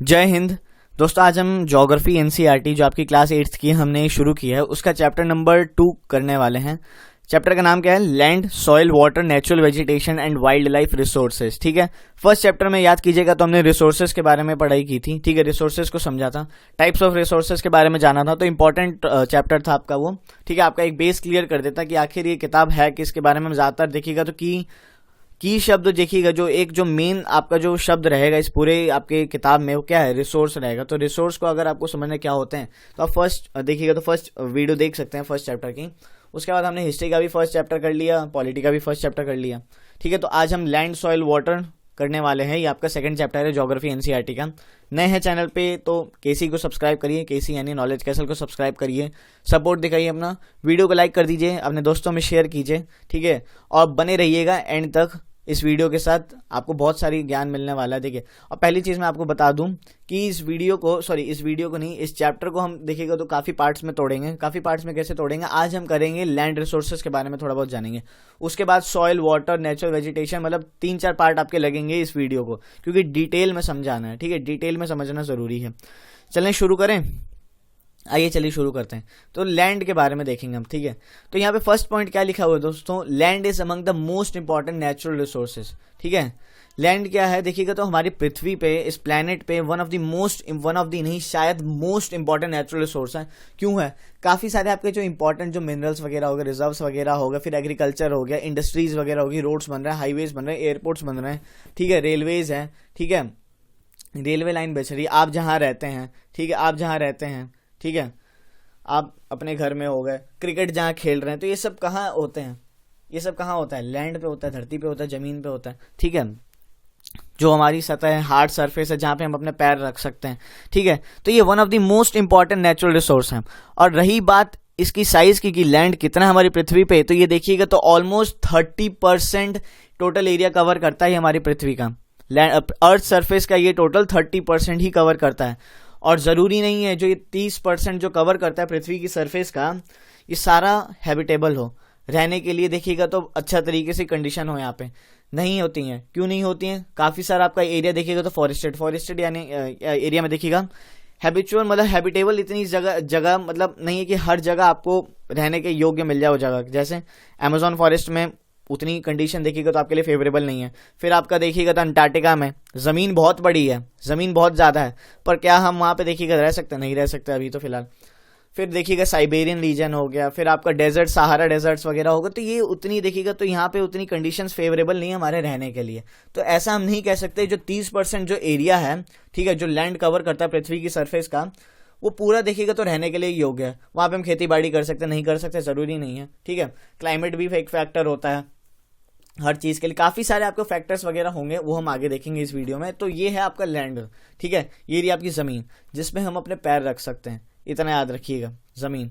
जय हिंद दोस्तों। आज हम ज्योग्राफी एनसीईआरटी जो आपकी क्लास 8th की हमने शुरू की है उसका चैप्टर नंबर 2 करने वाले हैं। चैप्टर का नाम क्या है? Land, soil, water, natural vegetation and wild life resources. ठीक है, फर्स्ट चैप्टर में याद कीजिएगा तो हमने रिसोर्सेज के बारे में पढ़ाई की थी। ठीक है, रिसोर्सेज को समझा था, टाइप्स ऑफ रिसोर्सेज के बारे में जाना था, तो इंपॉर्टेंट चैप्टर था आपका वो। ठीक है, आपका एक बेस क्लियर कर देता कि आखिर ये किताब है किसके बारे में। ज्यादातर देखिएगा तो की शब्द देखिएगा, जो मेन आपका जो शब्द रहेगा इस पूरे आपके किताब में वो क्या है? रिसोर्स रहेगा। तो रिसोर्स को अगर आपको समझना क्या होते हैं तो आप फर्स्ट देखिएगा तो फर्स्ट वीडियो देख सकते हैं फर्स्ट चैप्टर की। उसके बाद हमने हिस्ट्री का भी फर्स्ट चैप्टर कर लिया, पॉलिटी का भी फर्स्ट चैप्टर कर लिया। ठीक है, तो आज हम लैंड, सॉइल, वाटर करने वाले हैं। ये आपका सेकंड चैप्टर है ज्योग्राफी एनसीईआरटी का। नए हैं चैनल पे तो केसी को सब्सक्राइब करिए, केसी यानी नॉलेज कैसल को सब्सक्राइब करिए, सपोर्ट दिखाइए अपना, वीडियो को लाइक कर दीजिए, अपने दोस्तों में शेयर कीजिए। ठीक है, और बने रहिएगा एंड तक इस वीडियो के साथ, आपको बहुत सारी ज्ञान मिलने वाला है। देखिए, और पहली चीज मैं आपको बता दूं कि इस वीडियो को नहीं, इस चैप्टर को हम देखिएगा तो काफी पार्ट्स में तोड़ेंगे। काफी पार्ट्स में कैसे तोड़ेंगे? आज हम करेंगे लैंड रिसोर्सेज के बारे में थोड़ा बहुत जानेंगे, उसके बाद सॉइल, वाटर, नेचुरल वेजिटेशन, मतलब 3-4 पार्ट आपके लगेंगे इस वीडियो को, क्योंकि डिटेल में समझाना है। ठीक है, डिटेल में समझना जरूरी है। चलें शुरू करें, आइए चलिए शुरू करते हैं। तो लैंड के बारे में देखेंगे हम। ठीक है, तो यहाँ पे फर्स्ट पॉइंट क्या लिखा हुआ है दोस्तों? Land is among the most important natural resources. ठीक है, लैंड क्या है देखिएगा तो हमारी पृथ्वी पे, इस प्लेनेट पे वन ऑफ द नहीं शायद मोस्ट इंपॉर्टेंट नेचुरल रिसोर्स है। क्यों है? काफी सारे आपके जो इंपॉर्टेंट जो मिनरल्स वगैरह हो गए, रिजर्व्स वगैरह हो गए, फिर एग्रीकल्चर हो गया, इंडस्ट्रीज वगैरह होगी, रोड्स बन रहे हैं, हाईवेज बन रहे हैं, एयरपोर्ट्स बन रहे हैं। ठीक है, रेलवेज है। ठीक है, रेलवे लाइन बच रही है। आप जहाँ रहते हैं, ठीक है, आप जहाँ रहते हैं, ठीक है, आप अपने घर में हो गए, क्रिकेट जहाँ खेल रहे हैं, तो ये सब कहाँ होते हैं? ये सब कहाँ होता है? लैंड पे होता है, धरती पे होता है, जमीन पे होता है। ठीक है, जो हमारी सतह है, हार्ड सरफेस है, जहाँ पे हम अपने पैर रख सकते हैं। ठीक है, तो ये one of the most important natural resource है। और रही बात इसकी साइज की कि लैंड कितना है हमारी पृथ्वी पे, तो ये देखिएगा तो ऑलमोस्ट 30% टोटल एरिया कवर करता है हमारी पृथ्वी का। अर्थ सरफेस का ये टोटल 30% ही कवर करता है। और जरूरी नहीं है जो ये 30% जो कवर करता है पृथ्वी की सरफेस का, ये सारा हैबिटेबल हो, रहने के लिए देखिएगा तो अच्छा तरीके से कंडीशन हो। यहाँ पे नहीं होती हैं। क्यों नहीं होती हैं? काफी सारा आपका एरिया देखिएगा तो फॉरेस्टेड यानी एरिया में देखिएगा हैबिचुअल, मतलब हैबिटेबल इतनी जगह मतलब नहीं है कि हर जगह आपको रहने के योग्य मिल जाए वो जगह। जैसे अमेजोन फॉरेस्ट में उतनी कंडीशन देखिएगा तो आपके लिए फेवरेबल नहीं है। फिर आपका देखिएगा तो अंटार्कटिका में जमीन बहुत बड़ी है, जमीन बहुत ज्यादा है, पर क्या हम वहां पे देखिएगा रह सकते हैं? नहीं रह सकते अभी तो फिलहाल। फिर देखिएगा साइबेरियन रीजन हो गया, फिर आपका डेजर्ट, सहारा डेजर्ट्स वगैरह होगा, तो ये उतनी देखिएगा तो यहाँ पे उतनी कंडीशंस फेवरेबल नहीं है हमारे रहने के लिए। तो ऐसा हम नहीं कह सकते जो 30% जो एरिया है, ठीक है, जो लैंड कवर करता है पृथ्वी की सरफेस का, वो पूरा देखिएगा तो रहने के लिए योग्य है। वहां पे हम खेती बाड़ी कर सकते, नहीं कर सकते जरूरी नहीं है। ठीक है, क्लाइमेट भी एक फैक्टर होता है हर चीज के लिए, काफी सारे आपको फैक्टर्स वगैरह होंगे, वो हम आगे देखेंगे इस वीडियो में। तो ये है आपका लैंड। ठीक है, ये रही आपकी जमीन जिसमें हम अपने पैर रख सकते हैं। इतना याद रखिएगा, जमीन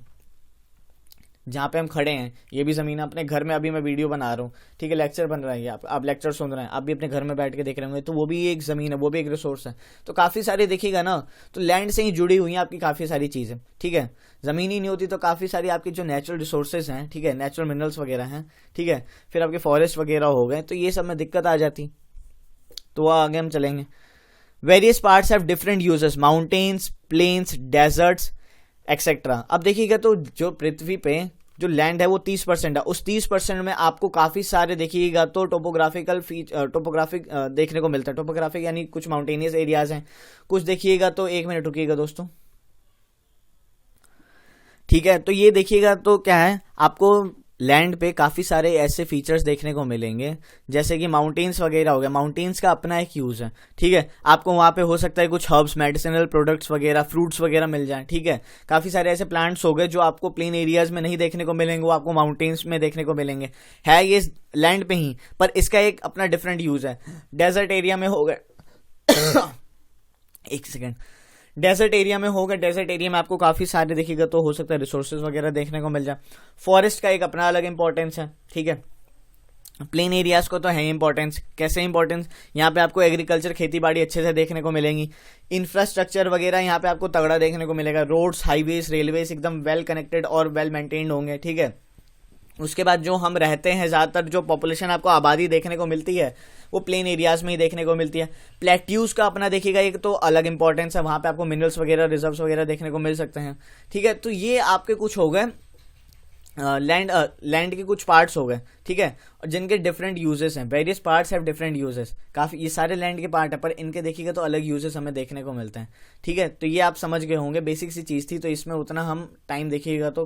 जहाँ पे हम खड़े हैं ये भी जमीन है। अपने घर में अभी मैं वीडियो बना रहा हूँ, ठीक है, लेक्चर बन रहा है, आप लेक्चर सुन रहे हैं, आप भी अपने घर में बैठ के देख रहे होंगे, तो वो भी एक जमीन है, वो भी एक रिसोर्स है। तो काफी सारे देखिएगा ना, तो लैंड से ही जुड़ी हुई हैं आपकी काफी सारी चीजें। ठीक है, जमीन ही नहीं होती तो काफी सारी आपकी जो नेचुरल रिसोर्सेज हैं, ठीक है, नेचुरल मिनरल्स वगैरह हैं, ठीक है, फिर आपके फॉरेस्ट वगैरह हो गए, तो ये सब में दिक्कत आ जाती। तो आगे हम चलेंगे। Various parts have different uses, mountains, plains, deserts etcetera. अब देखिएगा तो जो पृथ्वी पे जो लैंड है वो 30% है। उस 30% में आपको काफी सारे देखिएगा तो टोपोग्राफिक देखने को मिलता है। टोपोग्राफिक यानी कुछ माउंटेनियस एरियाज हैं, कुछ देखिएगा तो, 1 मिनट रुकिएगा दोस्तों। ठीक है, तो ये देखिएगा तो क्या है, आपको लैंड पे काफी सारे ऐसे फीचर्स देखने को मिलेंगे जैसे कि माउंटेन्स वगैरह हो गया। माउंटेन्स का अपना एक यूज है। ठीक है, आपको वहां पे हो सकता है कुछ हर्ब्स, मेडिसिनल प्रोडक्ट्स वगैरह, फ्रूट्स वगैरह मिल जाए। ठीक है, काफी सारे ऐसे प्लांट्स हो गए जो आपको प्लेन एरियाज में नहीं देखने को मिलेंगे, वो आपको माउंटेन्स में देखने को मिलेंगे। है ये लैंड पे ही, पर इसका एक अपना डिफरेंट यूज है। डेजर्ट एरिया में हो गए एक सेकेंड, डेजर्ट एरिया में होगा, डेजर्ट एरिया में आपको काफी सारे देखिएगा तो हो सकता है रिसोर्सेज वगैरह देखने को मिल जाए। फॉरेस्ट का एक अपना अलग इंपॉर्टेंस है। ठीक है, प्लेन एरियाज को तो है इंपॉर्टेंस। कैसे इंपॉर्टेंस? यहाँ पे आपको एग्रीकल्चर, खेती बाड़ी अच्छे से देखने को मिलेंगी। इंफ्रास्ट्रक्चर वगैरह यहाँ पे आपको तगड़ा देखने को मिलेगा। रोड्स, हाईवेज, रेलवेज एकदम वेल कनेक्टेड और वेल मेंटेन्ड होंगे। ठीक है, उसके बाद जो हम रहते हैं, ज़्यादातर जो पॉपुलेशन आपको आबादी देखने को मिलती है वो प्लेन एरियाज में ही देखने को मिलती है। प्लेट्यूज का अपना देखिएगा एक तो अलग इंपॉर्टेंस है, वहाँ पे आपको मिनरल्स वगैरह, रिजर्व्स वगैरह देखने को मिल सकते हैं। ठीक है, तो ये आपके कुछ हो गए लैंड के कुछ पार्ट्स हो गए। ठीक है, और जिनके डिफरेंट यूजेस हैं, various parts have different uses. काफ़ी ये सारे लैंड के पार्ट है, पर इनके देखिएगा तो अलग यूजेस हमें देखने को मिलते हैं। ठीक है, तो ये आप समझ गए होंगे, बेसिक सी चीज़ थी, तो इसमें उतना हम टाइम देखिएगा तो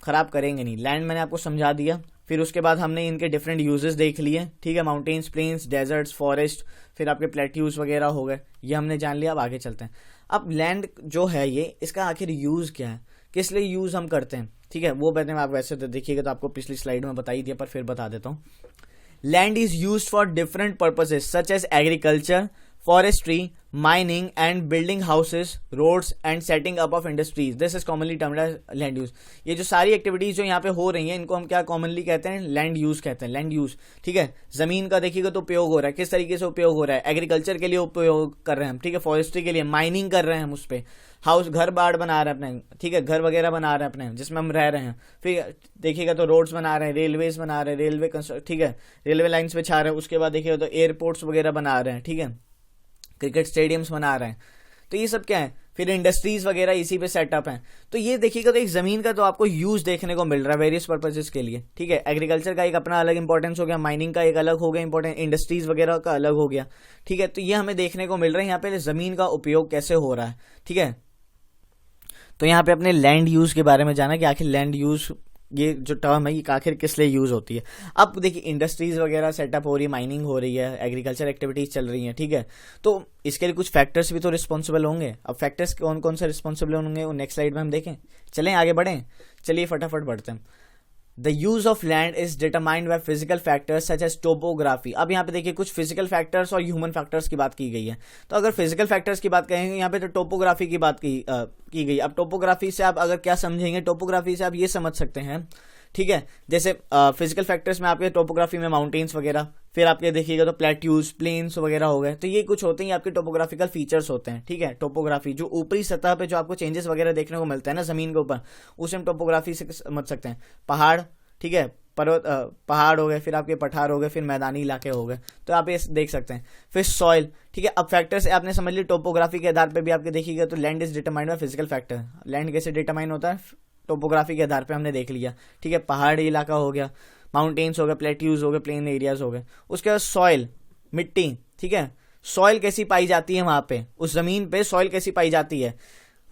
खराब करेंगे नहीं। लैंड मैंने आपको समझा दिया, फिर उसके बाद हमने इनके डिफरेंट यूजेस देख लिए। ठीक है, माउंटेन्स, प्लेन्स, डेजर्ट्स, फॉरेस्ट, फिर आपके प्लेट्यूज वगैरह हो गए, ये हमने जान लिया। अब आगे चलते हैं। अब लैंड जो है ये, इसका आखिर यूज क्या है, किस लिए यूज हम करते हैं। ठीक है, वो मैंने आप वैसे तो देखिएगा तो आपको पिछली स्लाइड में बता ही दिया, पर फिर बता देता हूँ। Land is used for different purposes such as agriculture, forestry, mining and building houses, roads and setting up of industries. This is commonly termed as land use. ये जो सारी एक्टिविटीज जो यहाँ पे हो रही हैं इनको हम क्या कॉमनली कहते हैं, लैंड यूज कहते हैं। लैंड यूज, ठीक है, जमीन का देखिएगा तो उपयोग हो रहा है, किस तरीके से उपयोग हो रहा है, एग्रीकल्चर के लिए उपयोग कर रहे हैं हम, ठीक है, फॉरेस्ट्री के लिए, माइनिंग कर रहे हैं हम उस पर, हाउस, घर बाड़ बना रहे हैं अपने, ठीक है, घर वगैरह बना रहे हैं अपने जिसमें हम रह रहे हैं। फिर देखिएगा तो रोड्स बना रहे हैं, रेलवेज बना रहे हैं, रेलवे कंस्ट्रक्ट, ठीक है, रेलवे लाइन्स बिछा रहे हैं। उसके बाद देखिएगा तो एयरपोर्ट्स वगैरह बना रहे हैं, ठीक है, क्रिकेट स्टेडियम्स बना रहे हैं। तो ये सब क्या है, फिर इंडस्ट्रीज वगैरह इसी पे सेटअप हैं। तो ये देखिएगा तो एक जमीन का तो आपको यूज देखने को मिल रहा है वेरियस पर्पसेस के लिए। ठीक है, एग्रीकल्चर का एक अपना अलग इंपॉर्टेंस हो गया, माइनिंग का एक अलग हो गया इंपॉर्टेंट, इंडस्ट्रीज वगैरह का अलग हो गया। ठीक है, तो ये हमें देखने को मिल रहा है यहाँ पे जमीन का उपयोग कैसे हो रहा है। ठीक है, तो यहाँ पे अपने लैंड यूज के बारे में जाना कि आखिर लैंड यूज ये जो टर्म है ये आखिर किस लिए यूज होती है। अब देखिए इंडस्ट्रीज वगैरह सेटअप हो रही है, माइनिंग हो रही है, एग्रीकल्चर एक्टिविटीज चल रही हैं। ठीक है, तो इसके लिए कुछ फैक्टर्स भी तो रिस्पॉन्सिबल होंगे। अब फैक्टर्स कौन कौन से रिस्पॉन्सिबल होंगे वो नेक्स्ट स्लाइड में हम देखें। चलें आगे बढ़ें, चलिए फटाफट बढ़ते हैं। The use of land is determined by physical factors such as topography. अब यहाँ पे देखिए कुछ फिजिकल फैक्टर्स और ह्यूमन फैक्टर्स की बात की गई है। तो अगर फिजिकल फैक्टर्स की बात करेंगे यहाँ पे तो टोपोग्राफी की बात की गई। अब टोपोग्राफी से आप अगर क्या समझेंगे, टोपोग्राफी से आप ये समझ सकते हैं, ठीक है, जैसे फिजिकल फैक्टर्स में आपके टोपोग्राफी में माउंटेन्स वगैरह, फिर आपके देखिएगा तो प्लेट्यूज, प्लेन्स वगैरह हो गए। तो ये कुछ होते हैं आपके टोपोग्राफिकल फीचर्स होते हैं। ठीक है, टोपोग्राफी जो ऊपरी सतह पे जो आपको चेंजेस वगैरह देखने को मिलता है ना जमीन के ऊपर, उसे हम टोपोग्राफी से समझ सकते हैं। पहाड़, ठीक है, पर्वत, पहाड़ हो गए, फिर आपके पठार हो गए, फिर मैदानी इलाके हो गए, तो आप ये देख सकते हैं। फिर सॉइल, ठीक है, अब फैक्टर्स आपने समझ ली, टोपोग्राफी के आधार पे भी आपके देखिएगा तो land is determined by physical factor. Land कैसे डिटरमाइन होता है, टोपोग्राफी के आधार पे हमने देख लिया। ठीक है, पहाड़ी इलाका हो गया, माउंटेन्स हो गए, प्लेट्यूज हो गए, प्लेन एरियाज हो गए। उसके बाद सॉइल, मिट्टी, ठीक है, सॉइल कैसी पाई जाती है वहां पे, उस जमीन पे सॉइल कैसी पाई जाती है।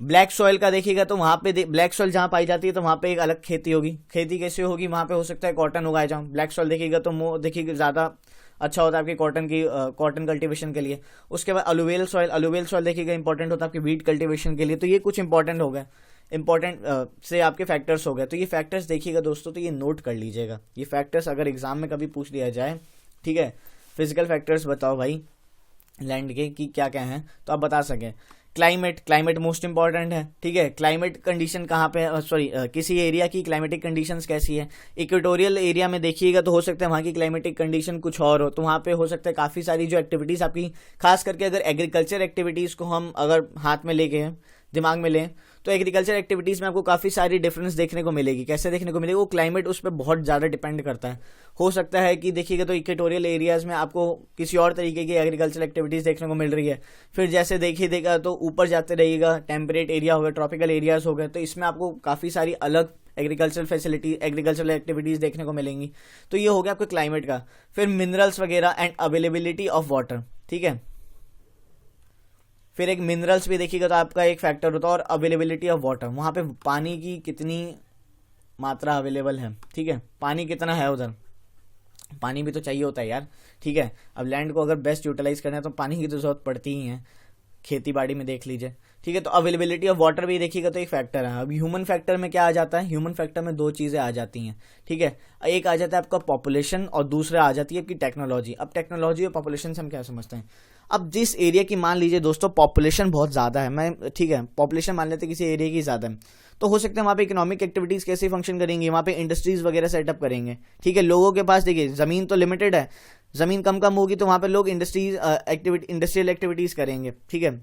ब्लैक सॉइल का देखिएगा तो वहां पे ब्लैक सॉइल जहां पाई जाती है तो वहां पे एक अलग खेती होगी। खेती कैसे होगी, वहां पे हो सकता है कॉटन उगाया जाए। ब्लैक सॉइल देखिएगा तो देखिएगा ज्यादा अच्छा होता है आपकी कॉटन कल्टीवेशन के लिए। उसके बाद अलुवियल सॉइल देखिएगा इंपॉर्टेंट होता है आपकी वीट कल्टीवेशन के लिए। तो ये कुछ इंपॉर्टेंट हो गए, इंपॉर्टेंट से आपके फैक्टर्स हो गए। तो ये फैक्टर्स देखिएगा दोस्तों, तो ये नोट कर लीजिएगा। ये फैक्टर्स अगर एग्जाम में कभी पूछ लिया जाए, ठीक है, फिजिकल फैक्टर्स बताओ भाई लैंड के कि क्या क्या हैं, तो आप बता सकें। क्लाइमेट मोस्ट इंपॉर्टेंट है। ठीक है, क्लाइमेट कंडीशन कहाँ पे, किसी एरिया की क्लाइमेटिक कंडीशंस कैसी है। इक्वेटोरियल एरिया में देखिएगा तो हो सकता है वहाँ की क्लाइमेटिक कंडीशन कुछ और हो, तो वहाँ पे हो सकता है काफ़ी सारी जो एक्टिविटीज़ आपकी, खास करके अगर एग्रीकल्चर एक्टिविटीज़ को हम अगर हाथ में लेके दिमाग में लें तो एग्रीकल्चर एक्टिविटीज़ में आपको काफ़ी सारी डिफरेंस देखने को मिलेगी। कैसे देखने को मिलेगी, वो क्लाइमेट उस पर बहुत ज़्यादा डिपेंड करता है। हो सकता है कि देखिएगा तो इक्वेटोरियल एरियाज़ में आपको किसी और तरीके की एग्रीकल्चर एक्टिविटीज़ देखने को मिल रही है। फिर जैसे देखिएगा तो ऊपर जाते रहिएगा, टेम्परेट एरिया हो गए, ट्रॉपिकल एरियाज़ हो गए, तो इसमें आपको काफ़ी सारी अलग एग्रीकल्चरल एक्टिविटीज़ देखने को मिलेंगी। तो ये हो गया आपके क्लाइमेट का। फिर मिनरल्स वगैरह एंड अवेलेबिलिटी ऑफ वाटर, ठीक है, फिर एक मिनरल्स भी देखिएगा तो आपका एक फैक्टर होता है, और अवेलेबिलिटी ऑफ वाटर, वहाँ पे पानी की कितनी मात्रा अवेलेबल है। ठीक है, पानी कितना है उधर, पानी भी तो चाहिए होता है यार। ठीक है, अब लैंड को अगर बेस्ट यूटिलाइज करना है तो पानी की तो जरूरत पड़ती ही है, खेती बाड़ी में देख लीजिए। ठीक है, तो अवेलेबिलिटी ऑफ वाटर भी देखिएगा तो एक फैक्टर है। अब ह्यूमन फैक्टर में क्या आ जाता है, ह्यूमन फैक्टर में दो चीज़ें आ जाती हैं। ठीक है, एक आ जाता है आपका पॉपुलेशन और दूसरा आ जाती है आपकी टेक्नोलॉजी। अब टेक्नोलॉजी और पॉपुलेशन से हम क्या समझते हैं, अब जिस एरिया की मान लीजिए दोस्तों पॉपुलेशन बहुत ज़्यादा है, ठीक है, पॉपुलेशन मान लेते हैं किसी एरिया की ज़्यादा है, तो हो सकता है वहाँ पे इकोनॉमिक एक्टिविटीज़ कैसे फंक्शन करेंगी, वहाँ पे इंडस्ट्रीज़ वगैरह सेटअप करेंगे। ठीक है, लोगों के पास देखिए ज़मीन तो लिमिटेड है, ज़मीन कम होगी तो वहाँ पे लोग इंडस्ट्रियल एक्टिविटीज़ करेंगे। ठीक है,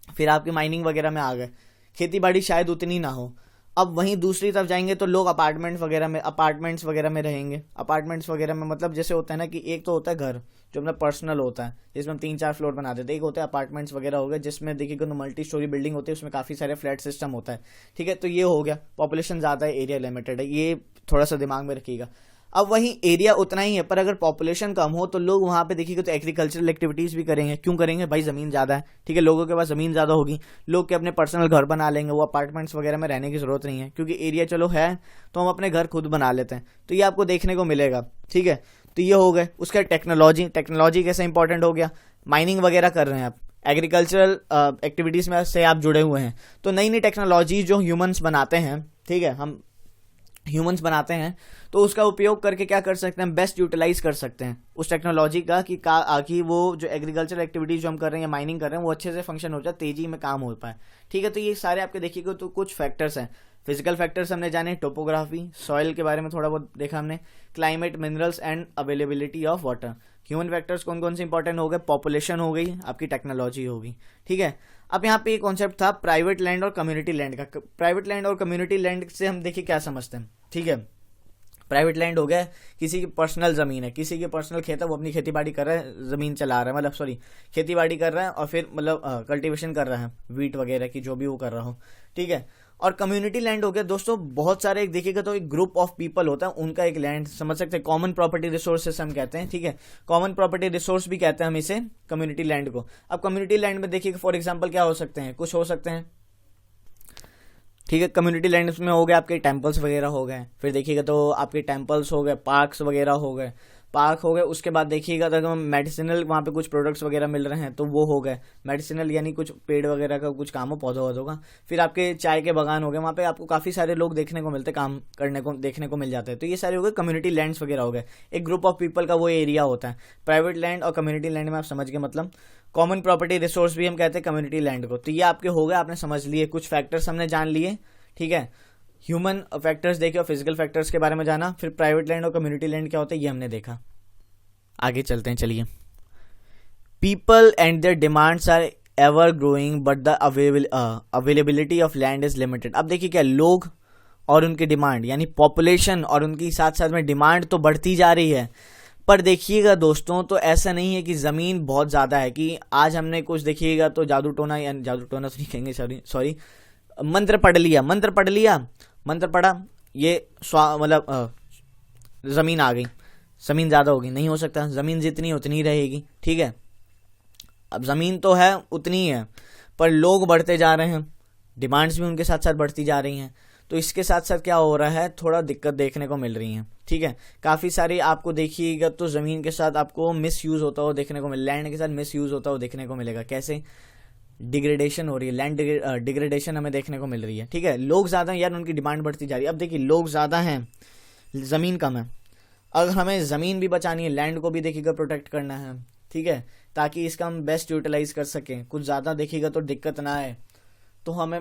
फिर आपके माइनिंग वगैरह में आ गए, खेती बाड़ी शायद उतनी ना हो। अब वहीं दूसरी तरफ जाएंगे तो लोग अपार्टमेंट्स वगैरह में रहेंगे। अपार्टमेंट्स वगैरह में मतलब जैसे होता है ना कि एक तो होता है घर जो अपना पर्सनल होता है, जिसमें हम 3-4 फ्लोर बना देते हैं। एक होता है अपार्टमेंट्स वगैरह हो गए, जिसमें देखिएगा तो मल्टी स्टोरी बिल्डिंग होती है, उसमें काफ़ी सारे फ्लैट सिस्टम होता है। ठीक है, तो ये हो गया, पॉपुलेशन ज़्यादा है, एरिया लिमिटेड है, ये थोड़ा सा दिमाग में रखिएगा। अब वहीं एरिया उतना ही है, पर अगर पॉपुलेशन कम हो तो लोग वहां पे देखिएगा तो एग्रीकल्चरल एक्टिविटीज भी करेंगे। क्यों करेंगे भाई? जमीन ज्यादा है। ठीक है, लोगों के पास जमीन ज्यादा होगी, लोग के अपने पर्सनल घर बना लेंगे, वो अपार्टमेंट्स वगैरह में रहने की जरूरत नहीं है, क्योंकि एरिया चलो है तो हम अपने घर खुद बना लेते हैं। तो ये आपको देखने को मिलेगा। ठीक है, तो ये हो गए। उसका टेक्नोलॉजी कैसे इंपॉर्टेंट हो गया? माइनिंग वगैरह कर रहे हैं आप, एग्रीकल्चरल एक्टिविटीज में से आप जुड़े हुए हैं, तो नई नई टेक्नोलॉजी जो ह्यूमंस बनाते हैं, ठीक है, हम ह्यूमंस बनाते हैं, तो उसका उपयोग करके क्या कर सकते हैं? बेस्ट यूटिलाइज कर सकते हैं उस टेक्नोलॉजी का कि वो जो एग्रीकल्चर एक्टिविटीज जो हम कर रहे हैं, माइनिंग कर रहे हैं, वो अच्छे से फंक्शन हो जाए, तेजी में काम हो पाए। ठीक है, तो ये सारे आपके देखिएगा तो कुछ फैक्टर्स हैं। फिजिकल फैक्टर्स हमने जाने, टोपोग्राफी, सॉइल के बारे में थोड़ा बहुत देखा हमने, climate, minerals and availability of water. Human factors कौन कौन से इंपॉर्टेंट हो गए? पॉपुलेशन हो गई, आपकी टेक्नोलॉजी होगी। ठीक है, अब यहाँ पे एक कॉन्सेप्ट था प्राइवेट लैंड और कम्युनिटी लैंड का। प्राइवेट लैंड और कम्युनिटी लैंड से हम देखिए क्या समझते हैं। ठीक है, प्राइवेट लैंड हो गया किसी की पर्सनल जमीन है, किसी की पर्सनल खेत है, वो अपनी खेती बाड़ी कर रहा है, जमीन चला रहा है, मतलब सॉरी खेती बाड़ी कर रहा है, और फिर मतलब कल्टीवेशन कर रहा है, वीट वगैरह की जो भी वो कर रहा हो। ठीक है, और कम्युनिटी लैंड हो गया दोस्तों, बहुत सारे देखिएगा तो एक ग्रुप ऑफ पीपल होता है, उनका एक लैंड समझ सकते हैं, कॉमन प्रॉपर्टी रिसोर्सेस हम कहते हैं। ठीक है, कॉमन प्रॉपर्टी रिसोर्स भी कहते हैं हम इसे, कम्युनिटी लैंड को। अब कम्युनिटी लैंड में देखिएगा फॉर एग्जाम्पल क्या हो सकते हैं, कुछ हो सकते हैं। ठीक है, कम्युनिटी लैंड में हो गए आपके टेम्पल्स वगैरह हो गए, फिर देखिएगा तो आपके टेम्पल्स हो गए, पार्क्स वगैरह हो गए, उसके बाद देखिएगा अगर मेडिसिनल वहाँ पे कुछ प्रोडक्ट्स वगैरह मिल रहे हैं तो वो हो गए मेडिसिनल, यानी कुछ पेड़ वगैरह का कुछ काम हो, पौधों वौधों का। फिर आपके चाय के बागान हो गए, वहाँ पे आपको काफ़ी सारे लोग देखने को मिलते, काम करने को देखने को मिल जाते हैं। तो ये सारे हो गए कम्युनिटी लैंड्स वगैरह हो गए, एक ग्रुप ऑफ पीपल का वो एरिया होता है। प्राइवेट लैंड और कम्युनिटी लैंड में आप समझ गए, मतलब कॉमन प्रॉपर्टी रिसोर्स भी हम कहते हैं कम्युनिटी लैंड को। तो ये आपके हो गए, आपने समझ लिए, कुछ फैक्टर्स हमने जान लिए। ठीक है, ह्यूमन फैक्टर्स देखे और फिजिकल फैक्टर्स के बारे में जाना, फिर प्राइवेट लैंड और कम्युनिटी लैंड क्या होता है ये हमने देखा। आगे चलते हैं, चलिए। People and their demands are ever growing but the availability of land is limited. अब देखिए क्या, लोग और उनकी डिमांड, यानी पॉपुलेशन और उनकी साथ साथ में डिमांड तो बढ़ती जा रही है, पर देखिएगा दोस्तों तो ऐसा नहीं है कि जमीन बहुत ज्यादा है, कि आज हमने कुछ देखिएगा तो जादू टोना तो नहीं कहेंगे, सॉरी मंत्र पढ़ पढ़ा, ये मतलब जमीन आ गई, जमीन ज्यादा होगी, नहीं हो सकता। जमीन जितनी उतनी रहेगी। ठीक है, अब जमीन तो है उतनी है, पर लोग बढ़ते जा रहे हैं, डिमांड्स भी उनके साथ साथ बढ़ती जा रही हैं, तो इसके साथ साथ क्या हो रहा है, थोड़ा दिक्कत देखने को मिल रही है। ठीक है, काफी सारी आपको देखिएगा तो जमीन के साथ आपको मिस यूज होता हुआ देखने को मिलेगा, लैंड के साथ मिस यूज होता हुआ देखने को मिलेगा। कैसे? डिग्रेडेशन हो रही है, लैंड डिग्रेडेशन हमें देखने को मिल रही है। ठीक है, लोग ज्यादा हैं यार, उनकी डिमांड बढ़ती जा रही है। अब देखिए, लोग ज्यादा हैं, जमीन कम है, अगर हमें जमीन भी बचानी है, लैंड को भी देखिएगा प्रोटेक्ट करना है। ठीक है, ताकि इसका हम बेस्ट यूटिलाइज कर सकें, कुछ ज्यादा देखिएगा तो दिक्कत ना आए, तो हमें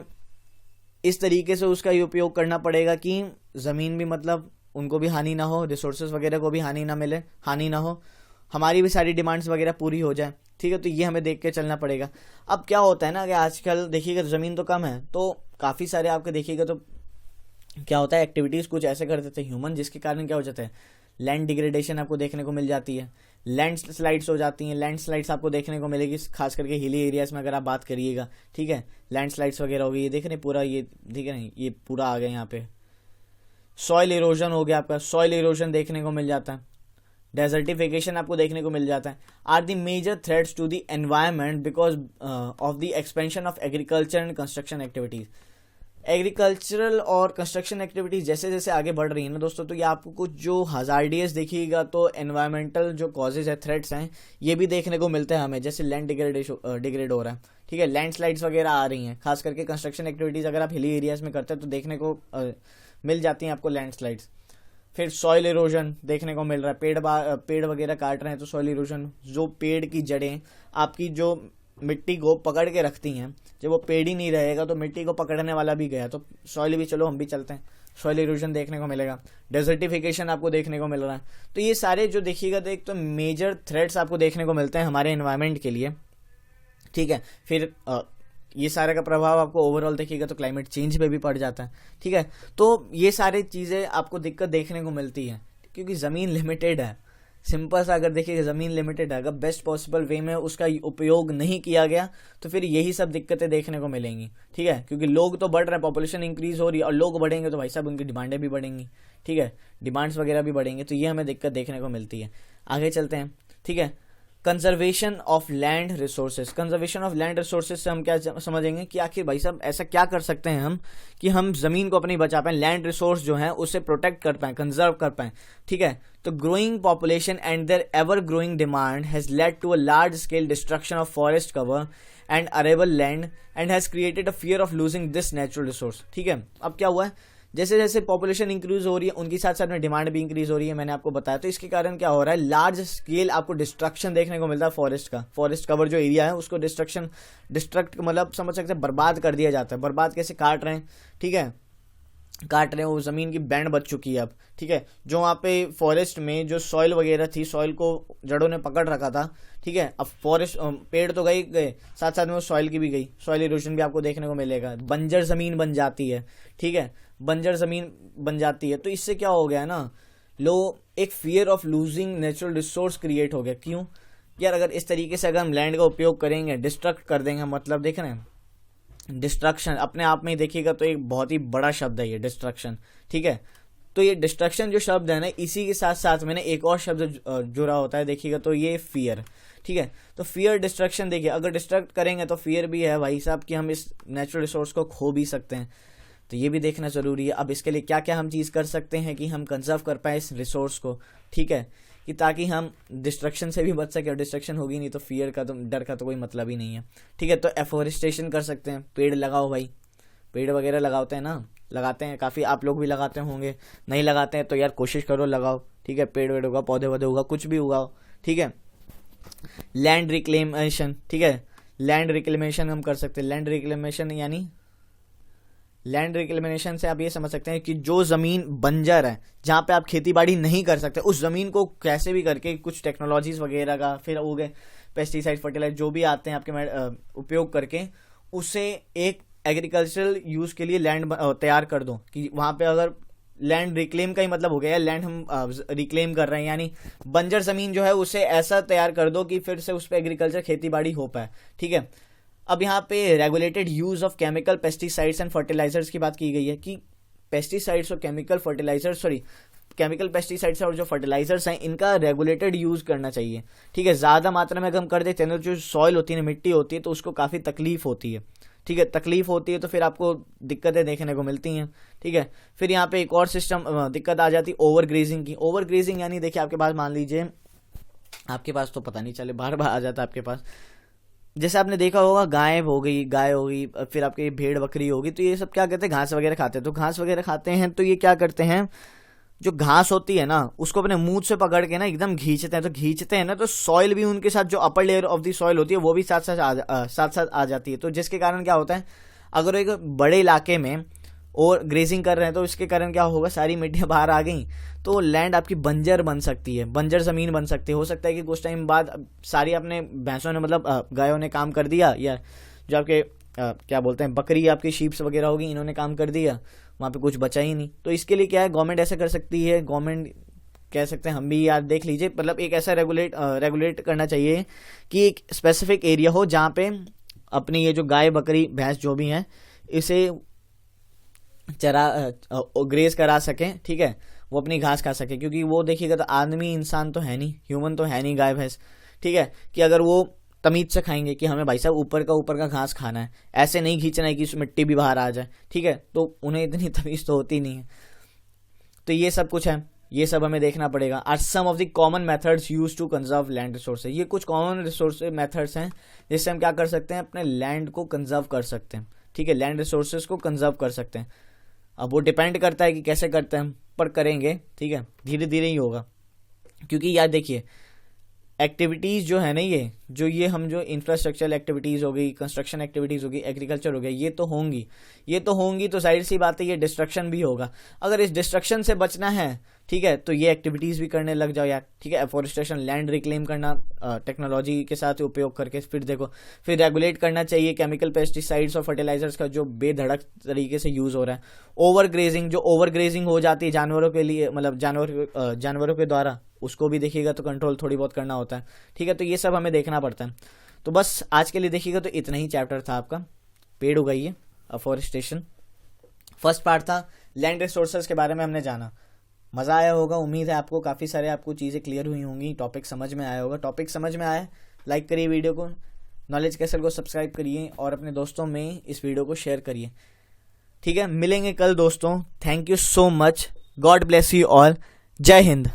इस तरीके से उसका उपयोग करना पड़ेगा कि जमीन भी मतलब उनको भी हानि ना हो, रिसोर्सेज वगैरह को भी हानि ना हो, हमारी भी सारी डिमांड्स वगैरह पूरी हो जाए। ठीक है, तो ये हमें देख के चलना पड़ेगा। अब क्या होता है ना कि आजकल देखिएगा जमीन तो कम है, तो काफी सारे आपके देखिएगा तो क्या होता है, एक्टिविटीज कुछ ऐसे कर देते हैं ह्यूमन, जिसके कारण क्या हो जाता है, लैंड डिग्रेडेशन आपको देखने को मिल जाती है, लैंड स्लाइड्स हो जाती हैं। लैंड स्लाइड्स आपको देखने को मिलेगी खास करके हिली एरियाज में अगर आप बात करिएगा। ठीक है, लैंड स्लाइड्स वगैरह हो गई, ये देख रहे पूरा, ये ठीक है, ये पूरा आ गया यहाँ पे। सॉइल इरोजन हो गया आपका, सॉइल इरोजन देखने को मिल जाता है, डेजर्टिफिकेशन आपको देखने को मिल जाता है। Are the major threats to the environment because of the expansion of agriculture and construction activities. Agricultural और कंस्ट्रक्शन एक्टिविटीज जैसे जैसे आगे बढ़ रही है ना दोस्तों, तो ये आपको कुछ जो हजार्डियस देखिएगा तो एनवायरमेंटल जो कॉजेज है, थ्रेट्स हैं, ये भी देखने को मिलते हैं हमें, जैसे लैंड डिग्रेड हो रहा है। ठीक है, लैंडस्लाइड्स वगैरह आ रही हैं, खास करके कंस्ट्रक्शन एक्टिविटीज अगर आप हिली एरियाज में करते हैं तो देखने को मिल जाती हैं आपको लैंडस्लाइड्स। फिर सॉइल इरोजन देखने को मिल रहा है, पेड़ वगैरह काट रहे हैं तो सॉइल इरोजन, जो पेड़ की जड़ें आपकी जो मिट्टी को पकड़ के रखती हैं, जब वो पेड़ ही नहीं रहेगा तो मिट्टी को पकड़ने वाला भी गया, तो सॉइल भी चलो हम भी चलते हैं, सॉइल इरोजन देखने को मिलेगा। डेजर्टिफिकेशन आपको देखने को मिल रहा है। तो ये सारे जो देखिएगा तो एक तो मेजर थ्रेट्स आपको देखने को मिलते हैं हमारे एनवायरनमेंट के लिए। ठीक है, फिर ये सारे का प्रभाव आपको ओवरऑल देखिएगा तो क्लाइमेट चेंज पे भी पड़ जाता है, ठीक है। तो ये सारी चीज़ें आपको दिक्कत देखने को मिलती है क्योंकि ज़मीन लिमिटेड है। सिंपल सा अगर देखिएगा ज़मीन लिमिटेड है, अगर बेस्ट पॉसिबल वे में उसका उपयोग नहीं किया गया तो फिर यही सब दिक्कतें देखने को मिलेंगी, ठीक है। क्योंकि लोग तो बढ़ रहे हैं, पॉपुलेशन इंक्रीज हो रही है और लोग बढ़ेंगे तो भाई साहब उनकी डिमांडें भी बढ़ेंगी, ठीक है, डिमांड्स वगैरह भी बढ़ेंगे, तो ये हमें दिक्कत देखने को मिलती है। आगे चलते हैं, ठीक है। Conservation of land resources, conservation of land resources से हम क्या समझेंगे कि आखिर भाई साहब ऐसा क्या कर सकते हैं हम कि हम जमीन को अपनी बचा पाएं, लैंड रिसोर्स जो है उसे प्रोटेक्ट कर पाएं, कंजर्व कर पाएं, ठीक है। तो growing population and their ever growing demand has led to a large scale destruction of forest cover and arable land and has created a fear of losing this natural resource, ठीक है। अब क्या हुआ है, जैसे जैसे पॉपुलेशन इंक्रीज हो रही है उनकी साथ साथ में डिमांड भी इंक्रीज हो रही है, मैंने आपको बताया। तो इसके कारण क्या हो रहा है, लार्ज स्केल आपको डिस्ट्रक्शन देखने को मिलता है फॉरेस्ट का। फॉरेस्ट कवर जो एरिया है उसको डिस्ट्रक्ट मतलब समझ सकते हैं बर्बाद कर दिया जाता है। बर्बाद कैसे, काट रहे हैं, ठीक है, काट रहे हैं, वो जमीन की बैंड बच चुकी है अब, ठीक है। जो वहाँ पे फॉरेस्ट में जो सॉइल वगैरह थी, सॉइल को जड़ों ने पकड़ रखा था, ठीक है। अब फॉरेस्ट पेड़ तो गए साथ साथ में वो सॉइल की भी गई, सॉइल इरोजन भी आपको देखने को मिलेगा, बंजर जमीन बन जाती है, ठीक है, बंजर जमीन बन जाती है। तो इससे क्या हो गया ना, एक fear of losing natural resource create हो गया। क्यों यार, अगर इस तरीके से अगर हम लैंड का उपयोग करेंगे, डिस्ट्रक्ट कर देंगे, मतलब देख रहे हैं डिस्ट्रक्शन अपने आप में ही देखिएगा तो एक बहुत ही बड़ा शब्द है ये डिस्ट्रक्शन, ठीक है। तो ये डिस्ट्रक्शन जो शब्द है ना, इसी के साथ साथ में एक और शब्द जुड़ा होता है, देखिएगा तो ये फियर, ठीक है। तो फियर डिस्ट्रक्शन, देखिए अगर डिस्ट्रक्ट करेंगे तो फियर भी है भाई साहब कि हम इस नेचुरल रिसोर्स को खो भी सकते हैं, तो ये भी देखना जरूरी है। अब इसके लिए क्या क्या हम चीज़ कर सकते हैं कि हम कंजर्व कर पाए इस रिसोर्स को, ठीक है, कि ताकि हम डिस्ट्रक्शन से भी बच सके। और डिस्ट्रक्शन होगी नहीं तो फियर का, तो डर का तो कोई मतलब ही नहीं है, ठीक है। तो एफोरेस्टेशन कर सकते हैं, पेड़ लगाओ भाई, पेड़ वगैरह लगाते हैं ना, लगाते हैं काफ़ी, आप लोग भी लगाते होंगे, नहीं लगाते हैं तो यार कोशिश करो लगाओ, ठीक है। पेड़ वेड़ होगा, पौधे वौधे होगा, कुछ भी उगाओ, ठीक है। लैंड रिक्लेमेशन, ठीक है, लैंड रिक्लेमेशन हम कर सकते हैं। लैंड रिक्लेमेशन यानी लैंड रिक्लेमेशन से आप ये समझ सकते हैं कि जो जमीन बंजर है, जहाँ पे आप खेती बाड़ी नहीं कर सकते, उस जमीन को कैसे भी करके कुछ टेक्नोलॉजीज वगैरह का, फिर हो गए पेस्टिसाइड, फर्टिलाइजर जो भी आते हैं आपके उपयोग करके उसे एक एग्रीकल्चरल यूज के लिए लैंड तैयार कर दो। कि वहां पे अगर लैंड रिक्लेम का ही मतलब हो गया, लैंड हम रिक्लेम कर रहे हैं, यानी बंजर जमीन जो है उसे ऐसा तैयार कर दो कि फिर से उस पर एग्रीकल्चर खेती बाड़ी हो पाए, ठीक है। अब यहाँ पे regulated use of chemical pesticides and fertilisers की बात की गई है कि पेस्टिसाइड्स और केमिकल पेस्टिसाइड्स और जो फर्टिलाइजर्स हैं इनका रेगुलेटेड यूज करना चाहिए, ठीक है। ज्यादा मात्रा में अगर हम कर देते हैं तो जो सॉइल होती है, मिट्टी होती है, तो उसको काफी तकलीफ होती है, ठीक है। तकलीफ होती है तो फिर आपको दिक्कतें देखने को मिलती हैं, ठीक है। फिर यहाँ पे एक और दिक्कत आ जाती है ओवर ग्रेजिंग की। ओवर ग्रेजिंग यानी देखिए आपके पास, मान लीजिए आपके पास तो पता नहीं चले, बार बार आ जाता है आपके पास, जैसे आपने देखा होगा गाय हो गई, फिर आपकी भेड़ बकरी होगी, तो ये सब क्या करते हैं, घास वगैरह खाते हैं। तो घास वगैरह खाते हैं तो ये क्या करते हैं, जो घास होती है ना उसको अपने मुंह से पकड़ के ना एकदम खींचते हैं। तो खींचते हैं ना तो सॉइल भी उनके साथ, जो upper layer of the soil होती है वो भी साथ साथ आ जाती है। तो जिसके कारण क्या होता है, अगर एक बड़े इलाके में और ग्रेजिंग कर रहे हैं तो इसके कारण क्या होगा, सारी मिट्टियां बाहर आ गई तो लैंड आपकी बंजर बन सकती है, बंजर जमीन बन सकती है। हो सकता है कि कुछ टाइम बाद सारी अपने भैंसों ने, मतलब गायों ने काम कर दिया, या जो आपके क्या बोलते हैं बकरी, आपकी शीप्स वगैरह होगी, इन्होंने काम कर दिया, वहाँ पे कुछ बचा ही नहीं। तो इसके लिए क्या है, गवर्नमेंट ऐसा कर सकती है, गवर्नमेंट कह सकते हैं हम भी, यार देख लीजिए, मतलब एक ऐसा रेगुलेट करना चाहिए कि एक स्पेसिफिक एरिया हो जहाँ पे अपनी ये जो गाय बकरी भैंस जो भी हैं इसे ग्रेज करा सके, ठीक है, वो अपनी घास खा सके। क्योंकि वो देखिएगा तो आदमी इंसान तो है नहीं, ह्यूमन तो है नहीं गाय भैंस, ठीक है, कि अगर वो तमीज से खाएंगे कि हमें भाई साहब ऊपर का घास खाना है, ऐसे नहीं खींचना है कि उसमें मिट्टी भी बाहर आ जाए, ठीक है, तो उन्हें इतनी तमीज तो होती नहीं है। तो ये सब कुछ है, ये सब हमें देखना पड़ेगा। Are some of the common methods use to conserve land resources, ये कुछ कॉमन रिसोर्स मेथड्स हैं जिससे हम क्या कर सकते हैं, अपने लैंड को कंजर्व कर सकते हैं, ठीक है, लैंड रिसोर्सेज को कंजर्व कर सकते हैं। अब वो डिपेंड करता है कि कैसे करते हैं हम, पर करेंगे, ठीक है, धीरे धीरे ही होगा। क्योंकि यार देखिए एक्टिविटीज जो है ना, ये हम जो इंफ्रास्ट्रक्चरल एक्टिविटीज हो गई, कंस्ट्रक्शन एक्टिविटीज होगी, एग्रीकल्चर हो गया, ये तो होंगी, तो जाहिर सी बात है ये डिस्ट्रक्शन भी होगा। अगर इस डिस्ट्रक्शन से बचना है ठीक है। तो ये एक्टिविटीज़ भी करने लग जाओ यार, ठीक है। एफोरेस्टेशन, लैंड रिक्लेम करना टेक्नोलॉजी के साथ उपयोग करके। फिर देखो, फिर रेगुलेट करना चाहिए केमिकल पेस्टिसाइड्स और फर्टिलाइजर्स का जो बेधड़क तरीके से यूज़ हो रहा है। ओवर ग्रेजिंग, जो ओवर ग्रेजिंग हो जाती है जानवरों के लिए, मतलब जानवरों के द्वारा, उसको भी देखिएगा तो कंट्रोल थोड़ी बहुत करना होता है, ठीक है। तो ये सब हमें देखना पड़ता है। तो बस आज के लिए देखिएगा तो इतना ही चैप्टर था आपका, पेड़ उगाइए, अफोरेस्टेशन। फर्स्ट पार्ट था लैंड रिसोर्सेज के बारे में हमने जाना। मज़ा आया होगा, उम्मीद है आपको काफ़ी सारे आपको चीज़ें क्लियर हुई होंगी, टॉपिक समझ में आया होगा। टॉपिक समझ में आया, लाइक करिए वीडियो को, नॉलेज कैसल को सब्सक्राइब करिए और अपने दोस्तों में इस वीडियो को शेयर करिए, ठीक है। मिलेंगे कल दोस्तों। Thank you so much, God bless you all, जय हिंद।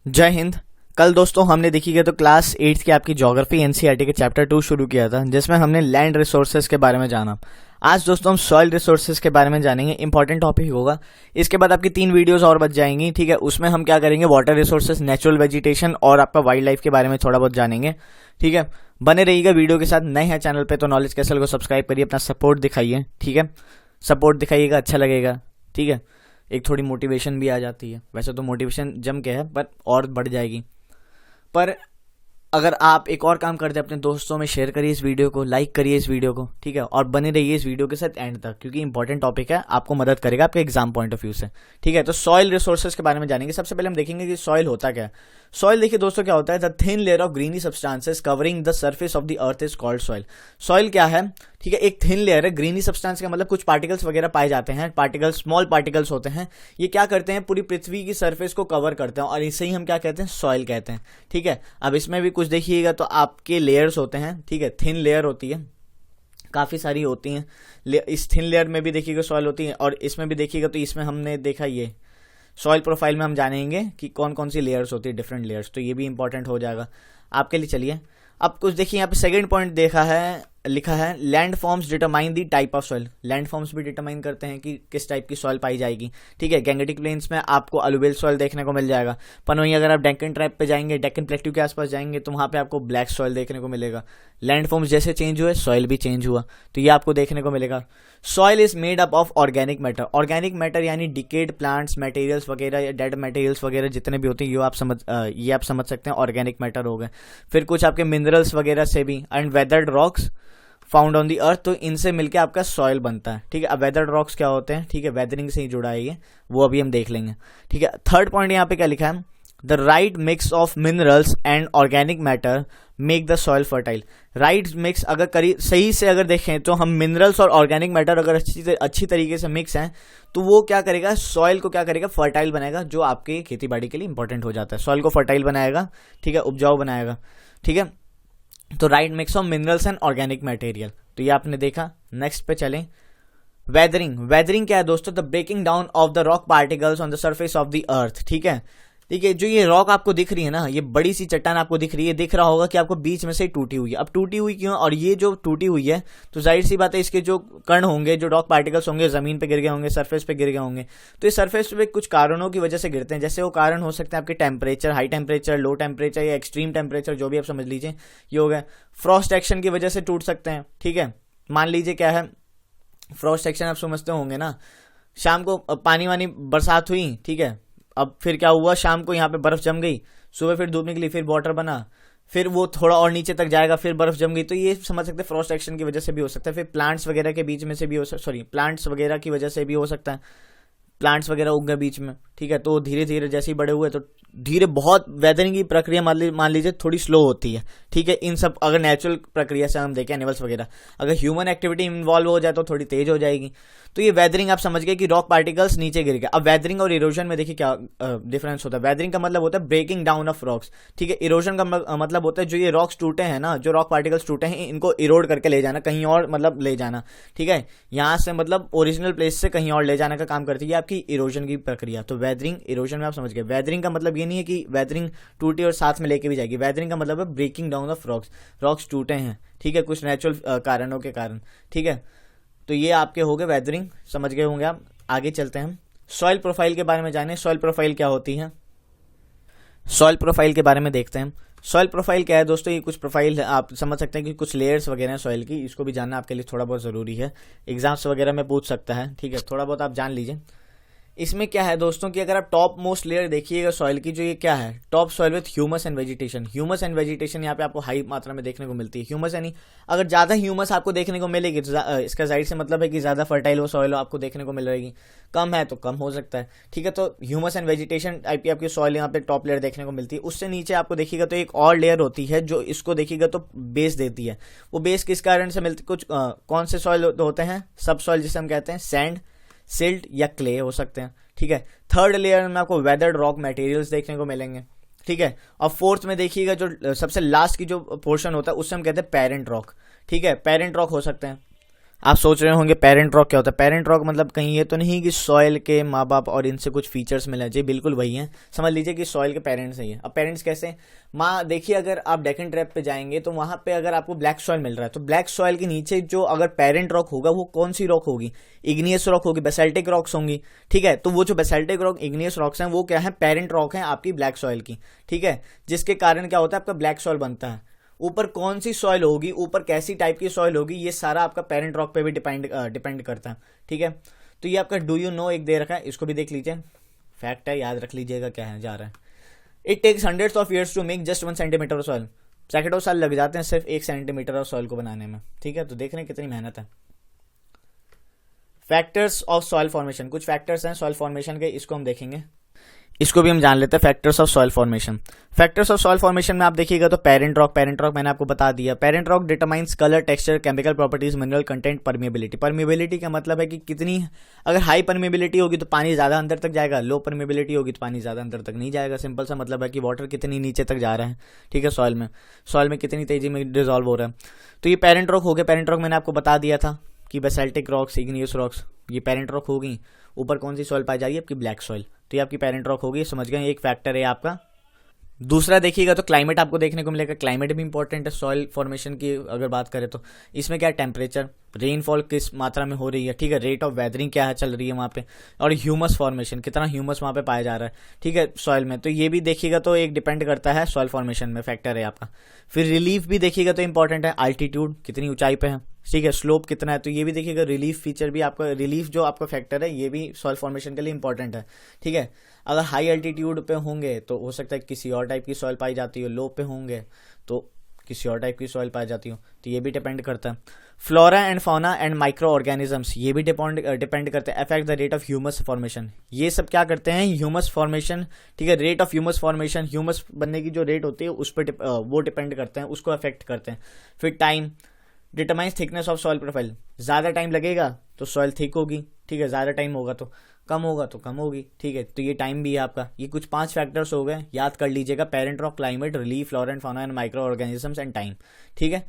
जय हिंद। कल दोस्तों हमने देखी गया तो क्लास 8th की आपकी ज्योग्राफी एनसीईआरटी के चैप्टर 2 शुरू किया था, जिसमें हमने लैंड रिसोर्सेज के बारे में जाना। आज दोस्तों हम सॉइल रिसोर्सेज के बारे में जानेंगे, इंपॉर्टेंट टॉपिक होगा। इसके बाद आपकी 3 वीडियोस और बच जाएंगी, ठीक है। उसमें हम क्या करेंगे, वाटर रिसोर्सेज, नेचुरल वेजिटेशन और आपका वाइल्ड लाइफ के बारे में थोड़ा बहुत जानेंगे, ठीक है। बने रहिएगा वीडियो के साथ। नए हैं चैनल पर तो नॉलेज कैसल को सब्सक्राइब करिए, अपना सपोर्ट दिखाइए, ठीक है। सपोर्ट दिखाइएगा, अच्छा लगेगा, ठीक है। एक थोड़ी मोटिवेशन भी आ जाती है, वैसे तो मोटिवेशन जम के है पर और बढ़ जाएगी। पर अगर आप एक और काम करते हैं, अपने दोस्तों में शेयर करिए इस वीडियो को, लाइक करिए इस वीडियो को, ठीक है। और बने रहिए इस वीडियो के साथ एंड तक, क्योंकि इंपॉर्टेंट टॉपिक है, आपको मदद करेगा आपके एग्जाम पॉइंट ऑफ व्यू से, ठीक है। तो सॉइल रिसोर्सेज के बारे में जानेंगे। सबसे पहले हम देखेंगे कि सॉइल होता क्या है। सॉइल देखिए दोस्तों क्या होता है, the thin layer of grainy substances covering the surface of the earth is called soil. Soil क्या है, ठीक है, एक थिन लेयर है। ग्रीनी सब्सटेंस का मतलब कुछ पार्टिकल्स वगैरह पाए जाते हैं, पार्टिकल्स, स्मॉल पार्टिकल्स होते हैं। ये क्या करते हैं, पूरी पृथ्वी की सरफेस को कवर करते हैं और इसे ही हम क्या कहते हैं, सॉइल कहते हैं, ठीक है। अब इसमें भी कुछ देखिएगा तो आपके लेयर्स होते हैं, ठीक है। थिन लेयर होती है, काफ़ी सारी होती हैं। इस थिन लेयर में भी देखिएगा सॉइल होती है, और इसमें भी देखिएगा तो इसमें हमने देखा ये सॉइल प्रोफाइल में हम जानेंगे कि कौन कौन सी लेयर्स होती है, डिफरेंट लेयर्स। तो ये भी इंपॉर्टेंट हो जाएगा आपके लिए। चलिए अब कुछ देखिए, यहाँ पे सेकंड पॉइंट देखा है, लिखा है land forms determine the type of soil. Land forms भी डिटरमाइन करते हैं कि किस टाइप की सॉइल पाई जाएगी, ठीक है। गैंगेटिक प्लेन्स में आपको अलुवियल सॉइल देखने को मिल जाएगा, पर वहीं अगर आप डेक्कन ट्राइब पे जाएंगे, डेक्कन प्लेट्यू के आसपास जाएंगे, तो वहाँ पे आपको ब्लैक सॉइल देखने को मिलेगा। लैंड फॉर्म्स जैसे चेंज हुए, सॉइल भी चेंज हुआ, तो ये आपको देखने को मिलेगा। Soil is made up of organic matter. Organic matter यानी डिकेड प्लांट्स, मटेरियल्स वगैरह या डेड मटेरियल्स वगैरह जितने भी होते हैं, ये आप समझ सकते हैं ऑर्गेनिक मैटर हो गए। फिर कुछ आपके मिनरल्स वगैरह से भी, and weathered rocks found on the earth, तो इनसे मिलकर आपका सॉइल बनता है, ठीक है। अब वेदर्ड रॉक्स क्या होते हैं, ठीक है, वेदरिंग से ही जुड़ा है ये, वो अभी हम देख लेंगे, ठीक है। थर्ड पॉइंट यहाँ पे क्या लिखा है, the right mix of minerals and organic matter make the soil fertile. Right mix अगर सही से अगर देखें तो हम मिनरल्स और ऑर्गेनिक मैटर अगर अच्छी तरीके से मिक्स हैं, तो वो क्या करेगा, सॉइल को क्या करेगा, फर्टाइल बनाएगा, जो आपके खेती बाड़ी के लिए इंपॉर्टेंट हो जाता है। सॉइल को फर्टाइल बनाएगा, ठीक है, उपजाऊ बनाएगा, ठीक है। तो right mix of minerals and organic material, तो ये आपने देखा। नेक्स्ट पे चलें, वेदरिंग। वेदरिंग क्या है दोस्तों, the breaking down of the rock particles on the surface of the earth, ठीक है। देखिए जो ये रॉक आपको दिख रही है ना, ये बड़ी सी चट्टान आपको दिख रही है, दिख रहा होगा कि आपको बीच में से टूटी हुई है। अब टूटी हुई क्यों, और ये जो टूटी हुई है तो जाहिर सी बात है इसके जो कण होंगे, जो रॉक पार्टिकल्स होंगे, जमीन पे गिर गए होंगे, सरफेस पे गिर गए होंगे। तो इस सरफेस पे कुछ कारणों की वजह से गिरते हैं, जैसे वो कारण हो सकते हैं आपके temperature, high temperature, low temperature या एक्सट्रीम टेम्परेचर, जो भी आप समझ लीजिए। ये हो गया फ्रॉस्ट एक्शन की वजह से टूट सकते हैं, ठीक है। मान लीजिए क्या है, फ्रॉस्ट एक्शन आप समझते होंगे ना, शाम को पानी वानी बरसात हुई, ठीक है। अब फिर क्या हुआ, शाम को यहाँ पे बर्फ जम गई, सुबह फिर धूप निकली, फिर वाटर बना, फिर वो थोड़ा और नीचे तक जाएगा, फिर बर्फ जम गई। तो ये समझ सकते हैं फ्रॉस्ट एक्शन की वजह से भी हो सकता है। फिर प्लांट्स वगैरह के बीच में से भी प्लांट्स वगैरह की वजह से भी हो सकता है, प्लांट्स वगैरह उग गए बीच में, ठीक है। तो धीरे धीरे जैसे ही बड़े हुए तो धीरे, बहुत वेदरिंग की प्रक्रिया मान लीजिए थोड़ी स्लो होती है, ठीक है। इन सब अगर नेचुरल प्रक्रिया से हम देखें, एनिमल्स वगैरह, अगर ह्यूमन एक्टिविटी इन्वॉल्व हो जाए तो थोड़ी तेज हो जाएगी। तो ये वेदरिंग आप समझ गए कि रॉक पार्टिकल्स नीचे गिर गए। अब वेदरिंग और इरोजन में देखिए क्या डिफरेंस होता है। वेदरिंग का मतलब होता है ब्रेकिंग डाउन ऑफ रॉक्स, ठीक है। इरोजन का मतलब होता है जो ये रॉक्स टूटे हैं ना, जो रॉक पार्टिकल्स टूटे हैं, इनको इरोड करके ले जाना, कहीं और मतलब ले जाना, ठीक है। यहाँ से मतलब ओरिजिनल प्लेस से कहीं और ले जाने का काम करती है आपकी इरोजन की प्रक्रिया। तो वेदरिंग, इरोजन में आप समझ गए। वेदरिंग का मतलब ये नहीं है कि वेदरिंग टूटी और साथ में लेके भी जाएगी। वेदरिंग का मतलब है breaking down of rocks, rocks टूटे हैं, ठीक है, कुछ नेचुरल कारणों के कारण, ठीक है। तो ये आपके हो गए वेदरिंग, समझ गए होंगे आप। आगे चलते हैं, सॉइल प्रोफाइल के बारे में जाने। सॉइल प्रोफाइल क्या होती है, सॉइल प्रोफाइल के बारे में देखते हैं। सॉइल प्रोफाइल क्या है दोस्तों, ये कुछ प्रोफाइल है, आप समझ सकते हैं कि कुछ लेयर्स वगैरह हैं सॉइल की, इसको भी जानना आपके लिए थोड़ा बहुत ज़रूरी है, एग्जाम्स वगैरह में पूछ सकता है, ठीक है, थोड़ा बहुत आप जान लीजिए। इसमें क्या है दोस्तों कि अगर आप टॉप मोस्ट लेयर देखिएगा सॉइल की, जो ये क्या है, top soil with humus and vegetation. Humus and vegetation यहाँ पे आपको हाई मात्रा में देखने को मिलती है। ह्यूमस यानी अगर ज़्यादा ह्यूमस आपको देखने को मिलेगी तो इसका जाहिर से मतलब है कि ज़्यादा फर्टाइल वो सॉइल आपको देखने को मिल रहेगी, कम है तो कम हो सकता है, ठीक है। तो ह्यूमस एंड वेजिटेशन टाइप की आपकी सॉइल यहाँ पे टॉप लेयर देखने को मिलती है। उससे नीचे आपको देखिएगा तो एक और लेयर होती है जो इसको देखिएगा तो बेस देती है। वो बेस किस कारण से मिलती, कुछ कौन से सॉइल होते हैं, सब सॉइल जिसे हम कहते हैं, सैंड, सिल्ट या क्ले हो सकते हैं, ठीक है। थर्ड लेयर में आपको वेदर्ड रॉक मटेरियल्स देखने को मिलेंगे, ठीक है। और फोर्थ में देखिएगा जो सबसे लास्ट की जो पोर्शन होता है उससे हम कहते हैं पेरेंट रॉक, ठीक है। पेरेंट रॉक हो सकते हैं। आप सोच रहे होंगे पेरेंट रॉक क्या होता है। पेरेंट रॉक मतलब कहीं ये तो नहीं कि सॉइल के माँ बाप और इनसे कुछ फीचर्स मिले, जी बिल्कुल वही हैं, समझ लीजिए कि सॉइल के पेरेंट्स ही हैं। अब पेरेंट्स कैसे, माँ देखिए अगर आप डेकन ट्रैप पे जाएंगे तो वहां पे अगर आपको ब्लैक सॉइल मिल रहा है तो ब्लैक सॉइल के नीचे जो अगर पेरेंट रॉक होगा वो कौन सी रॉक होगी, इग्नियस रॉक होगी, बेसाल्टिक रॉक्स होंगी, ठीक है। तो वो जो बेसाल्टिक रॉक, इग्नियस रॉक्स हैं वो क्या है, पेरेंट रॉक हैं आपकी ब्लैक सॉइल की, ठीक है। जिसके कारण क्या होता है, आपका ब्लैक सॉइल बनता है। ऊपर कौन सी सॉइल होगी, ऊपर कैसी टाइप की सॉइल होगी, ये सारा आपका पेरेंट रॉक पे भी डिपेंड करता है, ठीक है। तो ये आपका डू यू नो एक दे रखा है, इसको भी देख लीजिए, फैक्ट है, याद रख लीजिएगा क्या है जा रहा है। It takes hundreds of years to make just 1 centimetre of soil. सैकड़ों साल लग जाते हैं सिर्फ 1 सेंटीमीटर ऑफ सॉइल को बनाने में, ठीक है। तो देख रहे हैं कितनी मेहनत है। फैक्टर्स ऑफ सॉइल फॉर्मेशन, कुछ फैक्टर्स हैं सॉइल फॉर्मेशन के, इसको हम देखेंगे, इसको भी हम जान लेते हैं। Factors of soil formation. Factors of soil formation में आप देखिएगा तो पेरेंट रॉक मैंने आपको बता दिया। Parent rock determines colour, texture, chemical properties, mineral content, permeability. Permeability का मतलब है कि कितनी, अगर हाई परमिएबिलिटी होगी तो पानी ज्यादा अंदर तक जाएगा, लो परमिएबिलिटी होगी तो पानी ज्यादा अंदर तक नहीं जाएगा। सिंपल सा मतलब है कि वाटर कितनी नीचे तक जा रहा है, ठीक है, सॉइल में कितनी तेजी में डिजॉल्व हो रहा है। तो ये पेरेंट रॉक हो गया। पेरेंट रॉक मैंने आपको बता दिया था कि बेसाल्टिक रॉक्स, इग्नियस रॉक्स, ये पेरेंट रॉक होगी। ऊपर कौन सी सॉइल पाई जाएगी, आपकी ब्लैक सॉइल, तो ये आपकी पेरेंट रॉक होगी, समझ गए, एक फैक्टर है आपका। दूसरा देखिएगा तो क्लाइमेट आपको देखने को मिलेगा। क्लाइमेट भी इंपॉर्टेंट है सॉइल फॉर्मेशन की अगर बात करें तो। इसमें क्या है, टेम्परेचर, रेनफॉल किस मात्रा में हो रही है, ठीक है, रेट ऑफ वेदरिंग क्या है चल रही है वहाँ पे, और ह्यूमस फॉर्मेशन, कितना ह्यूमस वहाँ पे पाया जा रहा है, ठीक है, सॉइल में। तो ये भी देखिएगा तो एक डिपेंड करता है सॉइल फॉर्मेशन में, फैक्टर है आपका। फिर रिलीफ भी देखिएगा तो इंपॉर्टेंट है, अल्टीट्यूड कितनी ऊंचाई पे है, ठीक है, स्लोप कितना है, तो ये भी देखिएगा। रिलीफ फीचर भी आपका, रिलीफ जो आपका फैक्टर है ये भी सॉइल फॉर्मेशन के लिए इंपॉर्टेंट है, ठीक है। अगर हाई अल्टीट्यूड पे होंगे तो हो सकता है किसी और टाइप की सॉइल पाई जाती हो, लो पे होंगे तो किसी और टाइप की सॉइल पाई जाती हो, तो ये भी डिपेंड करता है। Flora and fauna and micro organisms, ये भी डिपेंड करते हैं, affect the rate of humus formation. ये सब क्या करते हैं, ह्यूमस फॉर्मेशन, ठीक है, rate of humus formation, humus बनने की जो रेट होती है उस पर वो डिपेंड करते हैं, उसको अफेक्ट करते हैं। फिर time determines thickness of soil profile. ज्यादा टाइम लगेगा तो सॉइल थिक होगी, ठीक है, ज्यादा टाइम होगा तो कम होगा तो कम होगी, ठीक है। तो ये टाइम भी है आपका। ये कुछ 5 फैक्टर्स हो गए, याद कर लीजिएगा, parent rock, climate, relief, flora and fauna and micro organisms and time, ठीक है,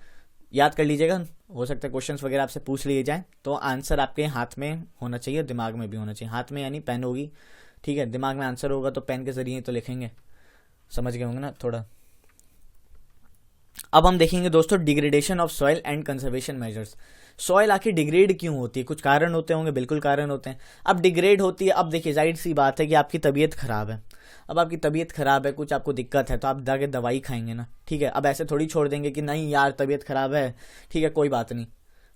याद कर लीजिएगा। हो सकता है क्वेश्चंस वगैरह आपसे पूछ लिए जाए तो आंसर आपके हाथ में होना चाहिए, दिमाग में भी होना चाहिए। हाथ में यानी पेन होगी, ठीक है, दिमाग में आंसर होगा तो पेन के जरिए तो लिखेंगे, समझ गए होंगे ना थोड़ा। अब हम देखेंगे दोस्तों degradation of soil and conservation measures. Soil आखिर डिग्रेड क्यों होती है, कुछ कारण होते होंगे, बिल्कुल कारण होते हैं। अब डिग्रेड होती है, अब देखिए जाहिर सी बात है कि आपकी तबीयत खराब है। अब आपकी तबीयत खराब है, कुछ आपको दिक्कत है तो आप जाके दवाई खाएंगे ना, ठीक है। अब ऐसे थोड़ी छोड़ देंगे कि नहीं यार तबीयत खराब है, ठीक है, कोई बात नहीं,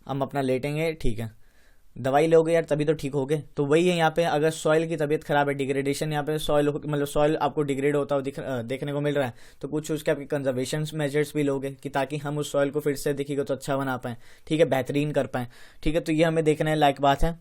हम अपना लेटेंगे, ठीक है, दवाई लोगे यार तभी तो ठीक होगे। तो वही है यहाँ पे, अगर सॉइल की तबीयत खराब है, डिग्रेडेशन यहाँ पे सॉइल मतलब सॉइल आपको डिग्रेड होता हुआ देखने को मिल रहा है, तो कुछ उसके आपके कंजर्वेशन मेजर्स भी लोगे कि ताकि हम उस सॉइल को फिर से देखिएगा तो अच्छा बना पाएं, ठीक है, बेहतरीन कर पाएं, ठीक है। तो ये हमें देखने लायक बात है।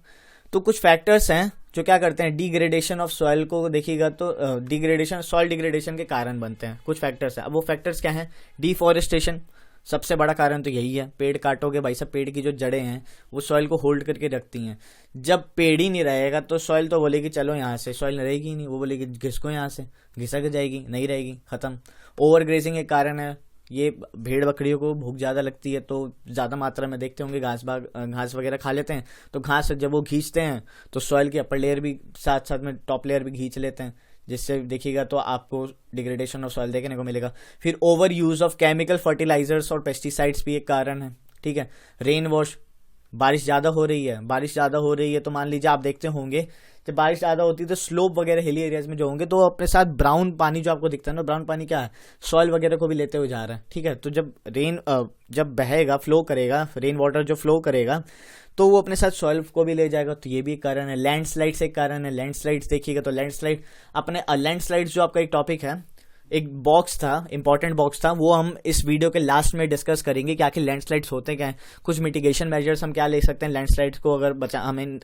तो कुछ फैक्टर्स हैं जो क्या करते हैं, डिग्रेडेशन ऑफ सॉइल को देखिएगा तो डिग्रेडेशन, सॉइल डिग्रेडेशन के कारण बनते हैं। कुछ फैक्टर्स हैं, अब वो फैक्टर्स क्या हैं, डिफॉरेस्टेशन सबसे बड़ा कारण तो यही है। पेड़ काटोगे भाई साहब, पेड़ की जो जड़ें हैं वो सॉइल को होल्ड करके रखती हैं। जब पेड़ ही नहीं रहेगा तो सॉइल तो बोलेगी चलो यहाँ से, सॉइल रहेगी ही नहीं, वो बोलेगी घिसको यहाँ से, घिसक जाएगी, नहीं रहेगी, खत्म। ओवर ग्रेजिंग एक कारण है, ये भेड़ बकरियों को भूख ज़्यादा लगती है तो ज़्यादा मात्रा में देखते होंगे घास वगैरह खा लेते हैं, तो घास जब वो खींचते हैं तो सॉइल की अपर लेयर भी साथ साथ में टॉप लेयर भी खींच लेते हैं, जिससे देखिएगा तो आपको डिग्रेडेशन ऑफ सॉइल देखने को मिलेगा। फिर over use of chemical fertilisers और पेस्टिसाइड्स भी एक कारण है, ठीक है। रेन वॉश, बारिश ज़्यादा हो रही है, बारिश ज़्यादा हो रही है तो मान लीजिए आप देखते होंगे जब बारिश ज़्यादा होती है तो स्लोप वगैरह हिली एरियाज में जो होंगे तो अपने साथ ब्राउन पानी जो आपको दिखता है ना, ब्राउन पानी क्या है, सॉइल वगैरह को भी लेते हुए जा रहा है। ठीक है, तो जब जब बहेगा, फ्लो करेगा, रेन वाटर जो फ्लो करेगा तो वो अपने साथ सॉइल को भी ले जाएगा। तो ये भी एक कारण है। लैंडस्लाइड्स एक कारण है। लैंडस्लाइड्स देखिएगा तो लैंडस्लाइड अपने लैंडस्लाइड्स जो आपका एक टॉपिक है, एक बॉक्स था, इंपॉर्टेंट बॉक्स था, वो हम इस वीडियो के लास्ट में डिस्कस करेंगे कि आखिर लैंडस्लाइड्स होते क्या हैं, कुछ मिटिगेशन मेजर्स हम क्या ले सकते हैं लैंडस्लाइड्स को अगर हमें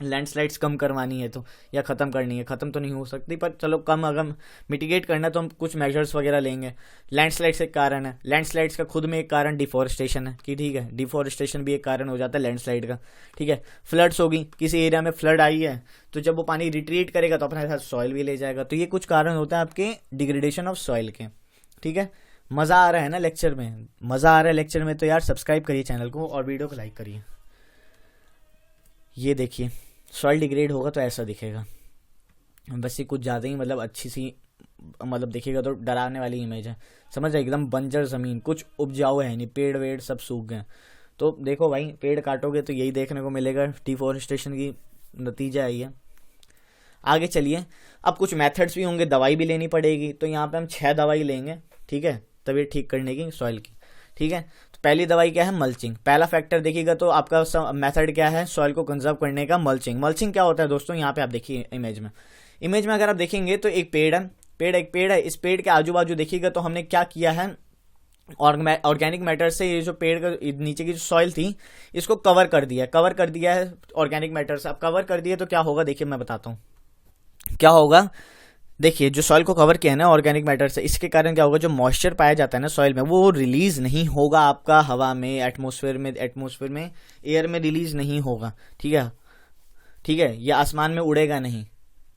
लैंडस्लाइड्स कम करवानी है तो, या ख़त्म करनी है। ख़त्म तो नहीं हो सकती पर चलो कम अगर मिटिगेट करना है तो हम कुछ मेजर्स वगैरह लेंगे। लैंडस्लाइड्स एक कारण है। लैंडस्लाइड्स का खुद में एक कारण डिफॉरेस्टेशन है कि ठीक है, डिफॉरेस्टेशन भी एक कारण हो जाता है लैंडस्लाइड का। ठीक है, फ्लड्स होगी, किसी एरिया में फ्लड आई है तो जब वो पानी रिट्रीट करेगा तो अपने साथ सॉइल भी ले जाएगा। तो ये कुछ कारण होता है आपके डिग्रेडेशन ऑफ सॉइल के। ठीक है, मज़ा आ रहा है ना लेक्चर में? मज़ा आ रहा है लेक्चर में तो यार सब्सक्राइब करिए चैनल को और वीडियो को लाइक करिए। ये देखिए सॉइल डिग्रेड होगा तो ऐसा दिखेगा, बस ये कुछ ज़्यादा ही मतलब अच्छी सी मतलब दिखेगा तो डराने वाली इमेज है, समझ रहे? एकदम बंजर ज़मीन, कुछ उपजाऊ है नहीं, पेड़ वेड़ सब सूख गए। तो देखो भाई, पेड़ काटोगे तो यही देखने को मिलेगा, डिफॉरेस्टेशन की नतीजा है ये। आगे चलिए, अब कुछ मेथड्स भी होंगे, दवाई भी लेनी पड़ेगी। तो यहाँ पे हम 6 दवाई लेंगे, ठीक है, तबीयत ठीक करने की सॉइल की। ठीक है, तो पहली दवाई क्या है? मल्चिंग। पहला फैक्टर देखिएगा तो आपका मेथड क्या है सॉइल को कंजर्व करने का? मल्चिंग। मल्चिंग क्या होता है दोस्तों? यहाँ पे आप देखिए इमेज में अगर आप देखेंगे तो एक पेड़ है, एक पेड़ है। इस पेड़ के आजू बाजू देखिएगा तो हमने क्या किया है, ऑर्गेनिक मैटर से ये जो पेड़ का नीचे की जो सॉइल थी इसको कवर कर दिया है ऑर्गेनिक मैटर से। अब कवर कर दिया तो क्या होगा, देखिए मैं बताता हूँ क्या होगा। देखिए जो सॉइल को कवर किया है ना ऑर्गेनिक मैटर से, इसके कारण क्या होगा, जो मॉइस्चर पाया जाता है ना सॉइल में वो रिलीज नहीं होगा आपका हवा में, एटमॉस्फेयर में एयर में रिलीज नहीं होगा। ठीक है, ये आसमान में उड़ेगा नहीं।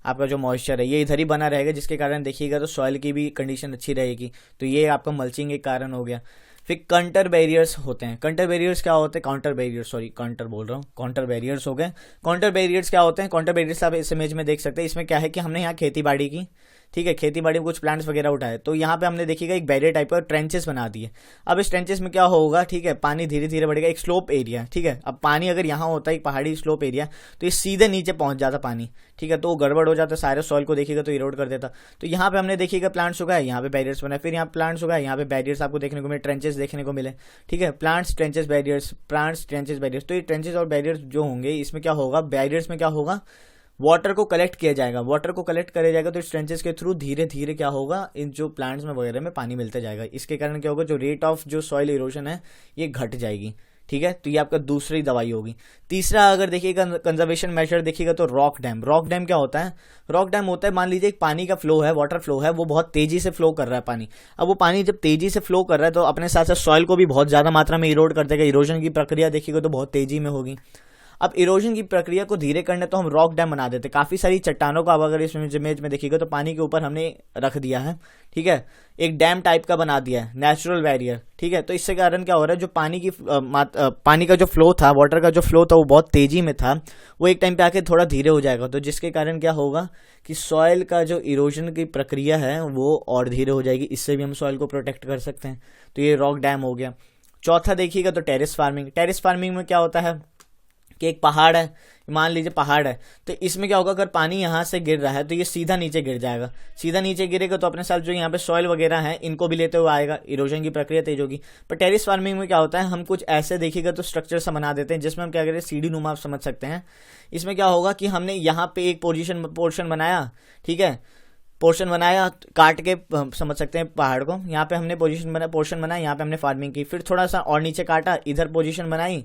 आपका जो मॉइस्चर है ये इधर ही बना रहेगा, जिसके कारण देखिएगा तो सॉइल की भी कंडीशन अच्छी रहेगी। तो ये आपका मल्चिंग एक कारण हो गया। फिर काउंटर बैरियर्स होते हैं। काउंटर बैरियर्स क्या होते हैं? काउंटर बैरियर्स हो गए। काउंटर बैरियर्स क्या होते हैं? काउंटर बैरियर्स आप इस इमेज में देख सकते हैं। इसमें क्या है कि हमने यहाँ खेती बाड़ी की, ठीक है, खेती बाड़ी में कुछ प्लांट्स वगैरह उठाए तो यहाँ पे हमने देखिएगा एक बैरियर टाइप का ट्रेंचेस बना दिए। अब इस ट्रेंचेस में क्या होगा, ठीक है, पानी धीरे धीरे बढ़ेगा। एक स्लोप एरिया, ठीक है, अब पानी अगर यहाँ होता है एक पहाड़ी स्लोप एरिया तो ये सीधे नीचे पहुंच जाता पानी, ठीक है, तो वो गड़बड़ हो जाता, सारे सॉइल को देखिएगा तो इरोड कर देता। तो यहाँ पे हमने देखिएगा प्लांट्स उगाए, यहाँ पे बैरियर्स बनाए, फिर यहाँ प्लांट्स उगाए, यहाँ पे बैरियर्स आपको देखने को मिले, ट्रेंचेस देखने को मिले। ठीक है, प्लांट्स ट्रेंचेस बैरियर्स। तो ये ट्रेंचेस और बैरियर्स जो होंगे इसमें क्या होगा, बैरियर्स में क्या होगा, वाटर को कलेक्ट किया जाएगा। वाटर को कलेक्ट किया जाएगा तो इस ट्रेंचेस के थ्रू धीरे धीरे क्या होगा, इन जो प्लांट्स में वगैरह में पानी मिलता जाएगा। इसके कारण क्या होगा, जो रेट ऑफ जो सॉइल इरोजन है ये घट जाएगी। ठीक है, तो ये आपका दूसरी दवाई होगी। तीसरा अगर देखिएगा कंजर्वेशन मेजर देखिएगा तो रॉक डैम। रॉक डैम क्या होता है? रॉक डैम होता है, मान लीजिए एक पानी का फ्लो है, वाटर फ्लो है, वो बहुत तेजी से फ्लो कर रहा है पानी। अब वो पानी जब तेजी से फ्लो कर रहा है तो अपने साथ साथ सॉइल को भी बहुत ज्यादा मात्रा में इरोड कर देगा। इरोजन की प्रक्रिया देखिएगा तो बहुत तेजी में होगी। अब इरोजन की प्रक्रिया को धीरे करने तो हम रॉक डैम बना देते। काफी सारी चट्टानों को अब अगर इस इमेज में देखिएगा तो पानी के ऊपर हमने रख दिया है, ठीक है, एक डैम टाइप का बना दिया है, नेचुरल बैरियर। ठीक है, तो इससे कारण क्या हो रहा है, जो पानी का जो फ्लो था, वाटर का जो फ्लो था वो बहुत तेजी में था, वो एक टाइम पे आके थोड़ा धीरे हो जाएगा। तो जिसके कारण क्या होगा कि सॉइल का जो इरोजन की प्रक्रिया है वो और धीरे हो जाएगी। इससे भी हम सॉइल को प्रोटेक्ट कर सकते हैं। तो ये रॉक डैम हो गया। चौथा देखिएगा तो टेरेस फार्मिंग। टेरेस फार्मिंग में क्या होता है कि एक पहाड़ है, मान लीजिए पहाड़ है, तो इसमें क्या होगा, अगर पानी यहाँ से गिर रहा है तो ये सीधा नीचे गिर जाएगा। सीधा नीचे गिरेगा तो अपने साथ जो यहाँ पे सॉइल वगैरह है इनको भी लेते हुए आएगा, इरोजन की प्रक्रिया तेज होगी। पर टेरेस फार्मिंग में क्या होता है, हम कुछ ऐसे देखिएगा तो स्ट्रक्चर सा बना देते हैं जिसमें हम क्या करें, सीढ़ी नुमा, आप समझ सकते हैं। इसमें क्या होगा कि हमने यहाँ पे एक पोर्शन बनाया, ठीक है, पोर्शन बनाया काट के, समझ सकते हैं पहाड़ को, यहाँ पे हमने पोर्शन बनाया, यहाँ पे हमने फार्मिंग की, फिर थोड़ा सा और नीचे काटा, इधर पोजीशन बनाई,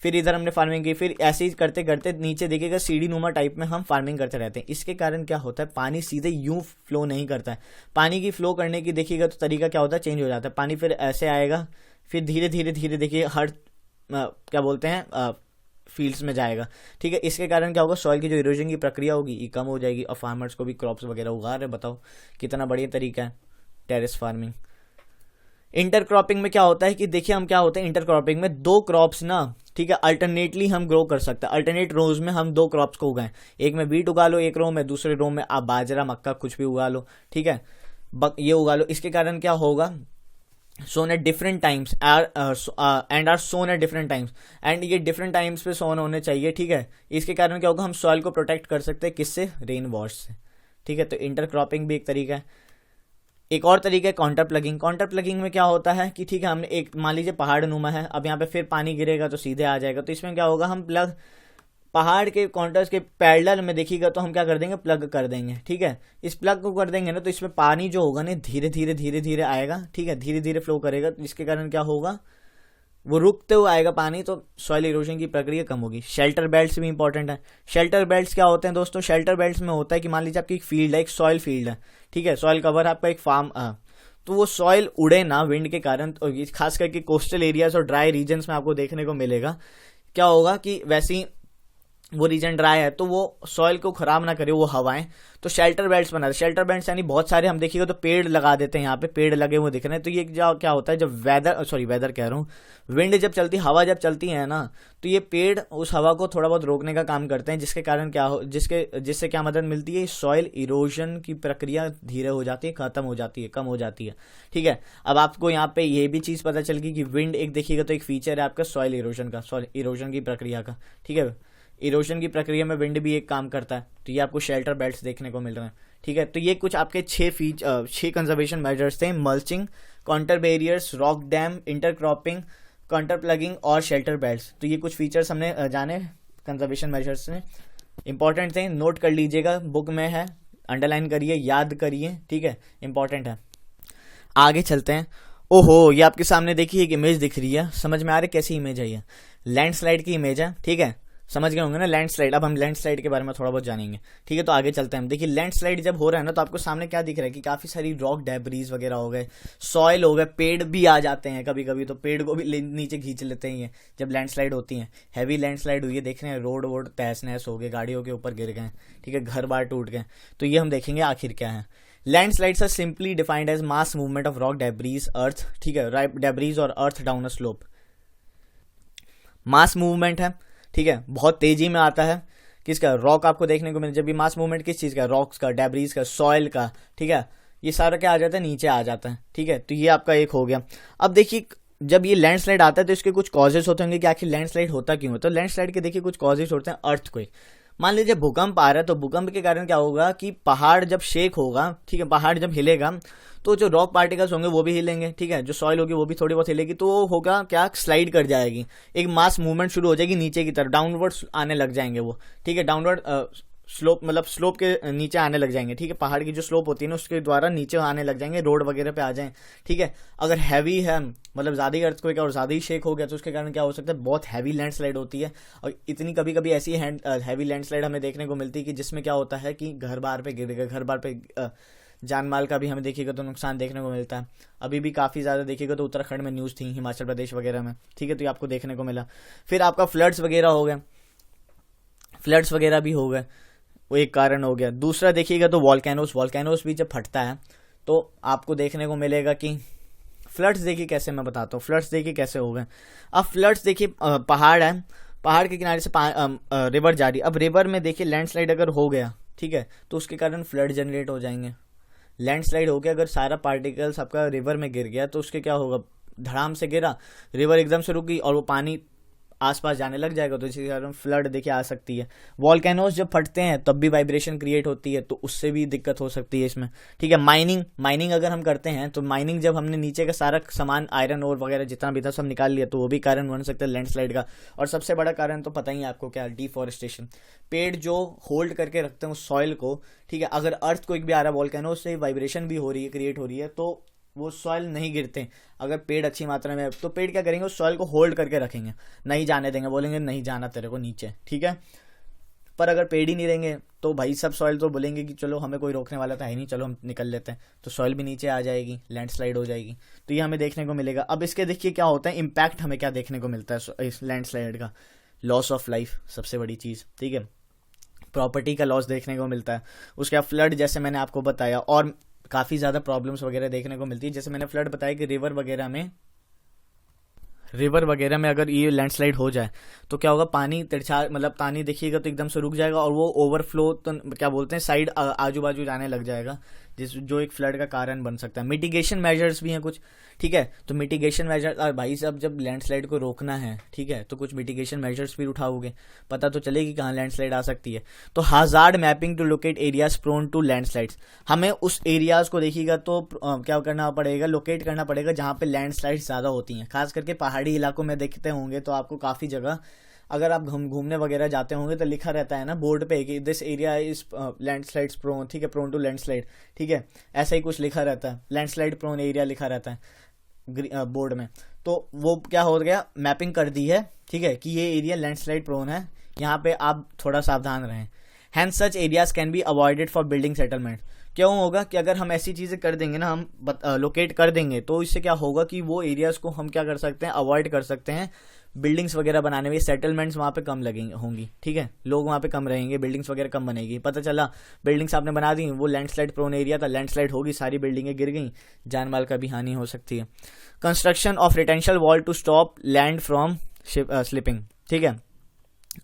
फिर इधर हमने फार्मिंग की, फिर ऐसे ही करते करते नीचे देखिएगा सीढ़ी नुमा टाइप में हम फार्मिंग करते रहते हैं। इसके कारण क्या होता है, पानी सीधे यूं फ्लो नहीं करता है। पानी की फ्लो करने की देखिएगा तो तरीका क्या होता है, चेंज हो जाता है। पानी फिर ऐसे आएगा, फिर धीरे धीरे धीरे देखिए हर क्या बोलते हैं फील्ड्स में जाएगा। ठीक है, इसके कारण क्या होगा, सॉइल की जो इरोजन की प्रक्रिया होगी ये कम हो जाएगी और फार्मर्स को भी क्रॉप्स वगैरह उगा रहे। बताओ कितना बढ़िया तरीका है टेरेस फार्मिंग। इंटरक्रॉपिंग में क्या होता है कि देखिए हम क्या होता है, इंटरक्रॉपिंग में दो क्रॉप्स ना, ठीक है, अल्टरनेटली हम ग्रो कर सकते हैं। अल्टरनेट रोज में हम दो क्रॉप्स को उगाएं, एक में वीट उगा लो एक रो में, दूसरे रो में आप बाजरा, मक्का कुछ भी उगा लो, ठीक है, ये उगा लो। इसके कारण क्या होगा sown at different times and are sown at different times, and ये डिफरेंट टाइम्स पे सोन होने चाहिए, ठीक है। इसके कारण क्या होगा, हम सॉइल को प्रोटेक्ट कर सकते हैं, किससे, रेन वॉश से, ठीक है। तो इंटरक्रॉपिंग भी एक तरीका है। एक और तरीका है काउंटर प्लगिंग। काउंटर प्लगिंग में क्या होता है कि ठीक है, हमने एक मान लीजिए पहाड़ नुमा है, अब यहाँ पे फिर पानी गिरेगा तो सीधे आ जाएगा, तो इसमें क्या होगा, हम प्लग पहाड़ के काउंटर्स के पैरेलल में देखिएगा तो हम क्या कर देंगे, प्लग कर देंगे, ठीक है। इस प्लग को कर देंगे ना तो इसमें पानी जो होगा ना धीरे धीरे धीरे धीरे आएगा, ठीक है, धीरे धीरे फ्लो करेगा, तो इसके कारण क्या होगा, वो रुकते हुए आएगा पानी, तो सॉइल इरोजन की प्रक्रिया कम होगी। शेल्टर बेल्ट्स भी इंपॉर्टेंट है। शेल्टर बेल्ट्स क्या होते हैं दोस्तों, शेल्टर बेल्ट्स में होता है कि मान लीजिए आपकी एक फील्ड है, एक सॉइल फील्ड है, ठीक है, सॉइल कवर आपका एक फार्म, तो वो सॉइल उड़े ना विंड के कारण, खास करके कोस्टल एरियाज और ड्राई रीजन्स में आपको देखने को मिलेगा। क्या होगा कि वैसी वो रीजन ड्राई है तो वो सॉइल को खराब ना करे वो हवाएं, तो शेल्टर बेल्ट्स बनाते हैं। शेल्टर बेल्ट्स यानी बहुत सारे हम देखिएगा तो पेड़ लगा देते हैं, यहाँ पे पेड़ लगे हुए दिख रहे हैं, तो ये क्या होता है, जब वेदर कह रहा हूँ, विंड जब चलती, हवा जब चलती है ना, तो ये पेड़ उस हवा को थोड़ा बहुत रोकने का काम करते हैं, जिसके कारण क्या हो, जिससे क्या मदद मिलती है, सॉइल इरोजन की प्रक्रिया धीरे हो जाती है, खत्म हो जाती है, कम हो जाती है, ठीक है। अब आपको यहाँ पे ये भी चीज पता चल गई कि विंड एक देखिएगा तो एक फीचर है आपका सॉइल इरोजन का, सॉइल इरोजन की प्रक्रिया का, ठीक है। इरोजन की प्रक्रिया में विंड भी एक काम करता है, तो ये आपको शेल्टर बेल्ट्स देखने को मिल रहे हैं, ठीक है। तो ये कुछ आपके 6 कंजर्वेशन मेजर्स थे, mulching, counter barriers, rock dam, intercropping, counter plugging और शेल्टर बेल्ट्स। तो ये कुछ फीचर्स हमने जाने कंजर्वेशन मेजर्स में, इंपॉर्टेंट थे, नोट कर लीजिएगा, बुक में है, अंडरलाइन करिए, याद करिए, ठीक है, इंपॉर्टेंट है। आगे चलते हैं। ओहो, ये आपके सामने देखिए एक इमेज दिख रही है, समझ में आ रही है कैसी इमेज है, ये लैंडस्लाइड की इमेज है, ठीक है, समझ गए होंगे ना लैंडस्लाइड। अब हम लैंडस्लाइड के बारे में थोड़ा बहुत जानेंगे, ठीक है। तो आगे चलते हैं हम। देखिए लैंडस्लाइड जब हो रहा है ना तो आपको सामने क्या दिख रहा है कि काफी सारी रॉक डेब्रीज वगैरह हो गए, सॉइल हो गए, पेड़ भी आ जाते हैं कभी कभी, तो पेड़ को भी नीचे खींच लेते हैं ये जब लैंडस्लाइड होती है। हैवी लैंडस्लाइड हुई है, देख रहे हैं रोड वोड तहस नहस हो गए, गाड़ियों के ऊपर गिर गए, ठीक है, घर बार टूट गए, तो ये हम देखेंगे आखिर क्या है। Landslides are simply defined as mass movement of rock debris earth, ठीक है, डेब्रीज और earth down a slope. Mass movement है, ठीक है, बहुत तेजी में आता है, किसका, रॉक आपको देखने को मिले। जब भी मास मूवमेंट किस चीज का, रॉक्स का, डेब्रीज का, सॉइल का, ठीक है, ये सारा क्या आ जाता है, नीचे आ जाता है, ठीक है। तो ये आपका एक हो गया। अब देखिए जब ये लैंडस्लाइड आता है तो इसके कुछ कॉजेस होते होंगे कि आखिर लैंडस्लाइड होता क्यों है। तो लैंडस्लाइड के देखिए कुछ कॉजेस होते हैं। अर्थक्वेक, मान लीजिए भूकंप आ रहा है, तो भूकंप के कारण क्या होगा कि पहाड़ जब शेक होगा, ठीक है, पहाड़ जब हिलेगा तो जो रॉक पार्टिकल्स होंगे वो भी हिलेंगे, ठीक है, जो सॉइल होगी वो भी थोड़ी बहुत हिलेगी, तो वो होगा क्या, स्लाइड कर जाएगी, एक मास मूवमेंट शुरू हो जाएगी नीचे की तरफ, डाउनवर्ड आने लग जाएंगे वो, ठीक है, डाउनवर्ड स्लोप मतलब स्लोप के नीचे आने लग जाएंगे, ठीक है, पहाड़ की जो स्लोप होती है ना उसके द्वारा नीचे आने लग जाएंगे, रोड वगैरह पे आ जाए, ठीक है। अगर हैवी है मतलब ज्यादा ही अर्थक्वेक और ज्यादा ही शेक हो गया तो उसके कारण क्या हो सकता है, बहुत हैवी लैंडस्लाइड होती है। और इतनी कभी कभी ऐसी हैवी लैंडस्लाइड हमें देखने को मिलती है कि जिसमें क्या होता है कि घर बार पे गिरेगा, घर बार पे जान माल का भी हमें देखिएगा तो नुकसान देखने को मिलता है। अभी भी काफी ज्यादा देखिएगा तो उत्तराखंड में न्यूज थी, हिमाचल प्रदेश वगैरह में, ठीक है, तो ये आपको देखने को मिला। फिर आपका फ्लड्स वगैरह हो गए, फ्लड्स वगैरह भी हो गए, वो एक कारण हो गया। दूसरा देखिएगा तो वॉल्केनोस भी जब फटता है तो आपको देखने को मिलेगा कि फ्लड्स देखिए कैसे, मैं बताता हूँ फ्लड्स देखिए कैसे हो गए। अब फ्लड्स देखिए पहाड़ है, पहाड़ के किनारे से रिवर जा रही है, अब रिवर में देखिए लैंडस्लाइड अगर हो गया, ठीक है, तो उसके कारण फ्लड जनरेट हो जाएंगे। लैंडस्लाइड हो गया, अगर सारा पार्टिकल्स आपका रिवर में गिर गया तो उसके क्या होगा, धड़ाम से गिरा, रिवर एकदम से रुक गई और वो पानी आसपास जाने लग जाएगा, तो इसी कारण फ्लड देखिए आ सकती है। वॉल्केनोस जब फटते हैं तब भी वाइब्रेशन क्रिएट होती है, तो उससे भी दिक्कत हो सकती है इसमें, ठीक है। माइनिंग अगर हम करते हैं तो माइनिंग जब हमने नीचे का सारा सामान आयरन और वगैरह जितना भी था सब निकाल लिया तो वो भी कारण बन सकता है लैंडस्लाइड का। और सबसे बड़ा कारण तो पता ही है आपको क्या, डिफॉरेस्टेशन। पेड़ जो होल्ड करके रखते हैं उस सॉइल को, ठीक है, अगर अर्थक्वेक भी आ रहा है, वॉल्केनोस से वाइब्रेशन भी हो रही है, क्रिएट हो रही है, तो वो सॉइल नहीं गिरते। अगर पेड़ अच्छी मात्रा में, तो पेड़ क्या करेंगे, उस सॉइल को होल्ड करके रखेंगे, नहीं जाने देंगे, बोलेंगे नहीं जाना तेरे को नीचे, ठीक है। पर अगर पेड़ ही नहीं रहेंगे तो भाई सब सॉइल तो बोलेंगे कि चलो हमें कोई रोकने वाला तो है नहीं, चलो हम निकल लेते हैं, तो सॉइल भी नीचे आ जाएगी, लैंडस्लाइड हो जाएगी, तो ये हमें देखने को मिलेगा। अब इसके देखिए क्या होता है इम्पैक्ट, हमें क्या देखने को मिलता है इस लैंडस्लाइड का, लॉस ऑफ लाइफ सबसे बड़ी चीज, ठीक है, प्रॉपर्टी का लॉस देखने को मिलता है। उसके बाद फ्लड जैसे मैंने आपको बताया, और काफी ज्यादा प्रॉब्लम्स वगैरह देखने को मिलती है, जैसे मैंने फ्लड बताया कि रिवर वगैरह में अगर ये लैंडस्लाइड हो जाए तो क्या होगा, पानी तिरछा मतलब पानी देखिएगा तो एकदम से रुक जाएगा और वो ओवरफ्लो तो क्या बोलते हैं साइड आजू बाजू जाने लग जाएगा, जो एक फ्लड का कारण बन सकता है। मिटिगेशन मेजर्स भी हैं कुछ, ठीक है। तो मिटिगेशन मेजर भाई साहब जब लैंडस्लाइड को रोकना है, ठीक है, तो कुछ मिटिगेशन मेजर्स भी उठाओगे, पता तो चलेगी कहाँ लैंडस्लाइड आ सकती है। तो hazard mapping to locate areas prone to landslides, हमें उस एरियाज को देखिएगा तो क्या करना पड़ेगा, लोकेट करना पड़ेगा जहाँ पे लैंडस्लाइड ज़्यादा होती हैं। खास करके पहाड़ी इलाकों में देखते होंगे तो आपको काफ़ी जगह, अगर आप घूमने वगैरह जाते होंगे तो लिखा रहता है ना बोर्ड पे कि this area is landslides prone, ठीक है, प्रोन टू लैंडस्लाइड, ठीक है, ऐसा ही कुछ लिखा रहता है, लैंडस्लाइड प्रोन एरिया लिखा रहता है बोर्ड में। तो वो क्या हो गया, मैपिंग कर दी है, ठीक है, कि ये एरिया लैंडस्लाइड प्रोन है, यहाँ पे आप थोड़ा सावधान रहें। Hence such areas can be avoided for building settlement. क्यों होगा कि अगर हम ऐसी चीज़ें कर देंगे ना, हम लोकेट कर देंगे, तो इससे क्या होगा कि वो एरियाज को हम क्या कर सकते हैं, अवॉइड कर सकते हैं। बिल्डिंग्स वगैरह बनाने में सेटलमेंट्स वहाँ पे कम लगेंगे होंगी, ठीक है, लोग वहाँ पे कम रहेंगे, बिल्डिंग्स वगैरह कम बनेगी। पता चला बिल्डिंग्स आपने बना दी, वो लैंडस्लाइड प्रोन एरिया था, लैंडस्लाइड होगी, सारी बिल्डिंगें गिर गई, जान माल का भी हानि हो सकती है। Construction of retention wall to stop land from slipping, ठीक है।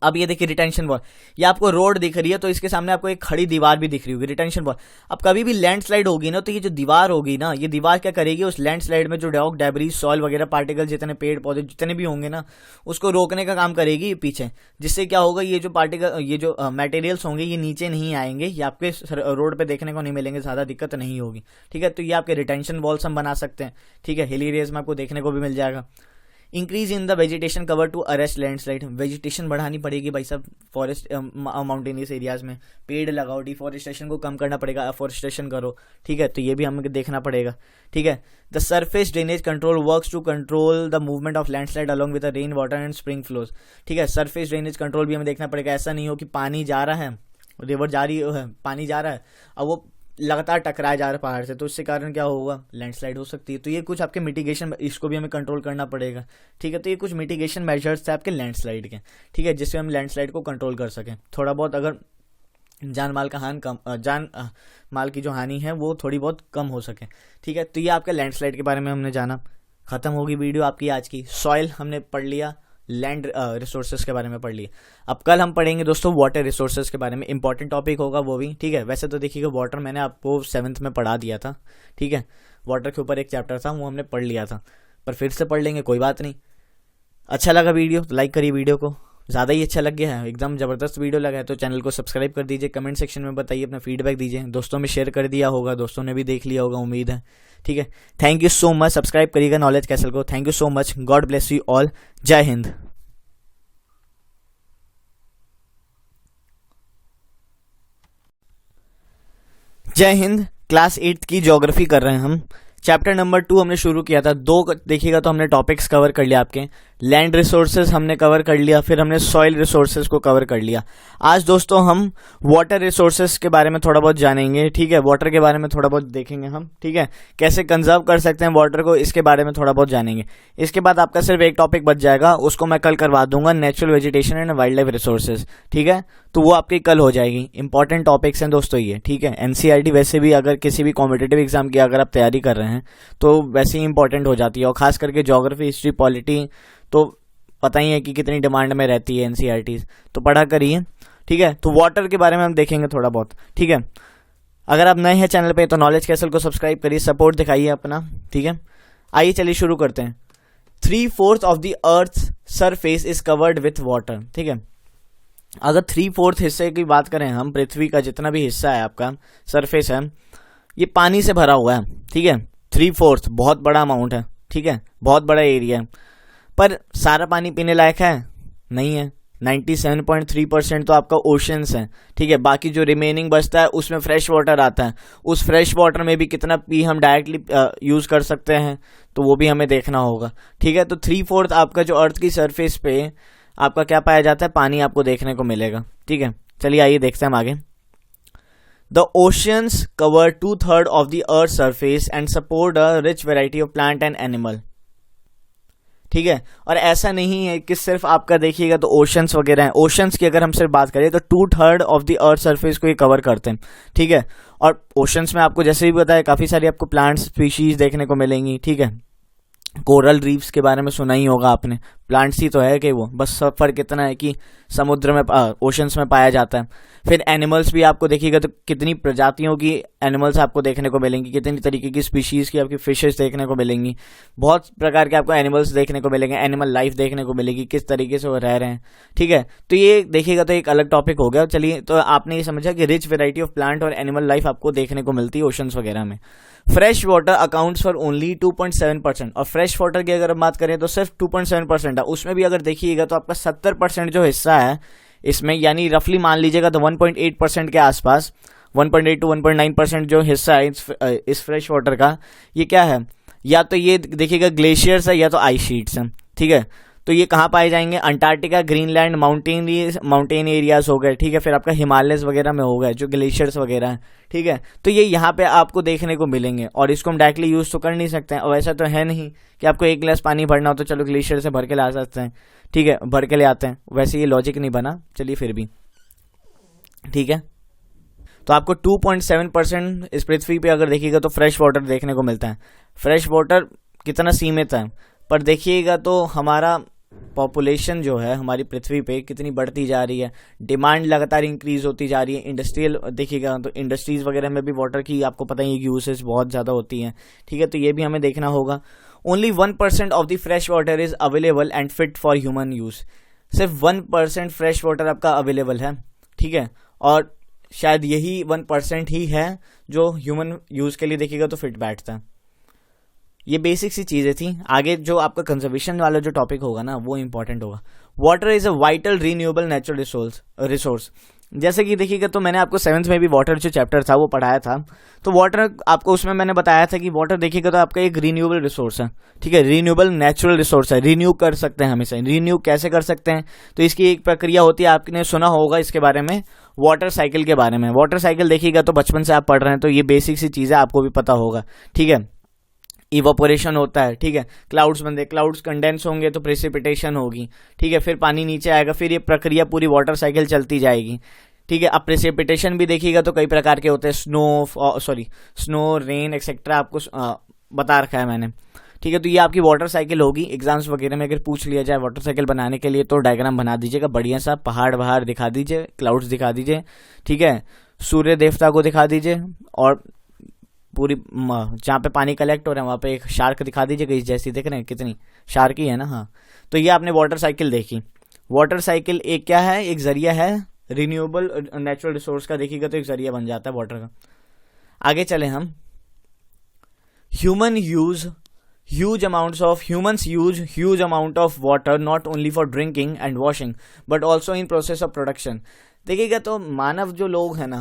अब ये देखिए रिटेंशन वॉल, ये आपको रोड दिख रही है तो इसके सामने आपको एक खड़ी दीवार भी दिख रही होगी, रिटेंशन वॉल। अब कभी भी लैंडस्लाइड होगी ना तो ये जो दीवार होगी ना, ये दीवार क्या करेगी, उस लैंडस्लाइड में जो डॉग डेब्रीज सॉइल वगैरह पार्टिकल जितने पेड़ पौधे जितने भी होंगे ना, उसको रोकने का काम करेगी पीछे, जिससे क्या होगा, ये जो पार्टिकल, ये जो मटेरियल्स होंगे ये नीचे नहीं आएंगे, ये आपके रोड पे देखने को नहीं मिलेंगे, ज्यादा दिक्कत नहीं होगी, ठीक है। तो ये आपके रिटेंशन वॉल्स हम बना सकते हैं, ठीक है, हिल एरियाज में आपको देखने को भी मिल जाएगा। Increase in the vegetation cover to arrest landslide, vegetation बढ़ानी पड़ेगी भाई साहब, फॉरेस्ट माउंटेनियस एरियाज में पेड़ लगाओ, डिफॉरेस्टेशन को कम करना पड़ेगा, अफॉरेस्टेशन करो, ठीक है, तो ये भी हमें देखना पड़ेगा, ठीक है। The surface drainage control works to control the movement of landslide along with the rain water and spring flows, ठीक है। सरफेस ड्रेनेज कंट्रोल भी हमें देखना पड़ेगा, ऐसा नहीं हो कि पानी जा रहा है, रिवर जा रही है, पानी जा रहा है, अब वो लगातार टकराया जा रहा है पहाड़ से, तो इससे कारण क्या होगा, लैंडस्लाइड हो सकती है। तो ये कुछ आपके मिटिगेशन, इसको भी हमें कंट्रोल करना पड़ेगा, ठीक है। तो ये कुछ मिटिगेशन मेजर्स थे आपके लैंडस्लाइड के, ठीक है, जिससे हम लैंडस्लाइड को कंट्रोल कर सकें। थोड़ा बहुत अगर जान माल की जो हानि है वो थोड़ी बहुत कम हो सके, ठीक है। तो ये आपके लैंडस्लाइड के बारे में हमने जाना। खत्म होगी वीडियो आपकी आज की। सॉइल हमने पढ़ लिया, लैंड रिसोर्सेज के बारे में पढ़ लिए। अब कल हम पढ़ेंगे दोस्तों वाटर रिसोर्सेज के बारे में, इंपॉर्टेंट टॉपिक होगा वो भी, ठीक है। वैसे तो देखिएगा वाटर मैंने आपको 7th में पढ़ा दिया था, ठीक है, वाटर के ऊपर एक चैप्टर था वो हमने पढ़ लिया था, पर फिर से पढ़ लेंगे, कोई बात नहीं। अच्छा लगा वीडियो तो लाइक करिए, वीडियो को ज़्यादा ही अच्छा लग गया है, एकदम ज़बरदस्त वीडियो लगा है तो चैनल को सब्सक्राइब कर दीजिए, कमेंट सेक्शन में बताइए, अपना फीडबैक दीजिए, दोस्तों में शेयर कर दिया होगा, दोस्तों ने भी देख लिया होगा उम्मीद है, ठीक है। Thank you so much, subscribe करिएगा नॉलेज कैसल को। Thank you so much, God bless you all, जय हिंद। जय हिंद। क्लास 8th की ज्योग्राफी कर रहे हैं हम। चैप्टर नंबर 2 हमने शुरू किया था, 2 देखिएगा तो हमने टॉपिक्स कवर कर लिया आपके। लैंड रिसोर्सेज हमने कवर कर लिया, फिर हमने सॉइल रिसोर्सेज को कवर कर लिया। आज दोस्तों हम वाटर रिसोर्सेज के बारे में थोड़ा बहुत जानेंगे, ठीक है, वाटर के बारे में थोड़ा बहुत देखेंगे हम, ठीक है, कैसे कंजर्व कर सकते हैं वाटर को, इसके बारे में थोड़ा बहुत जानेंगे। इसके बाद आपका सिर्फ एक टॉपिक बच जाएगा, उसको मैं कल करवा दूंगा, natural vegetation and wild life resources, ठीक है, तो वो आपकी कल हो जाएगी। इंपॉर्टेंट टॉपिक्स हैं दोस्तों ये, ठीक है। एनसीईआरटी वैसे भी अगर किसी भी कॉम्पिटिटिव एग्जाम की अगर आप तैयारी कर रहे हैं तो वैसे ही इंपॉर्टेंट हो जाती है, और खास करके ज्योग्राफी, हिस्ट्री, पॉलिटी तो पता ही है कि कितनी डिमांड में रहती है एनसीईआरटी, तो पढ़ा करिए, ठीक है। तो वाटर के बारे में हम देखेंगे थोड़ा बहुत, ठीक है। अगर आप नए हैं चैनल पे तो नॉलेज कैसल को सब्सक्राइब करिए, सपोर्ट दिखाइए अपना, ठीक है। आइए चलिए शुरू करते हैं। 3/4 of the earth surface is covered with water, ठीक है। अगर 3/4 हिस्से की बात करें हम, पृथ्वी का जितना भी हिस्सा है आपका सरफेस है, ये पानी से भरा हुआ है, ठीक है। 3/4 बहुत बड़ा अमाउंट है, ठीक है, बहुत बड़ा एरिया है, पर सारा पानी पीने लायक है नहीं है। 97.3% तो आपका ओशंस है, ठीक है। बाकी जो रिमेनिंग बचता है उसमें फ्रेश वाटर आता है, उस फ्रेश वाटर में भी कितना पी हम डायरेक्टली यूज कर सकते हैं तो वो भी हमें देखना होगा, ठीक है। तो 3/4 आपका जो अर्थ की सरफेस पे आपका क्या पाया जाता है, पानी आपको देखने को मिलेगा, ठीक है। चलिए आइए देखते हैं हम आगे। The oceans cover 2/3 of the Earth's surface and support a rich variety of plant and animal, ठीक है। और ऐसा नहीं है कि सिर्फ आपका देखिएगा तो ओशंस वगैरह हैं, ओशंस की अगर हम सिर्फ बात करें तो 2/3 ऑफ द अर्थ सरफेस को ये कवर करते हैं, ठीक है। और ओशंस में आपको जैसे भी बताया काफी सारी आपको प्लांट स्पीशीज देखने को मिलेंगी, ठीक है। कोरल रीफ्स के बारे में सुना ही होगा आपने, प्लांट्स ही तो है कि वो बस सब फर्क इतना है कि समुद्र में ओशंस में पाया जाता है। फिर एनिमल्स भी आपको देखिएगा तो कितनी प्रजातियों की एनिमल्स आपको देखने को मिलेंगी, कितनी तरीके की स्पीशीज़ की आपकी फिशेस देखने को मिलेंगी, बहुत प्रकार के आपको एनिमल्स देखने को मिलेंगे, एनिमल लाइफ देखने को मिलेगी, किस तरीके से वो रह रहे हैं। ठीक है, तो ये देखिएगा तो एक अलग टॉपिक हो गया। चलिए, तो आपने ये समझा कि रिच वेराइटी ऑफ प्लांट और एनिमल लाइफ आपको देखने को मिलती है ओशंस वगैरह में। Fresh water accounts for only 2.7%, और फ्रेश वाटर की अगर हम बात करें तो सिर्फ 2.7% है। उसमें भी अगर देखिएगा तो आपका 70% जो हिस्सा है इसमें, यानी रफली मान लीजिएगा तो 1.8% के आसपास, 1.8 to 1.9% जो हिस्सा है इस फ्रेश वाटर का, ये क्या है, या तो ये देखिएगा ग्लेशियर्स है या तो आइस शीट्स हैं। ठीक है, तो ये कहाँ पाए जाएंगे? अंटार्कटिका, ग्रीनलैंड, माउंटेन एरियाज हो गए। ठीक है, फिर आपका हिमालयस वगैरह में हो गए जो ग्लेशियर्स वगैरह हैं। ठीक है, तो ये यहाँ पे आपको देखने को मिलेंगे, और इसको हम डायरेक्टली यूज तो कर नहीं सकते हैं, और ऐसा तो है नहीं कि आपको एक गिलास पानी भरना हो तो चलो ग्लेशियर से भर के ला सकते हैं। ठीक है, भर के ले आते हैं, वैसे ये लॉजिक नहीं बना, चलिए फिर भी। ठीक है, तो आपको 2.7% इस पृथ्वी पे अगर देखिएगा तो फ्रेश वाटर देखने को मिलता है। फ्रेश वाटर कितना सीमित है, पर देखिएगा तो हमारा पॉपुलेशन जो है हमारी पृथ्वी पे कितनी बढ़ती जा रही है, डिमांड लगातार इंक्रीज होती जा रही है। इंडस्ट्रियल देखिएगा तो इंडस्ट्रीज वगैरह में भी वाटर की आपको पता ही यूसेज बहुत ज़्यादा होती है। ठीक है, तो ये भी हमें देखना होगा। Only 1% of the fresh water is available and fit for human use. सिर्फ 1% फ्रेश वाटर आपका अवेलेबल है। ठीक है, और शायद यही 1% ही है जो ह्यूमन यूज के लिए देखिएगा तो फिट बैठता है। ये बेसिक सी चीजें थी। आगे जो आपका कंजर्वेशन वाला जो टॉपिक होगा ना वो इंपॉर्टेंट होगा। Water is a vital renewable natural resource. जैसे कि देखिएगा तो मैंने आपको 7th में भी वाटर जो चैप्टर था वो पढ़ाया था, तो वाटर आपको उसमें मैंने बताया था कि वाटर देखिएगा तो आपका एक रीन्यूएबल रिसोर्स है। ठीक है, रीन्यूएबल नेचुरल रिसोर्स है, रीन्यू कर सकते हैं हमेशा। रीन्यू कैसे कर सकते हैं, तो इसकी एक प्रक्रिया होती है, आपने सुना होगा इसके बारे में, वाटर साइकिल के बारे में। वाटर साइकिल देखिएगा तो बचपन से आप पढ़ रहे हैं, तो ये बेसिक सी चीज़ें आपको भी पता होगा। ठीक है, इवापोरेशन होता है। ठीक है, क्लाउड्स बनते, क्लाउड्स कंडेंस होंगे तो प्रेसिपिटेशन होगी। ठीक है, फिर पानी नीचे आएगा, फिर ये प्रक्रिया पूरी वाटर साइकिल चलती जाएगी। ठीक है, अब प्रेसिपिटेशन भी देखिएगा तो कई प्रकार के होते हैं, स्नो, रेन एक्सेट्रा आपको बता रखा है मैंने। ठीक है, तो ये आपकी वाटर साइकिल होगी। एग्जाम्स वगैरह में अगर पूछ लिया जाए वाटर साइकिल बनाने के लिए तो डायग्राम बना दीजिएगा बढ़िया सा, पहाड़ वहाड़ दिखा दीजिए, क्लाउड्स दिखा दीजिए। ठीक है, सूर्य देवता को दिखा दीजिए, और पूरी जहाँ पे पानी कलेक्ट हो रहा है वहाँ पे एक शार्क दिखा दीजिएगा, इस जैसी देख रहे हैं कितनी शार्क ही है ना। हाँ, तो ये आपने वाटर साइकिल देखी। वाटर साइकिल एक क्या है, एक जरिया है रिन्यूएबल नेचुरल रिसोर्स का, देखिएगा तो एक जरिया बन जाता है वाटर का। आगे चले हम। humans use huge amount of water not only for drinking and washing but also in process of production। देखिएगा तो मानव जो लोग हैं ना,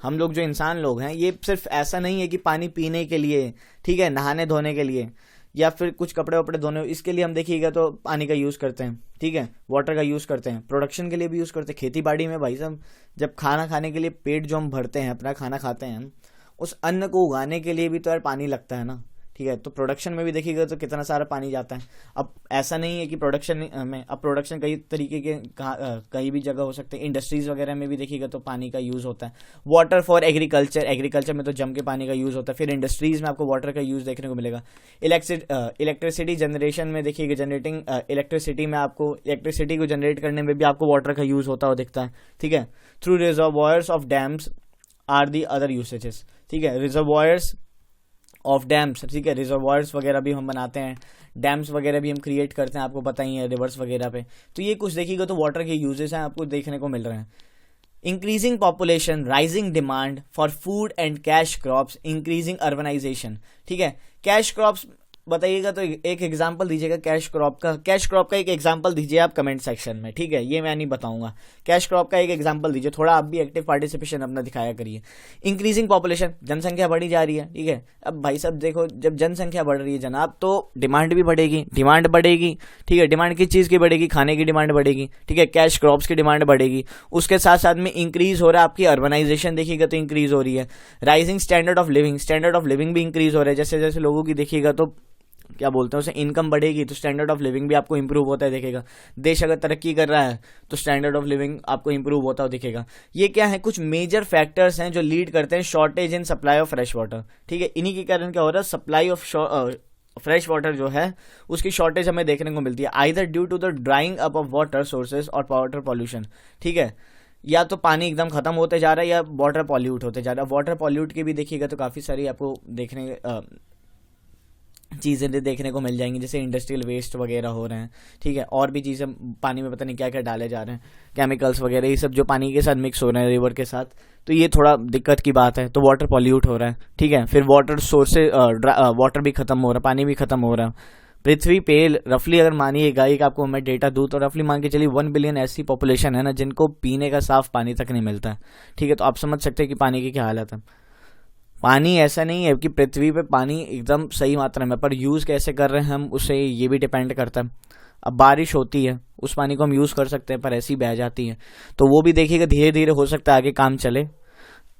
हम लोग जो इंसान लोग हैं, ये सिर्फ ऐसा नहीं है कि पानी पीने के लिए, ठीक है, नहाने धोने के लिए या फिर कुछ कपड़े वपड़े धोने, इसके लिए हम देखिएगा तो पानी का यूज़ करते हैं। ठीक है, वाटर का यूज़ करते हैं, प्रोडक्शन के लिए भी यूज़ करते हैं। खेती बाड़ी में भाई साहब, जब खाना खाने के लिए पेट जो हम भरते हैं, अपना खाना खाते हैं, उस अन्न को उगाने के लिए भी तो यार पानी लगता है ना। ठीक है, तो प्रोडक्शन में भी देखिएगा तो कितना सारा पानी जाता है। अब ऐसा नहीं है कि प्रोडक्शन में, अब प्रोडक्शन कई तरीके के कहीं भी जगह हो सकते हैं। इंडस्ट्रीज वगैरह में भी देखिएगा तो पानी का यूज़ होता है। वाटर फॉर एग्रीकल्चर में तो जम के पानी का यूज़ होता है। फिर इंडस्ट्रीज में आपको वाटर का यूज़ देखने को मिलेगा। इलेक्ट्रिसिटी जनरेशन में देखिएगा, जनरेटिंग इलेक्ट्रिसिटी में आपको इलेक्ट्रिसिटी को जनरेट करने में भी आपको वाटर का यूज़ होता हुआ दिखता है। ठीक है, through reservoirs of dams are the other usages. ठीक है, रिजर्वॉयर्स ऑफ डैम्स, ठीक है, रिजर्वॉयर्स वगैरह भी हम बनाते हैं, डैम्स वगैरह भी हम क्रिएट करते हैं, आपको पता ही है, रिवर्स वगैरह पे। तो ये कुछ देखिएगा तो वाटर के यूजेस हैं आपको देखने को मिल रहे हैं। Increasing population, rising demand for food and cash crops, increasing urbanisation. ठीक है, कैश क्रॉप्स बताइएगा तो एक एग्जांपल दीजिएगा कैश क्रॉप का एक एग्जांपल दीजिए आप कमेंट सेक्शन में। ठीक है, ये मैं नहीं बताऊंगा, कैश क्रॉप का एक एग्जांपल दीजिए, थोड़ा आप भी एक्टिव पार्टिसिपेशन अपना दिखाया करिए। इंक्रीजिंग पॉपुलेशन, जनसंख्या बढ़ी जा रही है। ठीक है, अब भाई साहब देखो, जब जनसंख्या बढ़ रही है जनाब तो डिमांड भी बढ़ेगी, ठीक है, डिमांड किस चीज़ की बढ़ेगी, खाने की डिमांड बढ़ेगी। ठीक है, कैश क्रॉप्स की डिमांड बढ़ेगी। उसके साथ साथ में इंक्रीज हो रहा है आपकी अर्बनाइजेशन, देखिएगा तो इंक्रीज हो रही है। राइजिंग स्टैंडर्ड ऑफ लिविंग भी इंक्रीज हो रहा है। जैसे जैसे लोगों की देखिएगा तो क्या बोलते हैं उसे, इनकम बढ़ेगी तो स्टैंडर्ड ऑफ लिविंग भी आपको इंप्रूव होता है दिखेगा। देश अगर तरक्की कर रहा है तो स्टैंडर्ड ऑफ लिविंग आपको इंप्रूव होता हुआ दिखेगा। ये क्या है, कुछ मेजर फैक्टर्स हैं जो लीड करते हैं shortage in supply of fresh water. ठीक है, इन्हीं के कारण क्या हो रहा है, सप्लाई फ्रेश वाटर जो है उसकी शॉर्टेज हमें देखने को मिलती है, either due to the drying up of water sources और वाटर पॉल्यूशन। ठीक है, या तो पानी एकदम खत्म होते जा रहा है या वाटर पॉल्यूट होते जा रहा है। वाटर पॉल्यूट की भी देखिएगा तो काफ़ी सारी आपको चीज़ें देखने को मिल जाएंगी, जैसे इंडस्ट्रियल वेस्ट वगैरह हो रहे हैं। ठीक है, और भी चीज़ें पानी में पता नहीं क्या क्या डाले जा रहे हैं, केमिकल्स वगैरह, ये सब जो पानी के साथ मिक्स हो रहे हैं रिवर के साथ, तो ये थोड़ा दिक्कत की बात है। तो वाटर पॉल्यूट हो रहा है। ठीक है, फिर वाटर सोर्सेज वाटर भी खत्म हो रहा है, पानी भी खत्म हो रहा है। पृथ्वी पे रफली अगर मानिएगा, एक आपको मैं डेटा दूँ तो रफली मान के चलिए 1 बिलियन ऐसी पॉपुलेशन है ना जिनको पीने का साफ पानी तक नहीं मिलता है। ठीक है, तो आप समझ सकते हैं कि पानी की क्या हालत है। पानी ऐसा नहीं है कि पृथ्वी पे पानी एकदम सही मात्रा में, पर यूज़ कैसे कर रहे हैं हम उससे ये भी डिपेंड करता है। अब बारिश होती है, उस पानी को हम यूज़ कर सकते हैं पर ऐसी बह जाती है, तो वो भी देखिएगा धीरे धीरे हो सकता है आगे काम चले।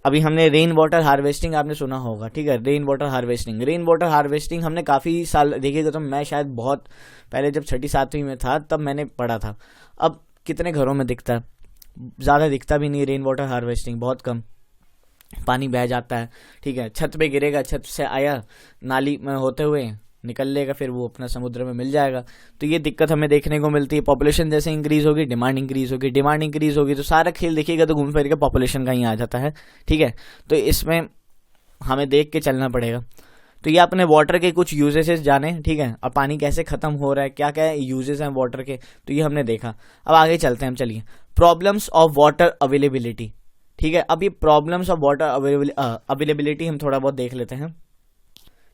अभी हमने रेन वाटर हार्वेस्टिंग आपने सुना होगा। ठीक है, रेन वाटर हार्वेस्टिंग हमने काफ़ी साल देखिएगा, तो मैं शायद बहुत पहले जब 6ठी 7वीं में था तब मैंने पढ़ा था। अब कितने घरों में दिखता है, ज़्यादा दिखता भी नहीं। रेन वाटर हार्वेस्टिंग बहुत कम, पानी बह जाता है। ठीक है, छत पे गिरेगा, छत से आया नाली में होते हुए निकल लेगा, फिर वो अपना समुद्र में मिल जाएगा। तो ये दिक्कत हमें देखने को मिलती है। पॉपुलेशन जैसे इंक्रीज होगी, डिमांड इंक्रीज होगी, तो सारा खेल देखिएगा तो घूम फिर के पॉपुलेशन का ही आ जाता है। ठीक है, तो इसमें हमें देख के चलना पड़ेगा। तो ये अपने वाटर के कुछ यूजेसेस जाने। ठीक है, और पानी कैसे खत्म हो रहा है, क्या क्या यूजेस हैं वाटर के, तो ये हमने देखा। अब आगे चलते हैं हम, चलिए। Problems of water availability. ठीक है, अब ये प्रॉब्लम्स ऑफ वाटर अवेलेबिलिटी हम थोड़ा बहुत देख लेते हैं।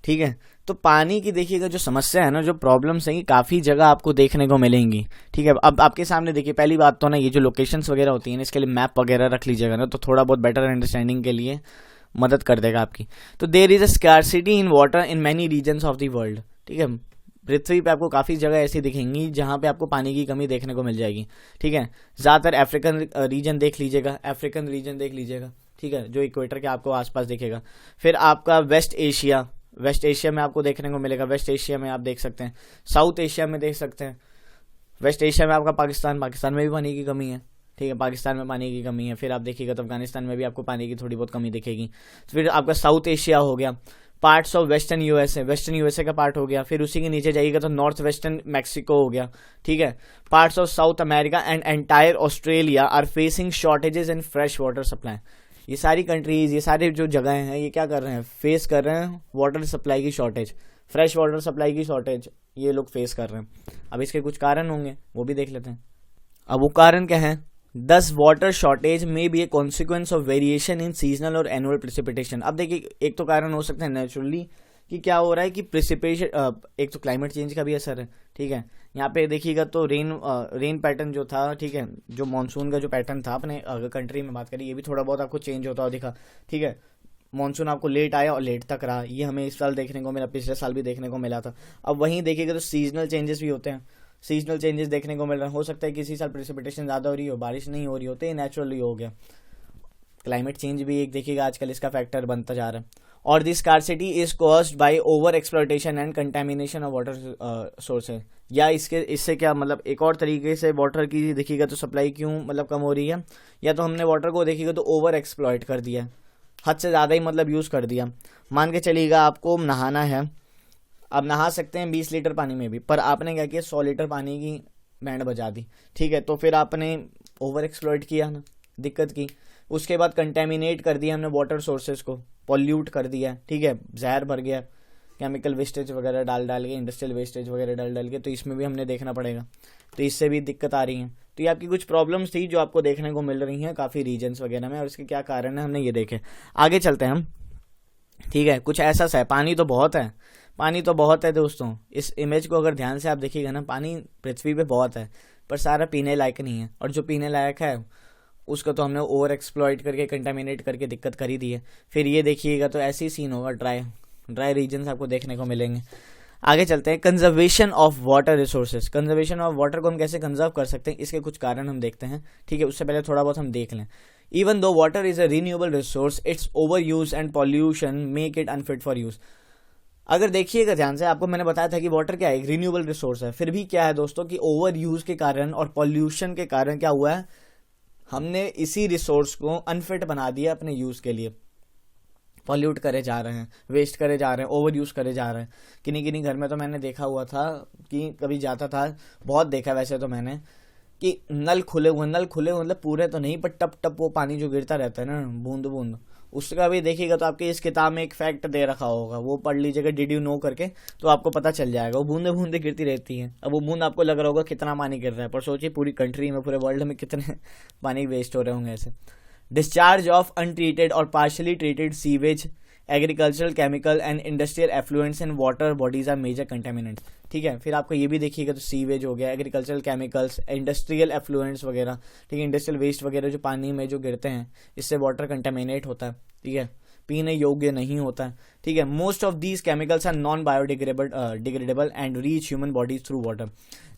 ठीक है, तो पानी की देखिएगा जो समस्या है ना, जो प्रॉब्लम्स हैं, काफ़ी जगह आपको देखने को मिलेंगी। ठीक है, अब आपके सामने देखिए, पहली बात तो ना ये जो लोकेशंस वगैरह होती हैं इसके लिए मैप वगैरह रख लीजिएगा ना, तो थोड़ा बहुत बेटर अंडरस्टैंडिंग के लिए मदद कर देगा आपकी। तो there is a scarcity in water in many regions of the world. ठीक है, पृथ्वी पे आपको काफ़ी जगह ऐसी दिखेंगी जहाँ पे आपको पानी की कमी देखने को मिल जाएगी। ठीक है, ज़्यादातर अफ्रीकन रीजन देख लीजिएगा। ठीक है, जो इक्वेटर के आपको आसपास दिखेगा। फिर आपका वेस्ट एशिया में आपको देखने को मिलेगा। वेस्ट एशिया में आप देख सकते हैं, साउथ एशिया में देख सकते हैं। वेस्ट एशिया में आपका पाकिस्तान में भी पानी की कमी है। ठीक है, पाकिस्तान में पानी की कमी है। फिर आप देखिएगा तो अफगानिस्तान में भी आपको पानी की थोड़ी बहुत कमी दिखेगी। फिर आपका साउथ एशिया हो गया, पार्ट्स ऑफ वेस्टर्न यूएसए का पार्ट हो गया। फिर उसी के नीचे जाइएगा तो नॉर्थ वेस्टर्न मैक्सिको हो गया। ठीक है, parts of South America and entire Australia are facing shortages in fresh water supply. ये सारी कंट्रीज, ये सारे जो जगह हैं, ये क्या कर रहे हैं, फेस कर रहे हैं वाटर सप्लाई की शॉर्टेज, फ्रेश वाटर सप्लाई की शॉर्टेज ये लोग फेस कर रहे हैं। अब इसके कुछ कारण होंगे, वो भी देख लेते हैं। अब वो कारण क्या है? This water shortage may be a consequence of variation in seasonal और एनुअल प्रिसिपिटेशन। अब देखिए, एक तो कारण हो सकता है नेचुरली कि क्या हो रहा है कि प्रिसिपिटेशन, एक तो क्लाइमेट चेंज का भी असर है। ठीक है, यहाँ पे देखिएगा तो रेन पैटर्न जो था, ठीक है, जो मानसून का जो पैटर्न था अपने कंट्री में बात करें, ये भी थोड़ा बहुत आपको चेंज होता हुआ दिखा। ठीक है, मानसून आपको लेट आया और लेट तक रहा, ये हमें इस साल देखने को मिला, पिछले साल भी देखने को मिला था। अब वहीं देखिएगा तो सीजनल चेंजेस भी होते हैं, सीजनल चेंजेस देखने को मिल रहे हैं। हो सकता है किसी साल प्रेसिपिटेशन ज़्यादा हो रही हो, बारिश नहीं हो रही हो, तो ये नेचुरली हो गया। क्लाइमेट चेंज भी एक देखिएगा आजकल इसका फैक्टर बनता जा रहा है। और this scarcity is caused by over exploitation and contamination of water sources. या इससे क्या मतलब, एक और तरीके से वाटर की देखिएगा तो सप्लाई क्यों मतलब कम हो रही है, या तो हमने वाटर को देखिएगा तो ओवर एक्सप्लॉयट कर दिया, हद से ज़्यादा ही मतलब यूज़ कर दिया। मान के चलिएगा आपको नहाना है, आप नहा सकते हैं 20 लीटर पानी में भी, पर आपने क्या किया, 100 लीटर पानी की बैंड बजा दी। ठीक है, तो फिर आपने ओवर एक्सप्लॉइट किया ना, दिक्कत की। उसके बाद कंटेमिनेट कर दिया हमने वाटर सोर्सेज को, पॉल्यूट कर दिया। ठीक है, जहर भर गया, केमिकल वेस्टेज वगैरह डाल के, इंडस्ट्रियल वेस्टेज वगैरह डाल के, तो इसमें भी हमने देखना पड़ेगा, तो इससे भी दिक्कत आ रही है। तो ये आपकी कुछ प्रॉब्लम्स थी जो आपको देखने को मिल रही हैं काफ़ी रीजन्स वगैरह में, और इसके क्या कारण है हमने ये देखे। आगे चलते हैं हम। ठीक है, कुछ ऐसा है, पानी तो बहुत है दोस्तों। इस इमेज को अगर ध्यान से आप देखिएगा ना, पानी पृथ्वी पे बहुत है, पर सारा पीने लायक नहीं है, और जो पीने लायक है उसको तो हमने ओवर एक्सप्लॉइट करके, कंटामिनेट करके दिक्कत कर ही दी है। फिर ये देखिएगा तो ऐसी सीन होगा, ड्राई रीजन्स आपको देखने को मिलेंगे। आगे चलते हैं, conservation of water resources. Conservation of water को हम कैसे कंजर्व कर सकते हैं, इसके कुछ कारण हम देखते हैं। ठीक है, उससे पहले थोड़ा बहुत हम देख लें। Even though water is a renewable resource, it's over use and pollution make it unfit for use. अगर देखिएगा ध्यान से, आपको मैंने बताया था कि वाटर क्या है, एक रिन्यूएबल रिसोर्स है, फिर भी क्या है दोस्तों कि ओवर यूज के कारण और पॉल्यूशन के कारण क्या हुआ है, हमने इसी रिसोर्स को अनफिट बना दिया अपने यूज के लिए। पॉल्यूट करे जा रहे हैं, वेस्ट करे जा रहे हैं, ओवर यूज़ करे जा रहे हैं। किन्हीं किन्हीं घर में तो मैंने देखा हुआ था कि कभी जाता था, बहुत देखा वैसे तो मैंने, कि नल खुले हुए मतलब पूरे तो नहीं, पर टप टप वो पानी जो गिरता रहता है ना, बूंद बूंद, उसका भी देखिएगा तो आपके इस किताब में एक फैक्ट दे रखा होगा, वो पढ़ लीजिएगा डिड यू नो करके, तो आपको पता चल जाएगा। वो बूंदे बूंदे गिरती रहती हैं। अब वो बूंद आपको लग रहा होगा कितना पानी गिर रहा है, पर सोचिए पूरी कंट्री में, पूरे वर्ल्ड में कितने पानी वेस्ट हो रहे होंगे ऐसे। डिस्चार्ज ऑफ अनट्रीटेड और partially treated sewage, agricultural, chemical and industrial effluents and water bodies are major contaminant. ठीक है, फिर आपको ये भी देखिएगा तो सीवेज हो गया, एग्रीकल्चरल, केमिकल्स, इंडस्ट्रियल एफ्लुएंट्स वगैरह, ठीक है, इंडस्ट्रियल वेस्ट वगैरह जो पानी में जो गिरते हैं, इससे वाटर कंटेमिनेट होता है, ठीक है, पीने योग्य नहीं होता है। ठीक है, most of these chemicals are non biodegradable and reach human bodies through water.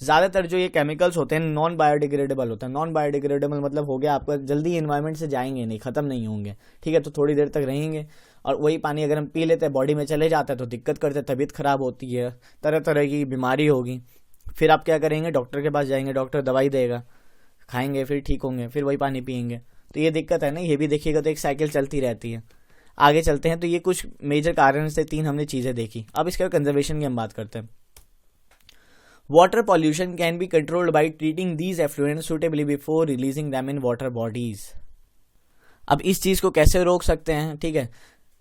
ज़्यादातर जो ये केमिकल्स होते हैं नॉन बायोडिग्रेडेबल होता है। नॉन बायोडिग्रेडेबल मतलब हो गया आपका जल्दी इन्वायरमेंट से जाएंगे नहीं, खत्म नहीं होंगे, ठीक है, तो थोड़ी देर तक रहेंगे, और वही पानी अगर हम पी लेते हैं बॉडी में चले जाता है तो दिक्कत करते हैं, तबीयत खराब होती है, तरह तरह की बीमारी होगी। फिर आप क्या करेंगे, डॉक्टर के पास जाएंगे, डॉक्टर दवाई देगा, खाएंगे, फिर ठीक होंगे, फिर वही पानी पियेंगे, तो ये दिक्कत है ना। ये भी देखिएगा तो एक साइकिल चलती रहती है। आगे चलते हैं, तो ये कुछ मेजर कारण से 3 हमने चीज़ें देखी। अब इसके कंजर्वेशन की हम बात करते हैं। Water pollution can be controlled by treating these effluents suitably before releasing them in water bodies. अब इस चीज़ को कैसे रोक सकते हैं, ठीक है,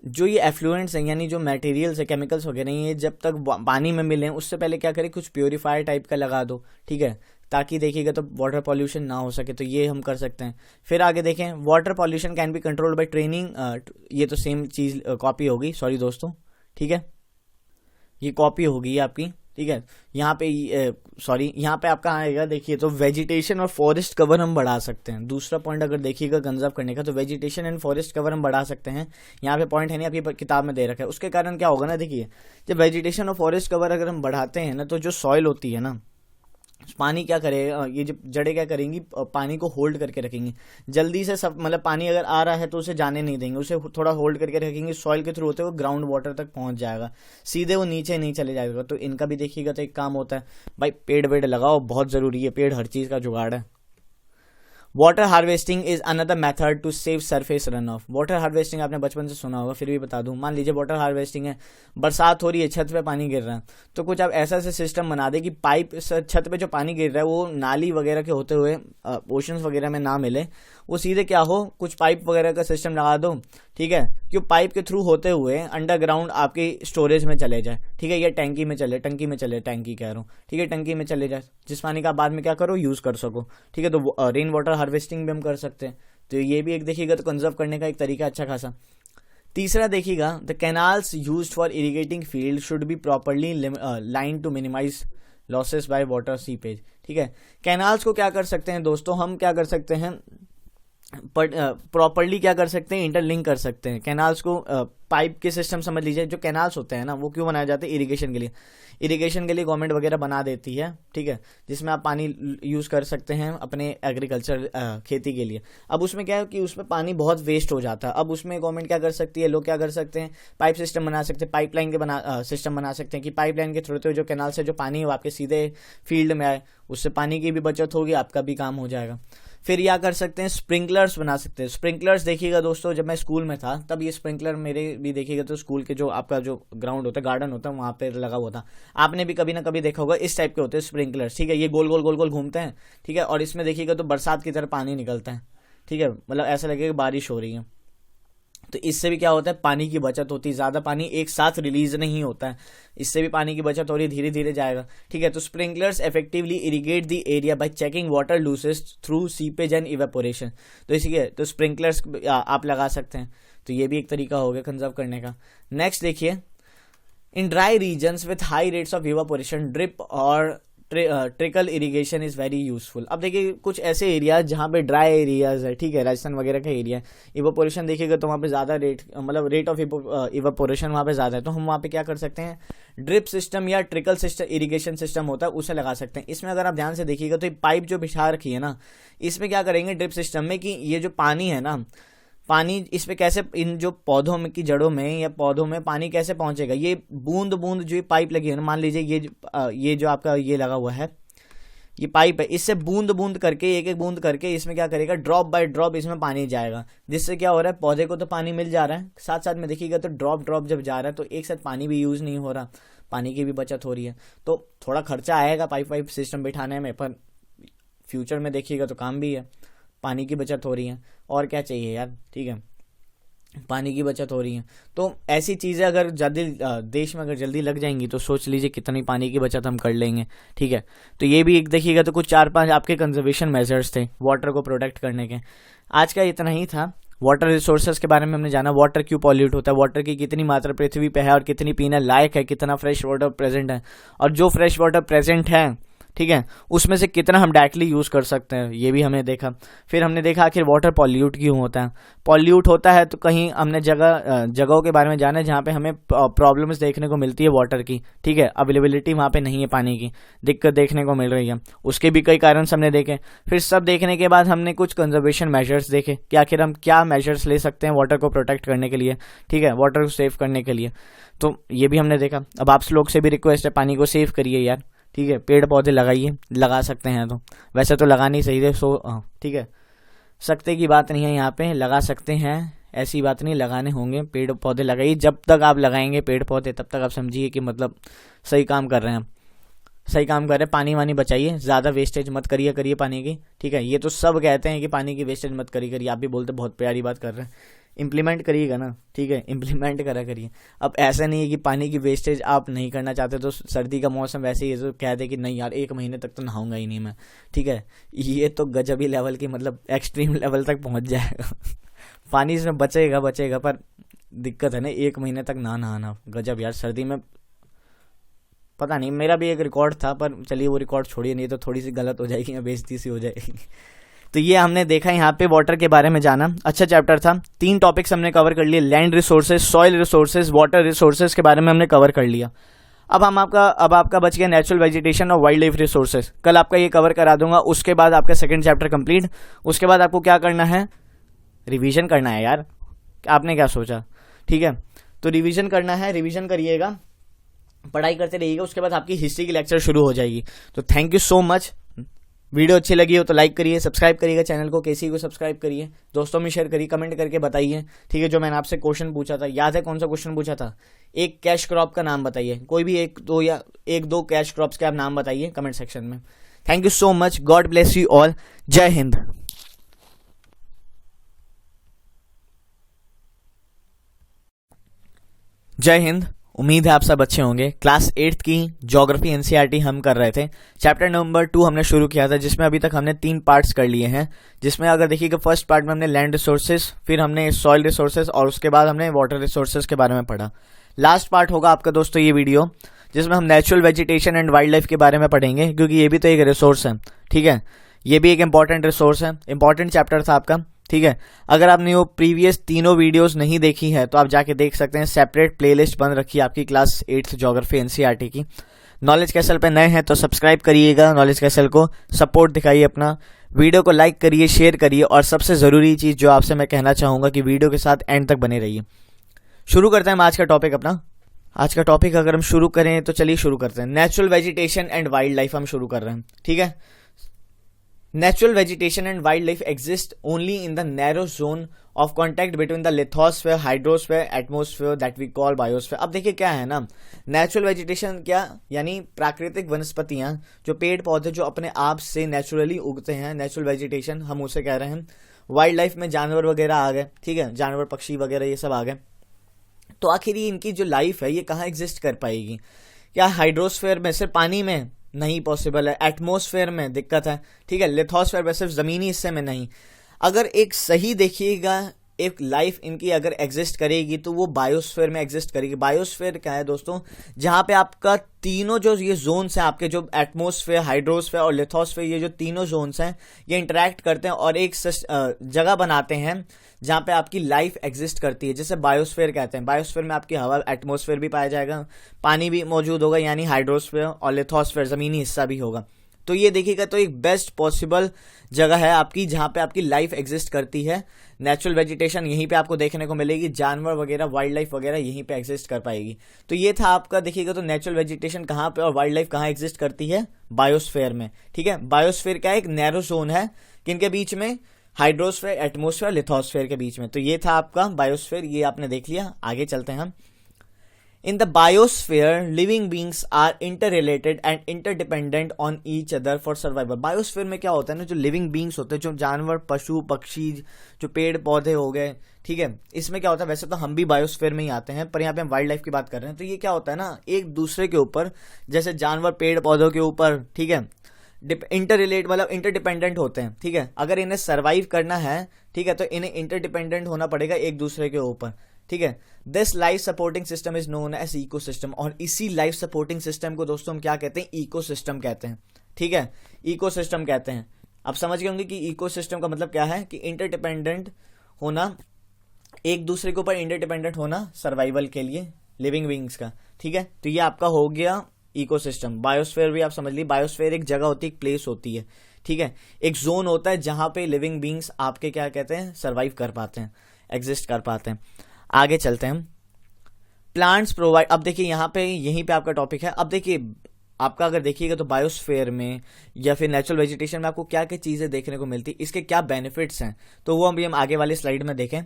जो ये एफ्लुएंट्स हैं यानी जो मटेरियल्स है, केमिकल्स वगैरह, ये जब तक पानी में मिले उससे पहले क्या करें, कुछ प्योरीफायर टाइप का लगा दो, ठीक है, ताकि देखिएगा तो वाटर पॉल्यूशन ना हो सके, तो ये हम कर सकते हैं। फिर आगे देखें, water pollution can be controlled by training, ये तो सेम चीज़ कॉपी होगी, सॉरी दोस्तों, ठीक है, ये कॉपी होगी आपकी, ठीक है। यहाँ पे यहाँ पे आपका आएगा, देखिए तो वेजिटेशन और फॉरेस्ट कवर हम बढ़ा सकते हैं। दूसरा पॉइंट अगर देखिएगा कंजर्व करने का, तो वेजिटेशन एंड फॉरेस्ट कवर हम बढ़ा सकते हैं। यहाँ पे पॉइंट है नहीं, आपकी किताब में दे रखा है। उसके कारण क्या होगा ना, देखिए जब वेजिटेशन और फॉरेस्ट कवर अगर हम बढ़ाते हैं ना, तो जो सॉइल होती है ना, पानी क्या करेगा, ये जो जड़ें क्या करेंगी, पानी को होल्ड करके रखेंगी जल्दी से, सब मतलब पानी अगर आ रहा है तो उसे जाने नहीं देंगे, उसे थोड़ा होल्ड करके रखेंगे, सॉइल के थ्रू होते हुए ग्राउंड वाटर तक पहुंच जाएगा, सीधे वो नीचे नहीं चले जाएगा। तो इनका भी देखिएगा तो एक काम होता है, भाई पेड़ वेड़ लगाओ, बहुत जरूरी है, पेड़ हर चीज का जुगाड़ है। Water harvesting is another method to save surface run off. Water harvesting आपने बचपन से सुना होगा, फिर भी बता दूं। मान लीजिए वाटर हार्वेस्टिंग है, बरसात हो रही है, छत पे पानी गिर रहा है, तो कुछ आप ऐसा से सिस्टम बना दे कि पाइप छत पे जो पानी गिर रहा है वो नाली वगैरह के होते हुए ओशंस वगैरह में ना मिले, वो सीधे क्या हो, कुछ पाइप वगैरह का सिस्टम लगा दो, ठीक है, कि पाइप के थ्रू होते हुए अंडरग्राउंड आपकी स्टोरेज में चले जाए, ठीक है, या टंकी में कह रहा हूँ, ठीक है, टंकी में चले जाए, जिस पानी का बाद में क्या करो, यूज कर सको, ठीक है। तो रेन वाटर हार्वेस्टिंग भी हम कर सकते हैं, तो ये भी एक देखिएगा तो कंजर्व करने का एक तरीका अच्छा खासा। तीसरा देखिएगा, the canals used for irrigating field should be properly line to minimise losses by water seepage, ठीक है। कैनाल्स को क्या कर सकते हैं दोस्तों, हम क्या कर सकते हैं, प्रॉपरली क्या कर सकते हैं, इंटरलिंक कर सकते हैं कैनाल्स को। पाइप के सिस्टम समझ लीजिए, जो कैनाल्स होते हैं ना, वो क्यों बनाए जाते हैं, इरिगेशन के लिए। इरिगेशन के लिए गवर्नमेंट वगैरह बना देती है, ठीक है, जिसमें आप पानी यूज कर सकते हैं अपने एग्रीकल्चर खेती के लिए। अब उसमें क्या है कि उसमें पानी बहुत वेस्ट हो जाता है। अब उसमें गवर्नमेंट क्या कर सकती है, लोग क्या कर सकते हैं, पाइप सिस्टम बना सकते हैं, पाइपलाइन के सिस्टम बना सकते हैं, कि पाइपलाइन के थ्रू जो कैनाल से जो पानी है वो आपके सीधे फील्ड में आए, उससे पानी की भी बचत होगी, आपका भी काम हो जाएगा। फिर क्या कर सकते हैं, स्प्रिंकलर्स बना सकते हैं। स्प्रिंकलर्स देखिएगा दोस्तों, जब मैं स्कूल में था तब ये स्प्रिंकलर मेरे भी देखिएगा तो स्कूल के जो आपका जो ग्राउंड होता है, गार्डन होता है, वहां पे लगा हुआ था। आपने भी कभी ना कभी देखा होगा, इस टाइप के होते हैं स्प्रिंकलर्स, ठीक है, ये गोल गोल गोल गोल घूमते हैं, ठीक है, और इसमें देखिएगा तो बरसात की तरह पानी निकलता है, ठीक है, मतलब ऐसा लगेगा बारिश हो रही है। तो इससे भी क्या होता है, पानी की बचत होती है, ज्यादा पानी एक साथ रिलीज नहीं होता है, इससे भी पानी की बचत हो रही है, धीरे धीरे जाएगा, ठीक है। तो sprinklers effectively irrigate the area bye checking water loses through seepage and evaporation. तो इसीलिए तो स्प्रिंकलर्स आप लगा सकते हैं, तो ये भी एक तरीका हो गया कंजर्व करने का। नेक्स्ट देखिए, in dry regions with high rates of evaporation drip और trickle irrigation is very useful. अब देखिए कुछ ऐसे एरिया जहाँ पे ड्राई एरियाज है, ठीक है, राजस्थान वगैरह का एरिया, इवेपोरेशन देखिएगा तो वहाँ पे ज्यादा रेट ऑफ इवेपोरेशन वहाँ पे ज्यादा है, तो हम वहाँ पे क्या कर सकते हैं, ड्रिप सिस्टम या ट्रिकल सिस्टम इरिगेशन सिस्टम होता है, उसे लगा सकते हैं। इसमें अगर आप ध्यान से देखिएगा तो पाइप जो बिछा रखी है ना, इसमें क्या करेंगे ड्रिप सिस्टम में, कि ये जो पानी है ना, पानी इस पे कैसे, इन जो पौधों में की जड़ों में या पौधों में पानी कैसे पहुंचेगा, ये बूंद बूंद जो पाइप लगी है ना, मान लीजिए ये जो आपका ये लगा हुआ है, ये पाइप है, इससे बूंद बूंद करके, एक एक बूंद करके इसमें क्या करेगा, ड्रॉप बाय ड्रॉप इसमें पानी जाएगा, जिससे क्या हो रहा है, पौधे को तो पानी मिल जा रहा है, साथ साथ में देखिएगा तो ड्रॉप ड्रॉप जब जा रहा है तो एक साथ पानी भी यूज नहीं हो रहा, पानी की भी बचत हो रही है। तो थोड़ा खर्चा आएगा पाइप वाइप सिस्टम बिठाने में, पर फ्यूचर में देखिएगा तो काम भी है, पानी की बचत हो रही है, और क्या चाहिए यार, ठीक है, पानी की बचत हो रही है। तो ऐसी चीज़ें अगर जल्दी देश में अगर जल्दी लग जाएंगी तो सोच लीजिए कितनी पानी की बचत हम कर लेंगे, ठीक है। तो ये भी एक देखिएगा तो कुछ 4-5 आपके कंजर्वेशन मेजर्स थे वाटर को प्रोटेक्ट करने के। आज का इतना ही था, वाटर रिसोर्सेज के बारे में हमने जाना, वाटर क्यों पॉल्यूट होता है, वाटर की कितनी मात्रा पृथ्वी पे है और कितनी पीने लायक है, कितना फ्रेश वाटर प्रेजेंट है, और जो फ्रेश वाटर प्रेजेंट है, ठीक है, उसमें से कितना हम डायरेक्टली यूज कर सकते हैं, ये भी हमने देखा। फिर हमने देखा आखिर वाटर पॉल्यूट क्यों होता है। पॉल्यूट होता है तो कहीं हमने जगहों के बारे में जाना जहाँ पे हमें प्रॉब्लम्स देखने को मिलती है वाटर की, ठीक है, अवेलेबिलिटी वहाँ पे नहीं है, पानी की दिक्कत देखने को मिल रही है, उसके भी कई कारण हमने देखे। फिर सब देखने के बाद हमने कुछ कंजर्वेशन मेजर्स देखे कि आखिर हम क्या मेजर्स ले सकते हैं वाटर को प्रोटेक्ट करने के लिए, ठीक है, वाटर को सेव करने के लिए। तो ये भी हमने देखा। अब आप लोग से भी रिक्वेस्ट है, पानी को सेव करिए यार, ठीक है, पेड़ पौधे लगाइए, लगा सकते हैं तो, वैसे तो लगा नहीं सही थे, ठीक है, सकते की बात नहीं है यहाँ पे, लगा सकते हैं, ऐसी बात नहीं, लगाने होंगे, पेड़ पौधे लगाइए। जब तक आप लगाएंगे पेड़ पौधे तब तक आप समझिए कि मतलब सही काम कर रहे हैं, सही काम कर रहे हैं। पानी वानी बचाइए, ज़्यादा वेस्टेज मत करिए पानी की, ठीक है। ये तो सब कहते हैं कि पानी की वेस्टेज मत करिए, आप भी बोलते बहुत प्यारी बात कर रहे हैं, इम्प्लीमेंट करिएगा ना, ठीक है, इम्प्लीमेंट करा करिए। अब ऐसा नहीं है कि पानी की वेस्टेज आप नहीं करना चाहते तो सर्दी का मौसम वैसे ही तो कह दे कि नहीं यार 1 महीने तक तो नहाऊंगा ही नहीं मैं, ठीक है, ये तो गजबी लेवल की मतलब एक्सट्रीम लेवल तक पहुंच जाएगा पानी इसमें बचेगा पर दिक्कत है ना, 1 महीने तक ना नहाना, गजब यार। सर्दी में पता नहीं, मेरा भी एक रिकॉर्ड था, पर चलिए वो रिकॉर्ड छोड़िए, नहीं तो थोड़ी सी गलत हो जाएगी या बेइज्जती सी हो जाएगी तो ये हमने देखा यहाँ पे वाटर के बारे में जाना, अच्छा चैप्टर था। 3 टॉपिक्स हमने कवर कर लिए, land resources, soil resources, water resources के बारे में हमने कवर कर लिया। अब आपका बच गया नेचुरल वेजिटेशन और वाइल्ड लाइफ रिसोर्सेज, कल आपका ये कवर करा दूंगा। उसके बाद आपका सेकंड चैप्टर कंप्लीट। उसके बाद आपको क्या करना है, रिवीजन करना है यार, आपने क्या सोचा, ठीक है, तो रिवीजन करना है, रिवीजन करिएगा, पढ़ाई करते रहिएगा। उसके बाद आपकी हिस्ट्री की लेक्चर शुरू हो जाएगी। तो thank you so much. Video अच्छी लगी हो तो लाइक करिए, सब्सक्राइब करिएगा चैनल को, केसी को सब्सक्राइब करिए, दोस्तों में शेयर करिए, कमेंट करके बताइए, ठीक है। जो मैंने आपसे क्वेश्चन पूछा था, याद है कौन सा क्वेश्चन पूछा था, एक कैश क्रॉप का नाम बताइए, कोई भी एक दो कैश क्रॉप्स के आप नाम बताइए कमेंट सेक्शन में। Thank you so much, God bless you all, जय हिंद। जय हिंद। उम्मीद है आप सब अच्छे होंगे। क्लास 8th की ज्योग्राफी एनसीईआरटी हम कर रहे थे, चैप्टर नंबर 2 हमने शुरू किया था, जिसमें अभी तक हमने 3 पार्ट्स कर लिए हैं। जिसमें अगर देखिएगा फर्स्ट पार्ट में हमने लैंड रिसोर्सेज, फिर हमने सॉइल रिसोर्सेज और उसके बाद हमने वाटर रिसोर्सेज के बारे में पढ़ा। लास्ट पार्ट होगा आपका दोस्तों ये वीडियो, जिसमें हम natural vegetation and wild life के बारे में पढ़ेंगे, क्योंकि ये भी तो एक रिसोर्स है, ठीक है, ये भी एक इंपॉर्टेंट रिसोर्स है, इंपॉर्टेंट चैप्टर था आपका, ठीक है। अगर आपने वो प्रीवियस तीनों वीडियोस नहीं देखी है तो आप जाके देख सकते हैं, सेपरेट प्लेलिस्ट बन रखी है आपकी क्लास 8th ज्योग्राफी एनसीईआरटी की। नॉलेज कैसल पे नए हैं तो सब्सक्राइब करिएगा, नॉलेज कैसल को सपोर्ट दिखाइए अपना, वीडियो को लाइक करिए, शेयर करिए, और सबसे ज़रूरी चीज़ जो आपसे मैं कहना चाहूँगा कि वीडियो के साथ एंड तक बने रहिए। शुरू करते हैं हम आज का टॉपिक अपना। आज का टॉपिक अगर हम शुरू करें तो चलिए शुरू करते हैं। Natural vegetation and wild life हम शुरू कर रहे हैं, ठीक है। Natural vegetation and wildlife exist only in the narrow zone of contact between the lithosphere, hydrosphere, atmosphere that we call biosphere। अब देखिए क्या है ना, नेचुरल वेजिटेशन क्या, यानी प्राकृतिक वनस्पतियां, जो पेड़ पौधे जो अपने आप से नेचुरली उगते हैं, नेचुरल वेजिटेशन हम उसे कह रहे हैं। वाइल्ड लाइफ में जानवर वगैरह आ गए, ठीक है, जानवर पक्षी वगैरह ये सब आ गए। तो आखिर ये इनकी जो लाइफ है ये कहाँ एग्जिस्ट कर पाएगी, क्या हाइड्रोस्फेयर में, सिर्फ पानी में नहीं पॉसिबल है, एटमॉस्फेयर में दिक्कत है, ठीक है, लिथोस्फेयर में, सिर्फ जमीनी हिस्से में नहीं। अगर एक सही देखिएगा, एक लाइफ इनकी अगर एग्जिस्ट करेगी तो वो बायोस्फेयर में एग्जिस्ट करेगी। बायोस्फेयर क्या है दोस्तों, जहां पे आपका तीनों जो ये जोन्स हैं आपके, जो एटमॉस्फेयर, हाइड्रोस्फेयर और लिथोस्फेयर, ये जो तीनों जोन्स हैं ये इंटरेक्ट करते हैं और एक जगह बनाते हैं जहां पे आपकी लाइफ एग्जिस्ट करती है, जिसे बायोस्फेयर कहते हैं। बायोस्फेयर में आपकी हवा, एटमॉस्फेयर भी पाया जाएगा, पानी भी मौजूद होगा यानी हाइड्रोस्फेयर, और लिथोस्फेयर जमीनी हिस्सा भी होगा। तो ये देखिएगा तो एक बेस्ट पॉसिबल जगह है आपकी जहां पे आपकी लाइफ एग्जिस्ट करती है। नेचुरल वेजिटेशन यहीं पे आपको देखने को मिलेगी, जानवर वगैरह वाइल्ड लाइफ वगैरह यहीं पे एग्जिस्ट कर पाएगी। तो ये था आपका, देखिएगा तो नेचुरल वेजिटेशन कहाँ पे और वाइल्ड लाइफ कहाँ एग्जिस्ट करती है, बायोस्फीयर में। ठीक है, बायोस्फीयर का एक नैरो जोन है, किनके बीच में, हाइड्रोस्फीयर, एटमोस्फीयर, लिथोस्फीयर के बीच में। तो ये था आपका बायोस्फीयर, ये आपने देख लिया। आगे चलते हैं हम। In the biosphere, living beings are interrelated and interdependent on each other for survival. Biosphere में क्या होता है ना, जो लिविंग बींग्स होते हैं, जो जानवर, पशु पक्षी, जो पेड़ पौधे हो गए, ठीक है, इसमें क्या होता है, वैसे तो हम भी बायोस्फीयर में ही आते हैं, पर यहाँ पे हम वाइल्ड लाइफ की बात कर रहे हैं। तो ये क्या होता है ना, एक दूसरे के ऊपर, जैसे जानवर पेड़ पौधों के ऊपर, ठीक है, इंटर रिलेट मतलब इंटरडिपेंडेंट होते हैं। ठीक है, अगर इन्हें सर्वाइव करना है, ठीक है, तो इन्हें इंटरडिपेंडेंट होना पड़ेगा एक दूसरे के ऊपर। ठीक है, this life supporting system is known as ecosystem, और इसी लाइफ सपोर्टिंग सिस्टम को दोस्तों हम क्या कहते हैं, इकोसिस्टम कहते हैं। ठीक है, इकोसिस्टम कहते हैं। आप समझ गए होंगे कि इकोसिस्टम का मतलब क्या है, कि इंटरडिपेंडेंट होना, एक दूसरे के ऊपर इंटरडिपेंडेंट होना सर्वाइवल के लिए लिविंग बींग्स का। ठीक है, तो ये आपका हो गया इकोसिस्टम। बायोस्फीयर भी आप समझ ली, बायोस्फीयर एक जगह होती है, एक प्लेस होती है। ठीक है, एक जोन होता है जहां पे लिविंग बींग्स आपके क्या कहते हैं, सर्वाइव कर पाते हैं, एग्जिस्ट कर पाते हैं। आगे चलते हैं। प्लांट्स प्रोवाइड, अब देखिए यहाँ पे, यहीं पे आपका टॉपिक है। अब देखिए आपका अगर देखिएगा तो बायोस्फीयर में या फिर नेचुरल वेजिटेशन में आपको क्या क्या चीजें देखने को मिलती, इसके क्या बेनिफिट्स हैं, तो वो अभी हम आगे वाली स्लाइड में देखें।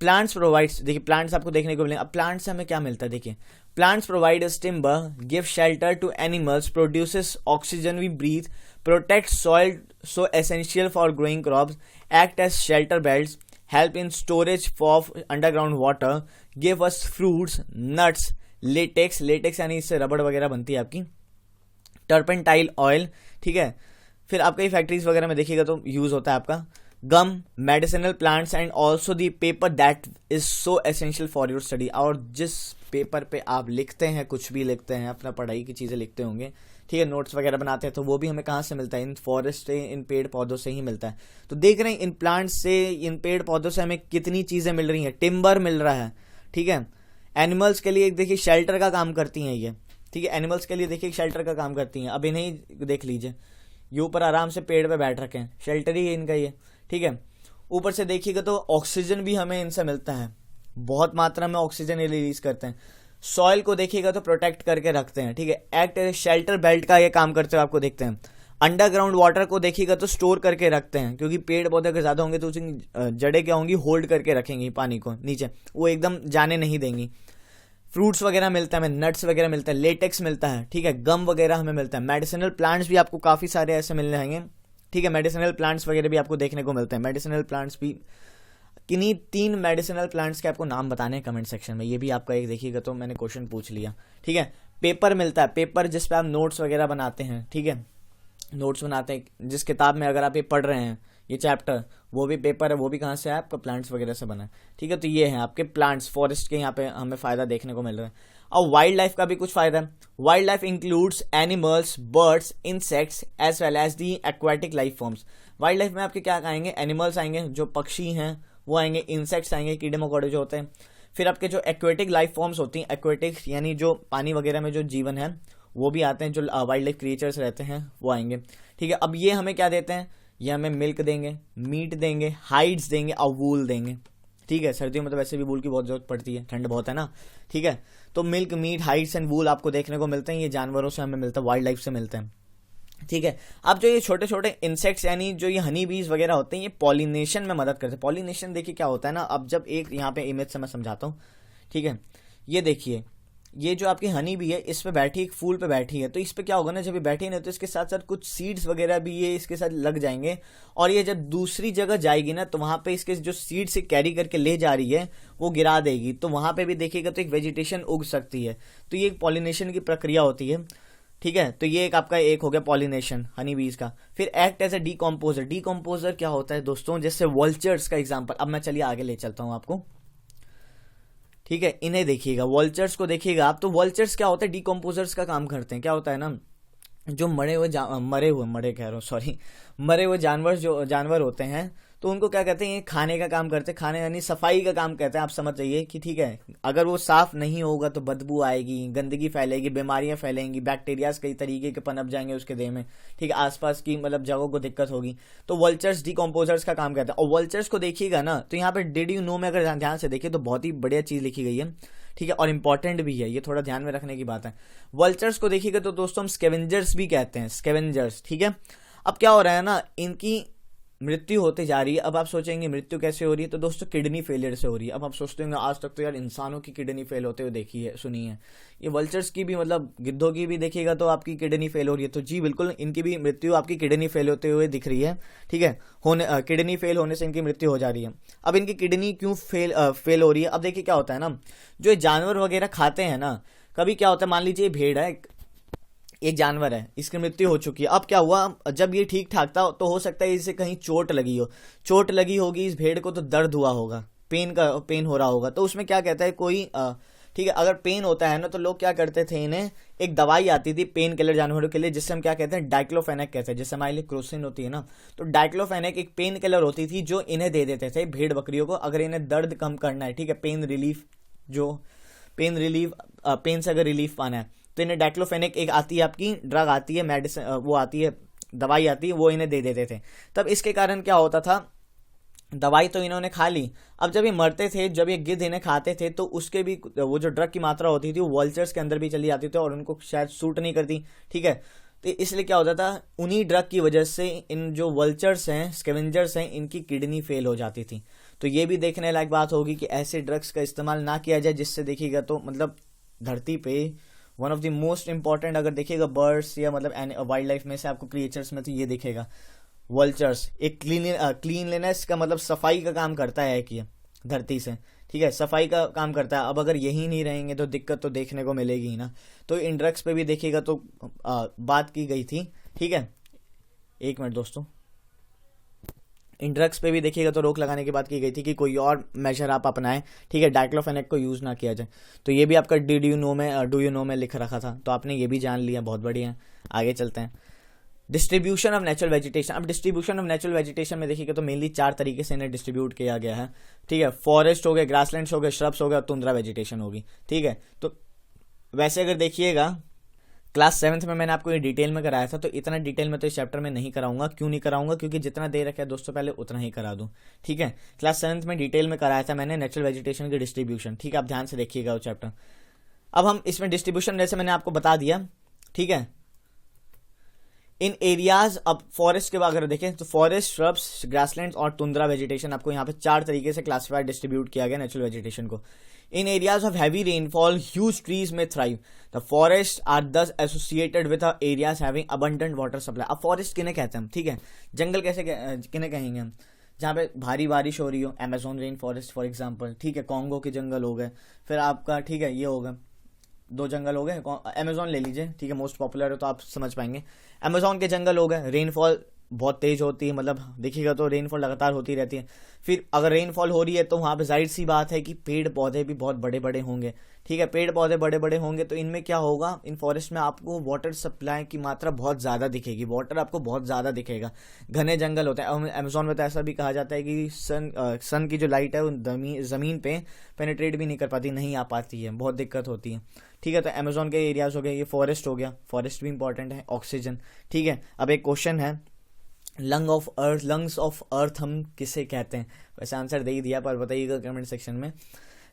प्लांट्स प्रोवाइड्स, देखिए प्लांट्स आपको देखने को मिलेंगे। अब प्लांट्स से हमें क्या मिलता है, देखिए plants provide timber, give shelter to animals, produces oxygen we breathe, protect soil so essential for growing crops, act as shelter belts, help in storage of underground water, give us fruits, nuts, latex, latex यानी इससे रबड़ वगैरह बनती है आपकी, टर्पेंटाइल oil. ठीक है, फिर आपका ये फैक्ट्रीज वगैरह में देखिएगा तो यूज होता है आपका gum, medicinal plants and also the paper that is so essential for your study. और जिस पेपर पे आप लिखते हैं, कुछ भी लिखते हैं, अपना पढ़ाई की चीजें लिखते होंगे, ठीक है, नोट्स वगैरह बनाते हैं, तो वो भी हमें कहाँ से मिलता है, इन फॉरेस्ट से, इन पेड़ पौधों से ही मिलता है। तो देख रहे हैं इन प्लांट्स से, इन पेड़ पौधों से हमें कितनी चीजें मिल रही हैं, टिम्बर मिल रहा है। ठीक है, एनिमल्स के लिए देखिए शेल्टर का काम करती हैं ये। ठीक है, एनिमल्स के लिए देखिए शेल्टर का काम करती हैं। अब इन्हें देख लीजिए, ये ऊपर आराम से पेड़ पे बैठ रखे हैं, शेल्टर ही है इनका ये। ठीक है, ऊपर से देखिएगा तो ऑक्सीजन भी हमें इनसे मिलता है, बहुत मात्रा में ऑक्सीजन रिलीज करते हैं। सॉइल को देखिएगा तो प्रोटेक्ट करके रखते हैं। ठीक है, एक्ट शेल्टर बेल्ट का ये काम करते हुए आपको देखते हैं। अंडरग्राउंड वाटर को देखिएगा तो स्टोर करके रखते हैं, क्योंकि पेड़ पौधे अगर ज्यादा होंगे तो उसकी जड़ें क्या होंगी, होल्ड करके रखेंगी पानी को नीचे, वो एकदम जाने नहीं देंगी। फ्रूट्स वगैरह मिलता है हमें, नट्स वगैरह मिलता है, लेटेक्स मिलता है। ठीक है, गम वगैरह हमें मिलता है। मेडिसिनल प्लांट्स भी आपको काफी सारे ऐसे मिलने आएंगे। ठीक है, मेडिसिनल प्लांट्स वगैरह भी आपको देखने को मिलते हैं। मेडिसिनल प्लांट्स भी, किन्हीं 3 मेडिसिनल प्लांट्स के आपको नाम बताने हैं कमेंट सेक्शन में, ये भी आपका एक देखिएगा तो मैंने क्वेश्चन पूछ लिया। ठीक है, पेपर मिलता है, पेपर जिस पे आप नोट्स वगैरह बनाते हैं। ठीक है, नोट्स बनाते हैं, जिस किताब में अगर आप ये पढ़ रहे हैं ये चैप्टर, वो भी पेपर है, वो भी कहाँ से है, आपका प्लांट्स वगैरह से बना है। ठीक है, तो ये है आपके प्लांट्स, फॉरेस्ट के यहाँ पे हमें फायदा देखने को मिल रहा है। और वाइल्ड लाइफ का भी कुछ फायदा है। Wild life includes animals, birds, insects as well as the aquatic life forms. Wild life में आपके क्या आएंगे, एनिमल्स आएंगे, जो पक्षी हैं वो आएंगे, इंसेक्ट्स आएंगे, कीड़े मकोड़े जो होते हैं, फिर आपके जो एक्वेटिक लाइफ फॉर्म्स होती हैं, एक्वेटिक यानी जो पानी वगैरह में जो जीवन है वो भी आते हैं, जो वाइल्ड लाइफ क्रिएचर्स रहते हैं वो आएंगे। ठीक है, अब ये हमें क्या देते हैं, ये हमें मिल्क देंगे, मीट देंगे, हाइड्स देंगे और वूल देंगे। ठीक है, सर्दियों में तो वैसे भी वूल की बहुत जरूरत पड़ती है, ठंड बहुत है ना। ठीक है, तो milk, meat, hides and wool आपको देखने को मिलते हैं, ये जानवरों से हमें मिलता है, वाइल्ड लाइफ से मिलते हैं। ठीक है, अब जो ये छोटे छोटे इंसेक्ट्स यानी जो ये हनी बीज वगैरह होते हैं, ये पॉलिनेशन में मदद करते हैं। पॉलिनेशन देखिए क्या होता है ना, अब जब एक यहाँ पे इमेज से मैं समझाता हूँ। ठीक है, ये देखिए, ये जो आपकी हनी बी है, इस पे बैठी, एक फूल पे बैठी है, तो इस पे क्या होगा ना, जब ये बैठी ना, तो इसके साथ साथ कुछ सीड्स वगैरह भी ये इसके साथ लग जाएंगे, और ये जब दूसरी जगह जाएगी ना, तो वहां पे इसके जो सीड से कैरी करके ले जा रही है वो गिरा देगी, तो वहां पे भी देखिएगा तो एक वेजिटेशन उग सकती है। तो ये एक पॉलिनेशन की प्रक्रिया होती है। ठीक है, तो ये एक आपका एक हो गया पॉलिनेशन हनी बीज का। फिर act as a decomposer. Decomposer क्या होता है दोस्तों, जैसे वल्चर्स का एग्जांपल, अब मैं चलिए आगे ले चलता हूं आपको। ठीक है, इन्हें देखिएगा, वल्चर्स को देखिएगा आप, तो वल्चर्स क्या होता है, डीकम्पोजर्स का काम करते हैं। क्या होता है ना, जो मरे हुए जानवर जो जानवर होते हैं, तो उनको क्या कहते हैं, ये खाने का काम करते हैं, खाने यानी सफाई का काम करते हैं। आप समझ जाइए कि ठीक है, अगर वो साफ नहीं होगा तो बदबू आएगी, गंदगी फैलेगी, बीमारियां फैलेंगी, बैक्टीरियाज कई तरीके के पनप जाएंगे उसके देह में, ठीक है, आसपास की मतलब जगहों को दिक्कत होगी। तो वल्चर्स डिकम्पोजर्स का काम करते हैं। और वल्चर्स को देखिएगा ना, तो यहाँ पे डिड यू नो में अगर ध्यान से देखिए तो बहुत ही बढ़िया चीज लिखी गई है, ठीक है, और इंपॉर्टेंट भी है, ये थोड़ा ध्यान में रखने की बात है। वल्चर्स को देखिएगा तो दोस्तों हम स्कैवेंजर्स भी कहते हैं, स्कैवेंजर्स, ठीक है। अब क्या हो रहा है ना, इनकी मृत्यु होती जा रही है। अब आप सोचेंगे मृत्यु कैसे हो रही है, तो दोस्तों किडनी फेलियर से हो रही है। अब आप सोचते होंगे आज तक तो यार इंसानों की किडनी फेल होते हुए देखी है, सुनी है, ये वल्चर्स की भी मतलब गिद्धों की भी देखिएगा तो आपकी किडनी फेल हो रही है। तो जी बिल्कुल, इनकी भी मृत्यु आपकी किडनी फेल होते हुए दिख रही है, ठीक है, किडनी फेल होने से इनकी मृत्यु हो जा रही है। अब इनकी किडनी क्यों फेल हो रही है, अब देखिए क्या होता है ना, जो जानवर वगैरह खाते हैं ना, कभी क्या होता है, मान लीजिए भेड़ है, एक जानवर है, इसकी मृत्यु हो चुकी है। अब क्या हुआ, जब ये ठीक ठाक था तो हो सकता है इसे कहीं चोट लगी हो, चोट लगी होगी इस भेड़ को, तो दर्द हुआ होगा, पेन हो रहा होगा। तो उसमें क्या कहता है कोई ठीक है, अगर पेन होता है ना तो लोग क्या करते थे, इन्हें एक दवाई आती थी पेन किलर जानवरों के लिए, जिससे हम क्या कहते हैं, डाइक्लोफेनेक कहते हैं, जिससे हमारे लिए क्रोसिन होती है ना, तो डाइक्लोफेनेक एक पेन किलर होती थी जो इन्हें दे देते थे भेड़ बकरियों को, अगर इन्हें दर्द कम करना है, ठीक है, पेन से अगर रिलीफ पाना है तो इन्हें डाइक्लोफेनेक एक आती है, आपकी ड्रग आती है, मेडिसिन वो आती है, दवाई आती है, वो इन्हें दे देते थे। तब इसके कारण क्या होता था, दवाई तो इन्होंने खा ली, अब जब ये मरते थे, जब ये गिद्ध इन्हें खाते थे तो उसके भी वो जो ड्रग की मात्रा होती थी वो वल्चर्स के अंदर भी चली जाती थी और उनको शायद सूट नहीं करती, ठीक है। तो इसलिए क्या होता था, उन्हीं ड्रग की वजह से इन जो वल्चर्स हैं, स्कैवेंजर्स हैं, इनकी किडनी फेल हो जाती थी। तो ये भी देखने लायक बात होगी कि ऐसे ड्रग्स का इस्तेमाल ना किया जाए, जिससे देखिएगा तो मतलब धरती पे one of the most important, अगर देखिएगा बर्ड्स या मतलब वाइल्ड लाइफ में से आपको क्रिएचर्स में तो ये दिखेगा, वल्चर्स एक क्लीनलीनेस का मतलब सफाई का काम करता है कि धरती से, ठीक है, सफाई का काम करता है। अब अगर यही नहीं रहेंगे तो दिक्कत तो देखने को मिलेगी ही ना। तो इन ड्रग्स पे भी देखिएगा तो बात की गई थी, ठीक है, एक मिनट दोस्तों, इन ड्रग्स पे भी देखिएगा तो रोक लगाने की बात की गई थी कि कोई और मेजर आप अपनाएं, ठीक है, डाइक्लोफेनेक को यूज ना किया जाए। तो ये भी आपका डू यू नो में लिख रखा था, तो आपने ये भी जान लिया, बहुत बढ़िया। आगे चलते हैं, डिस्ट्रीब्यूशन ऑफ नेचुरल वेजिटेशन। अब डिस्ट्रीब्यूशन ऑफ नेचुरल वेजिटेशन में देखिएगा तो मेनली 4 तरीके से इन्हें डिस्ट्रीब्यूट किया गया है, ठीक है, फॉरेस्ट हो गए, ग्रासलैंड्स हो गए, श्रब्स हो गए, तुंद्रा वेजिटेशन होगी, ठीक है। तो वैसे अगर देखिएगा क्लास 7th में मैंने आपको ये डिटेल में कराया था, तो इतना डिटेल में तो इस चैप्टर में नहीं कराऊंगा। क्यों नहीं कराऊंगा, क्योंकि जितना दे रखा है दोस्तों पहले उतना ही करा दूं, ठीक है। क्लास 7th में डिटेल में कराया था मैंने नेचुरल वेजिटेशन की डिस्ट्रीब्यूशन, ठीक है, आप ध्यान से देखिएगा वो चैप्टर। अब हम इसमें डिस्ट्रीब्यूशन जैसे मैंने आपको बता दिया, ठीक है, इन एरियाज। अब फॉरेस्ट के अगर देखें तो फॉरेस्ट, श्रब्स, ग्रासलैंड्स और तुंद्रा वेजिटेशन, आपको यहाँ पे 4 तरीके से क्लासिफाइड डिस्ट्रीब्यूट किया गया नेचुरल वेजिटेशन को। In areas of heavy rainfall huge trees में thrive, the forest are thus associated with areas having abundant water supply. अब फॉरेस्ट किन्हें कहते हैं हम, ठीक है, जंगल कैसे किन्हें कहेंगे हम, जहाँ पे भारी बारिश हो रही हो, Amazon rain forest for example, ठीक है, कॉन्गो के जंगल हो गए, फिर आपका ठीक है ये होगा, 2 जंगल हो गए, अमेजोन ले लीजिए, ठीक है, मोस्ट पॉपुलर है तो आप समझ पाएंगे। अमेजोन के जंगल हो गए, रेनफॉल बहुत तेज होती है, मतलब देखिएगा तो रेनफॉल लगातार होती रहती है। फिर अगर रेनफॉल हो रही है तो वहाँ पे जाहिर सी बात है कि पेड़ पौधे भी बहुत बड़े बड़े होंगे, ठीक है, पेड़ पौधे बड़े बड़े होंगे तो इनमें क्या होगा, इन फॉरेस्ट में आपको वाटर सप्लाई की मात्रा बहुत ज़्यादा दिखेगी, वाटर आपको बहुत ज़्यादा दिखेगा। घने जंगल होते हैं अमेजोन में, तो ऐसा भी कहा जाता है कि सन की जो लाइट है वो ज़मीन पे पेनिट्रेट भी नहीं कर पाती, नहीं आ पाती है, बहुत दिक्कत होती है, ठीक है। तो अमेजोन के एरियाज हो गए, ये फॉरेस्ट हो गया, फॉरेस्ट भी इंपॉर्टेंट है, ऑक्सीजन, ठीक है। अब एक क्वेश्चन है, लंग्स ऑफ अर्थ हम किसे कहते हैं, वैसे आंसर दे ही दिया पर बताइएगा कमेंट सेक्शन में,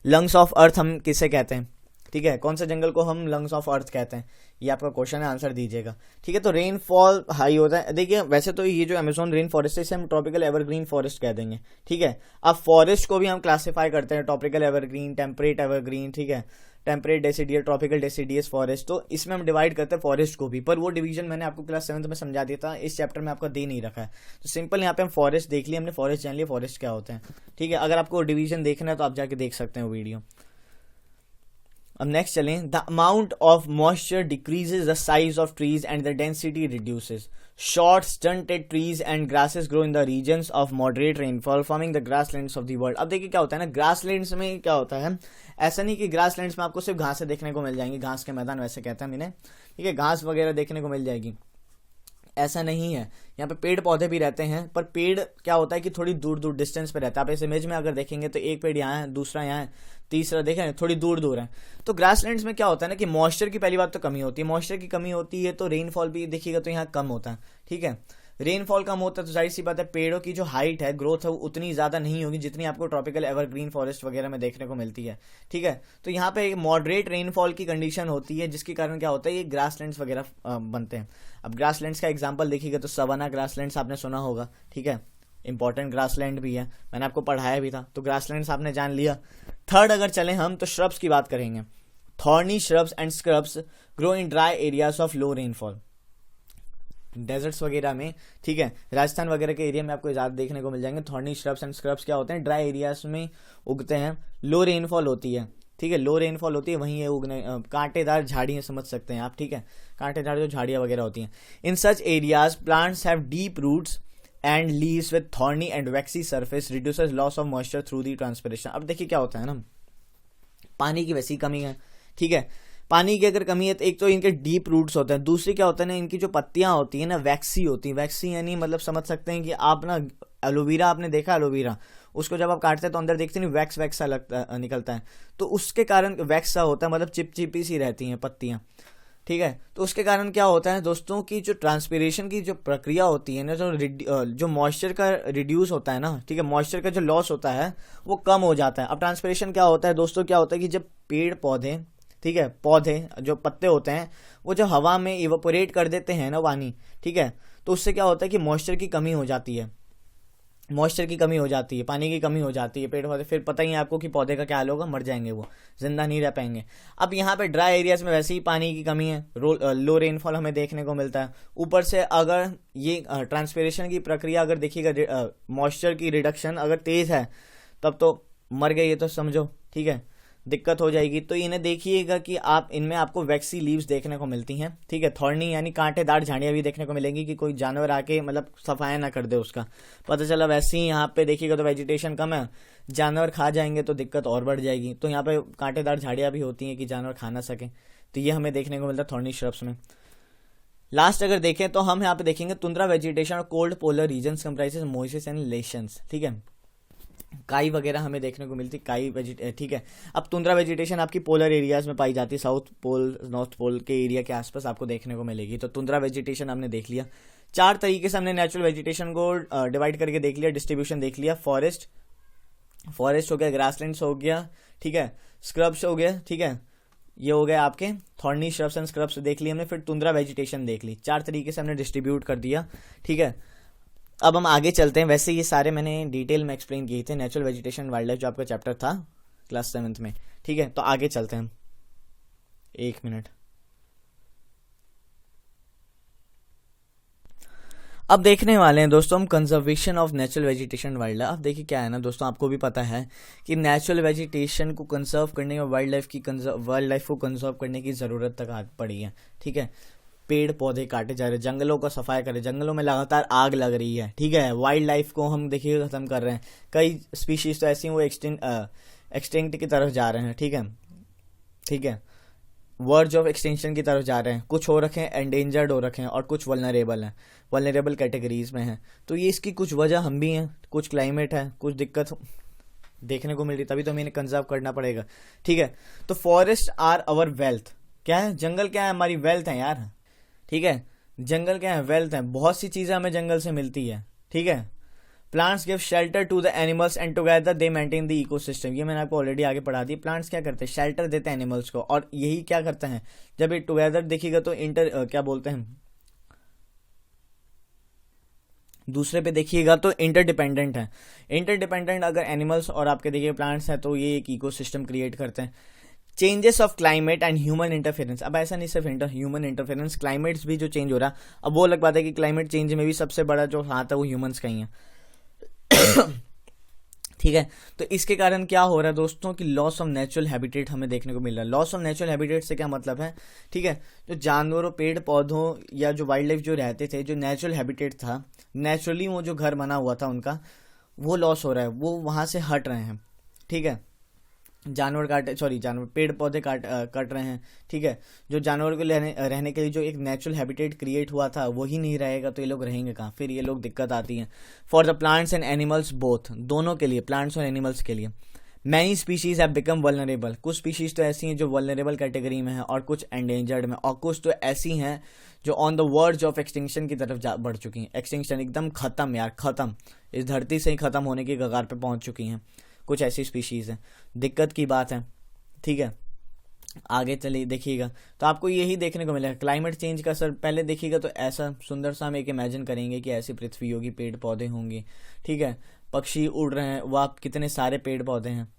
लंग्स ऑफ अर्थ हम किसे कहते हैं, ठीक है, कौन से जंगल को हम लंग्स ऑफ अर्थ कहते हैं, ये आपका क्वेश्चन है, आंसर दीजिएगा, ठीक है। तो रेनफॉल हाई होता है, देखिए वैसे तो ये जो अमेजोन रेन फॉरेस्ट है इसे हम ट्रॉपिकल एवरग्रीन फॉरेस्ट कह देंगे, ठीक है। अब फॉरेस्ट को भी हम क्लासीफाई करते हैं, ट्रॉपिकल एवरग्रीन, टेम्परेट एवरग्रीन, ठीक है, temperate deciduous, tropical deciduous forest, तो इसमें हम डिवाइड करते हैं फॉरेस्ट को भी, पर वो डिवीजन मैंने आपको क्लास 7th में समझा दिया था, इस चैप्टर में आपका दे नहीं रखा है। तो सिंपल यहाँ पे हम फॉरेस्ट देख लिया, हमने फॉरेस्ट जान लिया फॉरेस्ट क्या होते हैं, ठीक है। अगर आपको डिवीजन देखना है तो आप जाके देख सकते हैं वीडियो। अब नेक्स्ट चलें, the amount of moisture decreases the size of trees and the density reduces, short stunted trees and grasses grow in the regions of moderate rainfall forming the grasslands of the world. अब देखिए क्या होता है ना, grasslands में क्या होता है, ऐसा नहीं कि ग्रासलैंड्स में आपको सिर्फ घासें देखने को मिल जाएंगी, घास के मैदान वैसे कहते हैं इन्हें, ठीक है, घास वगैरह देखने को मिल जाएगी, ऐसा नहीं है, यहाँ पे पेड़ पौधे भी रहते हैं, पर पेड़ क्या होता है कि थोड़ी दूर दूर डिस्टेंस पे रहता है। आप इस इमेज में अगर देखेंगे तो एक पेड़ यहाँ है, दूसरा यहाँ है, तीसरा देखें थोड़ी दूर दूर है। तो ग्रासलैंड्स में क्या होता है ना कि मॉइस्चर की पहली बात तो कमी होती है, मॉइस्चर की कमी होती है तो रेनफॉल भी देखिएगा तो यहाँ कम होता है। ठीक है, रेनफॉल कम होता है तो जाहिर सी बात है पेड़ों की जो हाइट है, ग्रोथ है, वो उतनी ज़्यादा नहीं होगी जितनी आपको ट्रॉपिकल एवरग्रीन फॉरेस्ट वगैरह में देखने को मिलती है। ठीक है, तो यहाँ पे एक मॉडरेट रेनफॉल की कंडीशन होती है, जिसके कारण क्या होता है ये ग्रासलैंड्स वगैरह बनते हैं। अब ग्रासलैंड्स का एग्जाम्पल देखिएगा तो सवाना ग्रासलैंड्स आपने सुना होगा। ठीक है, इंपॉर्टेंट ग्रासलैंड भी है, मैंने आपको पढ़ाया भी था, तो ग्रासलैंड्स आपने जान लिया। थर्ड अगर चले हम तो श्रब्स की बात करेंगे। Thorny shrubs and scrubs grow in dry areas of low rainfall, deserts वगैरह में। ठीक है, राजस्थान वगैरह के एरिया में आपको ज़्यादा देखने को मिल जाएंगे। थॉर्नी श्रब्स एंड स्क्रब्स क्या होते हैं, ड्राई एरियाज में उगते हैं, लो रेनफॉल होती है। ठीक है, लो रेनफॉल होती है, वहीं ये उगने कांटेदार झाड़ियाँ समझ सकते हैं आप। ठीक है, कांटेदार जो झाड़ियाँ वगैरह होती हैं। In such areas plants have deep roots and leaves with thorny and waxy surface reduces loss of moisture through the transpiration. अब देखिए क्या होता है ना, पानी की वैसी कमी है। ठीक है, पानी की अगर कमी है तो एक तो इनके डीप रूट्स होते हैं, दूसरी क्या होता है ना इनकी जो पत्तियां होती है ना वैक्सी होती है। वैक्सी यानी मतलब समझ सकते हैं कि आप ना एलोवेरा आपने देखा, एलोवेरा उसको जब आप काटते हैं तो अंदर देखते नहीं वैक्स वैक्स सा लगता निकलता है, तो उसके कारण वैक्स सा होता है, मतलब चिपचिपी सी रहती हैं पत्तियां। ठीक है, तो उसके कारण क्या होता है दोस्तों की जो ट्रांसपिरेशन की जो प्रक्रिया होती है ना, जो मॉइस्चर का रिड्यूस होता है ना, ठीक है, मॉइस्चर का जो लॉस होता है वो कम हो जाता है। अब ट्रांसपिरेशन क्या होता है दोस्तों, क्या होता है कि जब पेड़ पौधे, ठीक है, पौधे जो पत्ते होते हैं वो जब हवा में इवेपोरेट कर देते हैं ना पानी, ठीक है, तो उससे क्या होता है कि मॉइस्चर की कमी हो जाती है, मॉइस्चर की कमी हो जाती है, पानी की कमी हो जाती है। पेड़ पौधे फिर पता ही है आपको कि पौधे का क्या हाल होगा, मर जाएंगे, वो जिंदा नहीं रह पाएंगे। अब यहाँ पे ड्राई एरियाज में वैसे ही पानी की कमी है, लो रेनफॉल हमें देखने को मिलता है। ऊपर से अगर ये ट्रांसपिरेशन की प्रक्रिया अगर देखिएगा, मॉइस्चर की रिडक्शन अगर तेज है तब तो मर गए ये तो समझो। ठीक है, दिक्कत हो जाएगी। तो इन्हें देखिएगा कि आप इनमें आपको वैक्सी लीव्स देखने को मिलती हैं। ठीक है, थॉर्नी यानी कांटेदार झाड़ियाँ भी देखने को मिलेंगी कि कोई जानवर आके मतलब सफाया ना कर दे उसका, पता चला वैसे ही यहाँ पे देखिएगा तो वेजिटेशन कम है, जानवर खा जाएंगे तो दिक्कत और बढ़ जाएगी। तो यहाँ पे कांटेदार झाड़ियाँ भी होती हैं कि जानवर खा ना सके, तो ये हमें देखने को मिलता है थॉर्नी श्रब्स में। लास्ट अगर देखें तो हम यहाँ पे देखेंगे तुंद्रा वेजिटेशन और cold polar region comprises Moises and lesions. ठीक है, काई वगैरह हमें देखने को मिलती, ठीक है। अब तुंद्रा वेजिटेशन आपकी पोलर एरियाज में पाई जाती है, साउथ पोल नॉर्थ पोल के एरिया के आसपास आपको देखने को मिलेगी। तो तुंद्रा वेजिटेशन हमने देख लिया। चार तरीके से हमने नेचुरल वेजिटेशन को डिवाइड करके देख लिया, डिस्ट्रीब्यूशन देख लिया। फॉरेस्ट हो गया, ग्रासलैंड्स हो गया, ठीक है, स्क्रब्स हो गया, ठीक है, ये हो गया आपके थॉर्नी श्रब्स एंड स्क्रब्स देख लिया हमने। फिर तुंद्रा वेजिटेशन देख ली, चार तरीके से हमने डिस्ट्रीब्यूट कर दिया। ठीक है, अब हम आगे चलते हैं। वैसे ये सारे मैंने डिटेल में एक्सप्लेन किए थे, नेचुरल वेजिटेशन वाइल्ड लाइफ जो आपका चैप्टर था क्लास 7th में। ठीक है, तो आगे चलते हैं हम, एक मिनट। अब देखने वाले हैं दोस्तों हम conservation of natural vegetation wild life. अब देखिए क्या है ना दोस्तों, आपको भी पता है कि नेचुरल वेजिटेशन को कंजर्व करने और वाइल्ड लाइफ को कंजर्व करने की ज़रूरत तक आ पड़ी है। ठीक है, पेड़ पौधे काटे जा रहे, जंगलों का सफाई कर रहे, जंगलों में लगातार आग लग रही है। ठीक है, वाइल्ड लाइफ को हम देखिए खत्म कर रहे हैं, कई स्पीशीज तो ऐसी वो एक्सटिंक्ट की तरफ जा रहे हैं। ठीक है, वर्ज ऑफ एक्सटेंशन की तरफ जा रहे हैं, कुछ हो रखे हैं एंडेंजर्ड हो रखे हैं और कुछ वल्नरेबल हैं, वल्नरेबल कैटेगरीज में हैं। तो ये इसकी कुछ वजह हम भी हैं, कुछ क्लाइमेट है, कुछ दिक्कत देखने को मिल रही, तभी तो हमें कंजर्व करना पड़ेगा। ठीक है, तो फॉरेस्ट आर अवर वेल्थ। क्या है, जंगल क्या है, हमारी वेल्थ है यार। ठीक है, जंगल क्या है, वेल्थ है, बहुत सी चीजें हमें जंगल से मिलती है। ठीक है, plants give shelter to the animals and together they maintain the ecosystem. ये मैंने आपको ऑलरेडी आगे पढ़ा दी। प्लांट्स क्या करते हैं, शेल्टर देते हैं एनिमल्स को, और यही क्या करते हैं, जब ये टुगेदर देखिएगा तो क्या बोलते हैं, दूसरे पे देखिएगा तो इंटरडिपेंडेंट है। इंटरडिपेंडेंट अगर एनिमल्स और आपके देखिए प्लांट्स हैं तो ये एक इकोसिस्टम क्रिएट करते हैं। Changes of climate and human interference. अब ऐसा नहीं सिर्फ ह्यूमन इंटरफेरेंस, क्लाइमेट्स भी जो चेंज हो रहा है। अब वो अलग बात है कि क्लाइमेट चेंज में भी सबसे बड़ा जो हाथ है वो ह्यूमंस का ही है। ठीक है, तो इसके कारण क्या हो रहा है दोस्तों कि लॉस ऑफ नेचुरल हैबिटेट हमें देखने को मिल रहा है। लॉस ऑफ नेचुरल हैबिटेट से क्या मतलब है, ठीक है, जो जानवरों पेड़ पौधों या जो वाइल्ड लाइफ जो रहते थे, जो नेचुरल हैबिटेट था, नेचुरली वो जो घर बना हुआ था उनका, वो लॉस हो रहा है, वो वहां से हट रहे हैं। ठीक है, जानवर पेड़ पौधे कट रहे हैं, ठीक है। जो जानवर को रहने के लिए जो एक नेचुरल हैबिटेट क्रिएट हुआ था वही नहीं रहेगा तो ये लोग रहेंगे कहाँ, फिर ये लोग दिक्कत आती है। For the plants and animals both, दोनों के लिए, प्लांट्स और एनिमल्स के लिए। Many species have become vulnerable, कुछ स्पीशीज तो ऐसी हैं जो वल्नरेबल कैटेगरी में है और कुछ एंडेंजर्ड में, और कुछ तो ऐसी हैं जो on the verge of extinction की तरफ बढ़ चुकी हैं। एक्सटिंक्शन एकदम खत्म यार, खत्म, इस धरती से ही खत्म होने की कगार पे पहुंच चुकी हैं। कुछ ऐसी स्पीशीज हैं, दिक्कत की बात है, ठीक है। आगे चलिए देखिएगा तो आपको यही देखने को मिलेगा क्लाइमेट चेंज का असर। पहले देखिएगा तो ऐसा सुंदर सा हम एक इमेजिन करेंगे कि ऐसी पृथ्वी होगी, पेड़ पौधे होंगे, ठीक है, पक्षी उड़ रहे हैं, वह कितने सारे पेड़ पौधे हैं,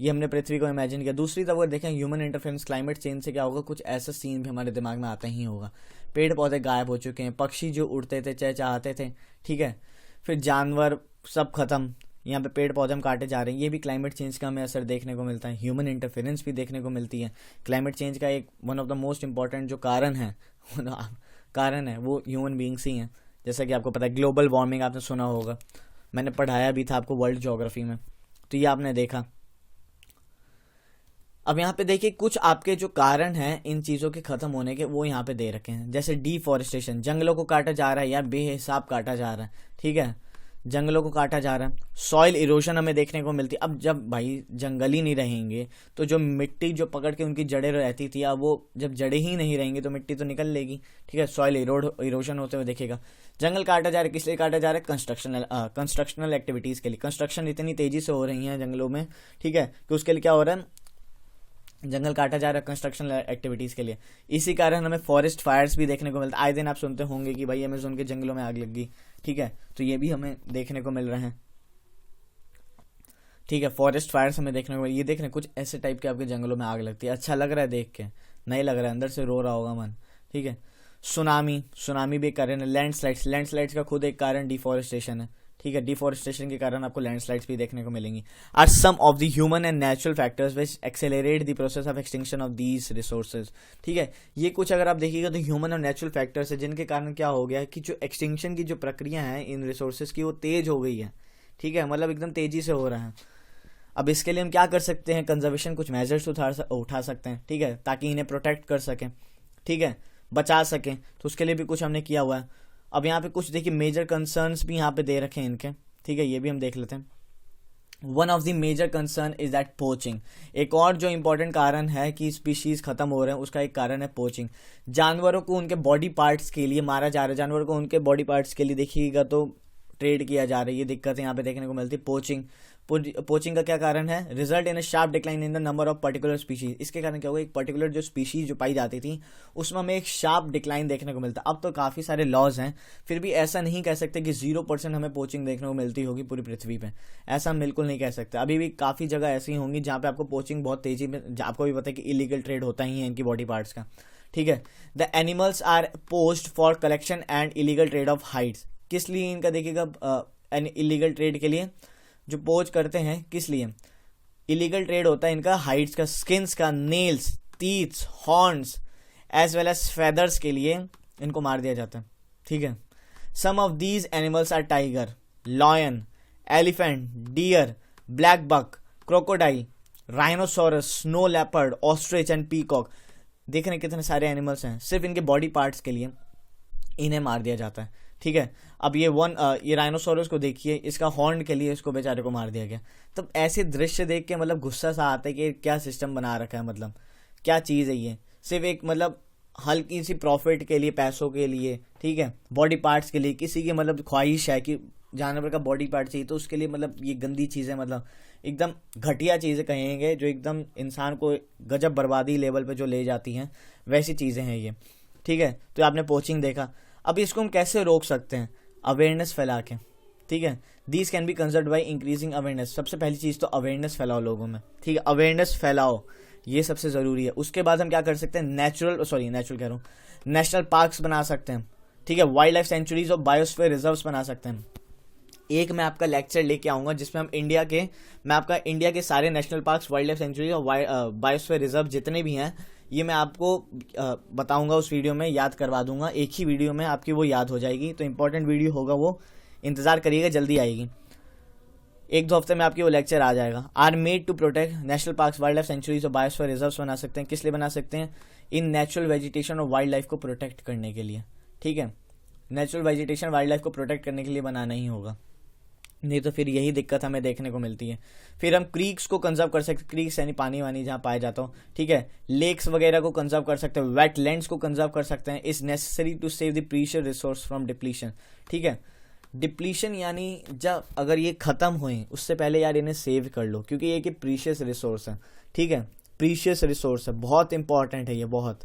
ये हमने पृथ्वी को इमेजिन किया। दूसरी तरफ अगर देखें ह्यूमन इंटरफेरेंस क्लाइमेट चेंज से क्या होगा, कुछ ऐसा सीन भी हमारे दिमाग में आता ही होगा। पेड़ पौधे गायब हो चुके हैं, पक्षी जो उड़ते थे चहचहाते थे, ठीक है, फिर जानवर सब खत्म, यहाँ पे पेड़ पौधे हम काटे जा रहे हैं। ये भी क्लाइमेट चेंज का हमें असर देखने को मिलता है। ह्यूमन इंटरफेरेंस भी देखने को मिलती है। क्लाइमेट चेंज का एक one of the most important जो कारण है वो ह्यूमन बींग्स ही हैं। जैसा कि आपको पता है ग्लोबल वार्मिंग आपने सुना होगा, मैंने पढ़ाया भी था आपको वर्ल्ड ज्योग्राफी में, तो ये आपने देखा। अब यहाँ पे देखिए कुछ आपके जो कारण हैं इन चीज़ों के खत्म होने के वो यहाँ पे दे रखे हैं। जैसे डिफॉरेस्टेशन, जंगलों को काटा जा रहा है यार, बेहिसाब काटा जा रहा है, ठीक है, जंगलों को काटा जा रहा है। सॉइल इरोशन हमें देखने को मिलती है। अब जब भाई जंगल ही नहीं रहेंगे तो जो मिट्टी जो पकड़ के उनकी जड़ें रहती थी, अब वो जब जड़ें ही नहीं रहेंगी तो मिट्टी तो निकल लेगी, ठीक है, सॉइल इरोशन होते हुए देखेगा। जंगल काटा जा रहा है, किस लिए काटा जा रहा है, कंस्ट्रक्शनल एक्टिविटीज़ के लिए। कंस्ट्रक्शन इतनी तेज़ी से हो रही है जंगलों में, ठीक है, कि उसके लिए क्या हो रहा है, जंगल काटा जा रहा है कंस्ट्रक्शन एक्टिविटीज़ के लिए। इसी कारण हमें फॉरेस्ट फायर्स भी देखने को मिलता है। आए दिन आप सुनते होंगे कि भाई अमेज़न के जंगलों में आग लग गई, ठीक है, तो ये भी हमें देखने को मिल रहे हैं, ठीक है, फॉरेस्ट फायर्स हमें देखने को। ये देख रहे हैं कुछ ऐसे टाइप के आपके जंगलों में आग लगती है, अच्छा लग रहा है देख के, नहीं लग रहा है, अंदर से रो रहा होगा मन, ठीक है। सुनामी भी एक कारण है। लैंडस्लाइड्स का खुद एक कारण डिफॉरेस्टेशन है, ठीक है, डिफॉरेस्टेशन के कारण आपको लैंडस्लाइड्स भी देखने को मिलेंगी। Are some of the human and natural factors which accelerate the process of extinction of these resources, ठीक है। ये कुछ अगर आप देखिएगा तो ह्यूमन और नेचुरल फैक्टर्स है जिनके कारण क्या हो गया है कि जो एक्सटिंक्शन की जो प्रक्रिया है इन रिसोर्सेज की वो तेज हो गई है, ठीक है, मतलब एकदम तेजी से हो रहा है। अब इसके लिए हम क्या कर सकते हैं, कंजर्वेशन कुछ मेजर्स उठा सकते हैं, ठीक है, ताकि इन्हें प्रोटेक्ट कर सकें, ठीक है, बचा सकें, तो उसके लिए भी कुछ हमने किया हुआ है। अब यहाँ पे कुछ देखिए मेजर कंसर्न्स भी यहाँ पे दे रखे हैं इनके, ठीक है, ये भी हम देख लेते हैं। One of the major concern is that poaching, एक और जो इंपॉर्टेंट कारण है कि स्पीशीज खत्म हो रहे हैं उसका एक कारण है पोचिंग। जानवरों को उनके बॉडी पार्ट्स के लिए मारा जा रहा है, जानवरों को उनके बॉडी पार्ट्स के लिए देखिएगा तो ट्रेड किया जा रही है, दिक्कत यहाँ पे देखने को मिलती है। पोचिंग का क्या कारण है, result in a sharp decline in the number of particular species. इसके कारण क्या होगा, एक पर्टिकुलर जो स्पीशीज जो पाई जाती थी उसमें हमें एक शार्प डिक्लाइन देखने को मिलता। अब तो काफ़ी सारे लॉज हैं, फिर भी ऐसा नहीं कह सकते कि 0% हमें पोचिंग देखने को मिलती होगी पूरी पृथ्वी पे, ऐसा हम बिल्कुल नहीं कह सकते। अभी भी काफ़ी जगह ऐसी होंगी जहाँ पे आपको पोचिंग बहुत तेजी में, आपको भी पता है कि इलीगल ट्रेड होता ही है इनकी बॉडी पार्ट्स का, ठीक है। The animals are poached for collection and illegal trade of hides, किस लिए इनका देखिएगा इलीगल ट्रेड के लिए जो पोच करते हैं, किस लिए इलीगल ट्रेड होता है इनका, हाइड्स का, स्किन्स का, nails, teeths, horns as well as feathers के लिए इनको मार दिया जाता है, ठीक है। Some of these animals are tiger, lion, elephant, deer, black buck, crocodile, rhinoceros, snow leopard, ostrich and peacock. देख रहे हैं कितने सारे एनिमल्स हैं, सिर्फ इनके बॉडी पार्ट्स के लिए इन्हें मार दिया जाता है, ठीक है। अब ये राइनोसोरस को देखिए, इसका हॉर्न के लिए इसको बेचारे को मार दिया गया। तब ऐसे दृश्य देख के मतलब गुस्सा सा आता है कि क्या सिस्टम बना रखा है, मतलब क्या चीज़ है ये, सिर्फ एक मतलब हल्की सी प्रॉफिट के लिए, पैसों के लिए, ठीक है, बॉडी पार्ट्स के लिए, किसी की मतलब ख्वाहिश है कि जानवर का बॉडी पार्ट चाहिए तो उसके लिए मतलब ये गंदी चीज़ें, मतलब एकदम घटिया चीज़ें कहेंगे जो एकदम इंसान को गजब बर्बादी लेवल पे जो ले जाती हैं, वैसी चीज़ें हैं ये, ठीक है। तो आपने पोचिंग देखा। अब इसको हम कैसे रोक सकते हैं, अवेयरनेस फैला के, ठीक है। These can be concerned by increasing awareness. सबसे पहली चीज़ तो अवेयरनेस फैलाओ लोगों में, ठीक है, अवेयरनेस फैलाओ, ये सबसे ज़रूरी है। उसके बाद हम क्या कर सकते हैं, नेशनल पार्क्स बना सकते हैं, ठीक है, वाइल्ड लाइफ सेंचुरीज और बायोस्फीयर रिजर्व्स बना सकते हैं। एक मैं आपका लेक्चर लेके आऊँगा जिसमें हम इंडिया के सारे national parks, wild life sanctuaries और बायोस्फीयर रिजर्व जितने भी हैं ये मैं आपको बताऊंगा, उस वीडियो में याद करवा दूंगा, एक ही वीडियो में आपकी वो याद हो जाएगी। तो इंपॉर्टेंट वीडियो होगा वो, इंतज़ार करिएगा, जल्दी आएगी। एक दो हफ्ते में आपकी वो लेक्चर आ जाएगा। Are made to protect national parks, wild life sanctuaries और बायोस्फीयर रिजर्व्स बना सकते हैं। किस लिए बना सकते हैं? इन नेचुरल वेजिटेशन और वाइल्ड लाइफ को प्रोटेक्ट करने के लिए, ठीक है। नेचुरल वेजिटेशन वाइल्ड लाइफ को प्रोटेक्ट करने के लिए बनाना ही होगा, नहीं तो फिर यही दिक्कत हमें देखने को मिलती है। फिर हम क्रीक्स को कंजर्व कर सकते हैं, क्रीक्स यानी पानी वानी जहाँ पाया जाता हो, ठीक है। लेक्स वगैरह को कंजर्व कर सकते हैं, वेटलैंड्स को कंजर्व कर सकते हैं। Is necessary to save the precious resource from depletion, ठीक है। डिप्लीशन यानी जब अगर ये खत्म हुए उससे पहले यार इन्हें सेव कर लो, क्योंकि ये कि प्रीशियस रिसोर्स है, ठीक है। प्रीशियस रिसोर्स है, बहुत इंपॉर्टेंट है ये, बहुत।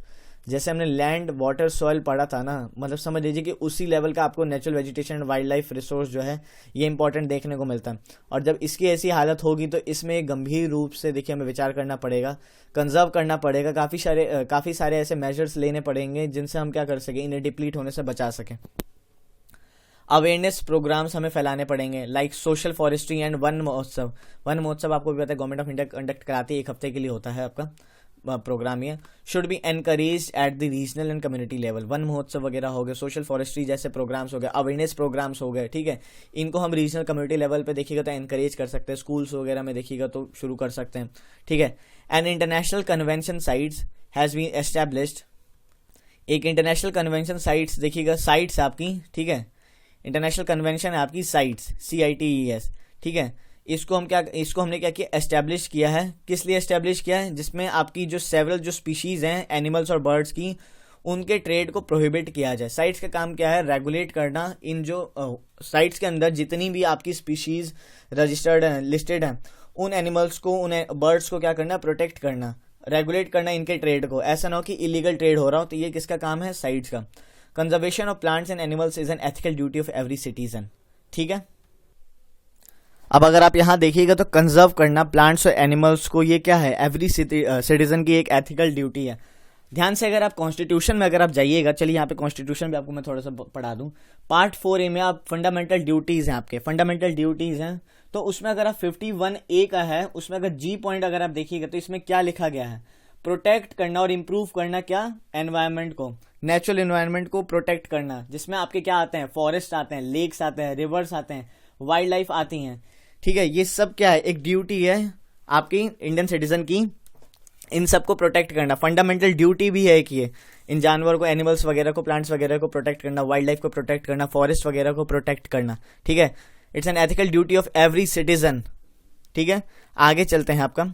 जैसे हमने लैंड वाटर सॉइल पढ़ा था ना, मतलब समझ लीजिए कि उसी लेवल का आपको natural vegetation and wild life resource जो है ये इंपॉर्टेंट देखने को मिलता है। और जब इसकी ऐसी हालत होगी तो इसमें गंभीर रूप से देखिए हमें विचार करना पड़ेगा, कंजर्व करना पड़ेगा, काफ़ी सारे ऐसे मेजर्स लेने पड़ेंगे जिनसे हम क्या कर सकें, इन्हें डिप्लीट होने से बचा सकें। अवेयरनेस प्रोग्राम्स हमें फैलाने पड़ेंगे, like social forestry and one महोत्सव। वन महोत्सव आपको भी पता है गवर्नमेंट ऑफ इंडिया कंडक्ट कराती है, 1 हफ्ते के लिए होता है आपका प्रोग्राम। ये should be encourage at the regional and community level. One महोत्सव वगैरह हो गए, सोशल फॉरेस्ट्री जैसे प्रोग्राम्स हो गए, अवेयरनेस प्रोग्राम्स हो गए, ठीक है। इनको हम रीजनल कम्युनिटी लेवल पे देखिएगा तो एनकरेज कर सकते हैं, स्कूल्स वगैरह में देखिएगा तो शुरू कर सकते हैं, ठीक है। An international convention CITES has been established. एक इंटरनेशनल कन्वेंशन साइट्स देखिएगा, साइट्स आपकी, ठीक है। इंटरनेशनल कन्वेंशन है आपकी साइट्स, CITES, ठीक है। इसको हमने क्या किया, एस्टेब्लिश किया है। किस लिए एस्टेब्लिश किया है? जिसमें आपकी जो सेवरल जो स्पीशीज हैं एनिमल्स और बर्ड्स की, उनके ट्रेड को प्रोहिबिट किया जाए। साइट्स का काम क्या है? रेगुलेट करना। इन जो साइट्स के अंदर जितनी भी आपकी स्पीशीज रजिस्टर्ड हैं, लिस्टेड हैं, उन एनिमल्स को, उन बर्ड्स को क्या करना, प्रोटेक्ट करना, रेगुलेट करना इनके ट्रेड को। ऐसा ना हो कि इलीगल ट्रेड हो रहा हो, तो ये किसका काम है? साइट्स का। Conservation of plants and animals is an ethical duty of every citizen, ठीक है। अब अगर आप यहाँ देखिएगा तो कंजर्व करना प्लांट्स और एनिमल्स को, ये क्या है? एवरी सिटीजन की एक एथिकल ड्यूटी है। ध्यान से अगर आप कॉन्स्टिट्यूशन में अगर आप जाइएगा, चलिए यहाँ पे कॉन्स्टिट्यूशन भी आपको मैं थोड़ा सा पढ़ा दूं। पार्ट 4A में आप फंडामेंटल ड्यूटीज हैं, आपके फंडामेंटल ड्यूटीज हैं, तो उसमें अगर आप 51A का है, उसमें अगर G पॉइंट अगर आप देखिएगा तो इसमें क्या लिखा गया है? प्रोटेक्ट करना और इम्प्रूव करना क्या? एनवायरमेंट को, नेचुरल एनवायरनमेंट को प्रोटेक्ट करना, जिसमें आपके क्या आते हैं? फॉरेस्ट आते हैं, लेक्स आते हैं, रिवर्स आते हैं, वाइल्ड लाइफ आती हैं, ठीक है। ये सब क्या है? एक ड्यूटी है आपकी इंडियन सिटीजन की, इन सबको प्रोटेक्ट करना। फंडामेंटल ड्यूटी भी है कि इन जानवर को, एनिमल्स वगैरह को, प्लांट्स वगैरह को प्रोटेक्ट करना, वाइल्ड लाइफ को प्रोटेक्ट करना, फॉरेस्ट वगैरह को प्रोटेक्ट करना, ठीक है। It's an ethical duty of every citizen, ठीक है। आगे चलते हैं आपका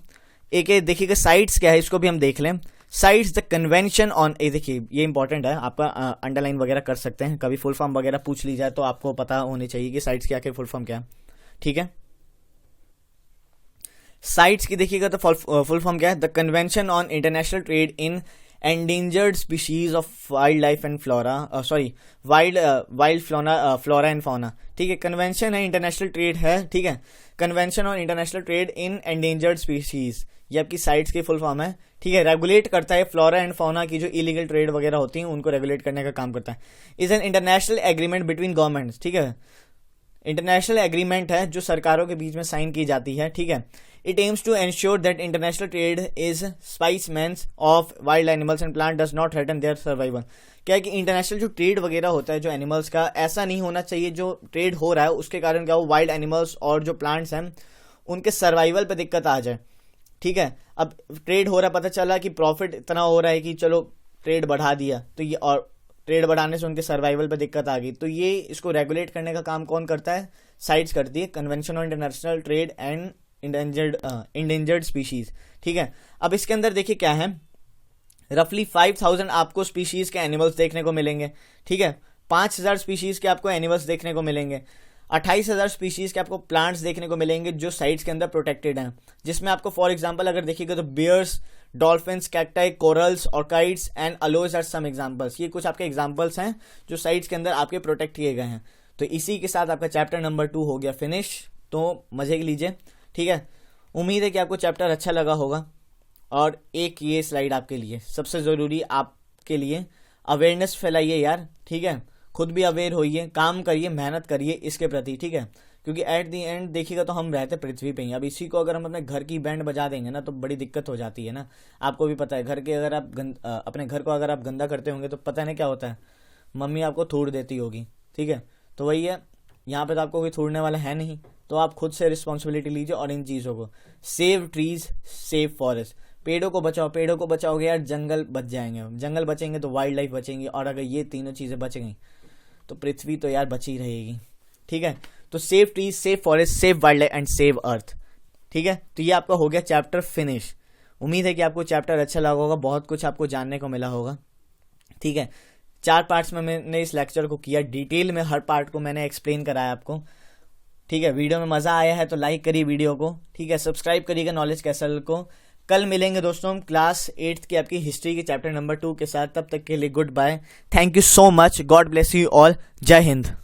एक देखिएगा साइट्स क्या है, इसको भी हम देख लें। साइट्स द कन्वेंशन ऑन, ये देखिए ये इंपॉर्टेंट है, आपका अंडरलाइन वगैरह कर सकते हैं, कभी फुल फॉर्म वगैरह पूछ ली जाए तो आपको पता होनी चाहिए कि साइट्स क्या फुल फॉर्म क्या है, ठीक है। साइट्स की देखिएगा तो फुल फॉर्म क्या है? The convention on international trade in endangered species of wild life and flora, wild flora and fauna, ठीक है। कन्वेंशन है, इंटरनेशनल ट्रेड है, ठीक है। Convention on international trade in endangered species, ये आपकी साइट्स की फुल फॉर्म है, ठीक है। रेगुलेट करता है फ्लोरा एंड फौना की जो इलीगल ट्रेड वगैरह होती हैं उनको रेगुलेट करने का काम करता है। Is an international agreement between governments, ठीक है। इंटरनेशनल एग्रीमेंट है जो सरकारों के बीच में साइन की जाती है, ठीक है। It aims to ensure that international trade is specimens of wild animals and plant does not threaten their survival. क्या है कि इंटरनेशनल जो ट्रेड वगैरह होता है जो एनिमल्स का, ऐसा नहीं होना चाहिए जो ट्रेड हो रहा है उसके कारण क्या हो, वाइल्ड एनिमल्स और जो प्लांट्स हैं उनके सर्वाइवल पे दिक्कत आ जाए, ठीक है। अब ट्रेड हो रहा है, पता चला कि प्रॉफिट इतना हो रहा है कि चलो ट्रेड बढ़ा दिया, तो ये, और ट्रेड बढ़ाने से उनके सर्वाइवल पे दिक्कत आ गई, तो ये इसको रेगुलेट करने का काम कौन करता है? साइट्स करती है, convention on international trade and endangered species, ठीक है। अब इसके अंदर देखिए क्या है, रफली 5000 आपको स्पीशीज के एनिमल्स देखने को मिलेंगे, ठीक है। 5000 स्पीशीज के आपको एनिमल्स देखने को मिलेंगे, 28,000 स्पीशीज के आपको प्लांट्स देखने को मिलेंगे जो साइट्स के अंदर प्रोटेक्टेड हैं, जिसमें आपको फॉर एग्जांपल अगर देखिएगा तो bears, dolphins, cacti, corals, orchids and aloes are some examples. ये कुछ आपके एग्जांपल्स हैं जो साइट्स के अंदर आपके प्रोटेक्ट किए गए हैं। तो इसी के साथ आपका चैप्टर नंबर 2 हो गया फिनिश। तो मजे के लीजिए, ठीक है। उम्मीद है कि आपको चैप्टर अच्छा लगा होगा। और एक ये स्लाइड आपके लिए सबसे ज़रूरी, आपके लिए अवेयरनेस फैलाइए यार, ठीक है। खुद भी अवेयर होइए, काम करिए, मेहनत करिए इसके प्रति, ठीक है। क्योंकि एट दी एंड देखिएगा तो हम रहते पृथ्वी पे ही। अब इसी को अगर हम अपने घर की बैंड बजा देंगे ना तो बड़ी दिक्कत हो जाती है ना। आपको भी पता है, घर के अगर आप अपने घर को अगर आप गंदा करते होंगे तो पता नहीं क्या होता है, मम्मी आपको थूड़ देती होगी, ठीक है। तो वही है, यहाँ पे तो आपको कोई थूड़ने वाला है नहीं, तो आप खुद से रिस्पॉन्सिबिलिटी लीजिए और इन चीज़ों को, सेव ट्रीज सेव फॉरेस्ट, पेड़ों को बचाओगे यार जंगल बच जाएंगे, जंगल बचेंगे तो वाइल्ड लाइफ बचेंगी, और अगर ये तीनों चीज़ें बच गई तो पृथ्वी तो यार बची रहेगी। ठीक है, तो save trees save forest save wild life and save earth. ठीक है, तो ये आपका हो गया चैप्टर फिनिश। उम्मीद है कि आपको चैप्टर अच्छा लगा होगा, बहुत कुछ आपको जानने को मिला होगा। ठीक है, 4 पार्ट्स में मैंने इस लेक्चर को किया, डिटेल में हर पार्ट को मैंने एक्सप्लेन कराया आपको। ठीक है, वीडियो में मज़ा आया है तो लाइक करिए वीडियो को। ठीक है, सब्सक्राइब करिएगा नॉलेज कैसल को। कल मिलेंगे दोस्तों हम क्लास 8th की आपकी हिस्ट्री के चैप्टर नंबर 2 के साथ। तब तक के लिए good bye, thank you so much, God bless you all, जय हिंद।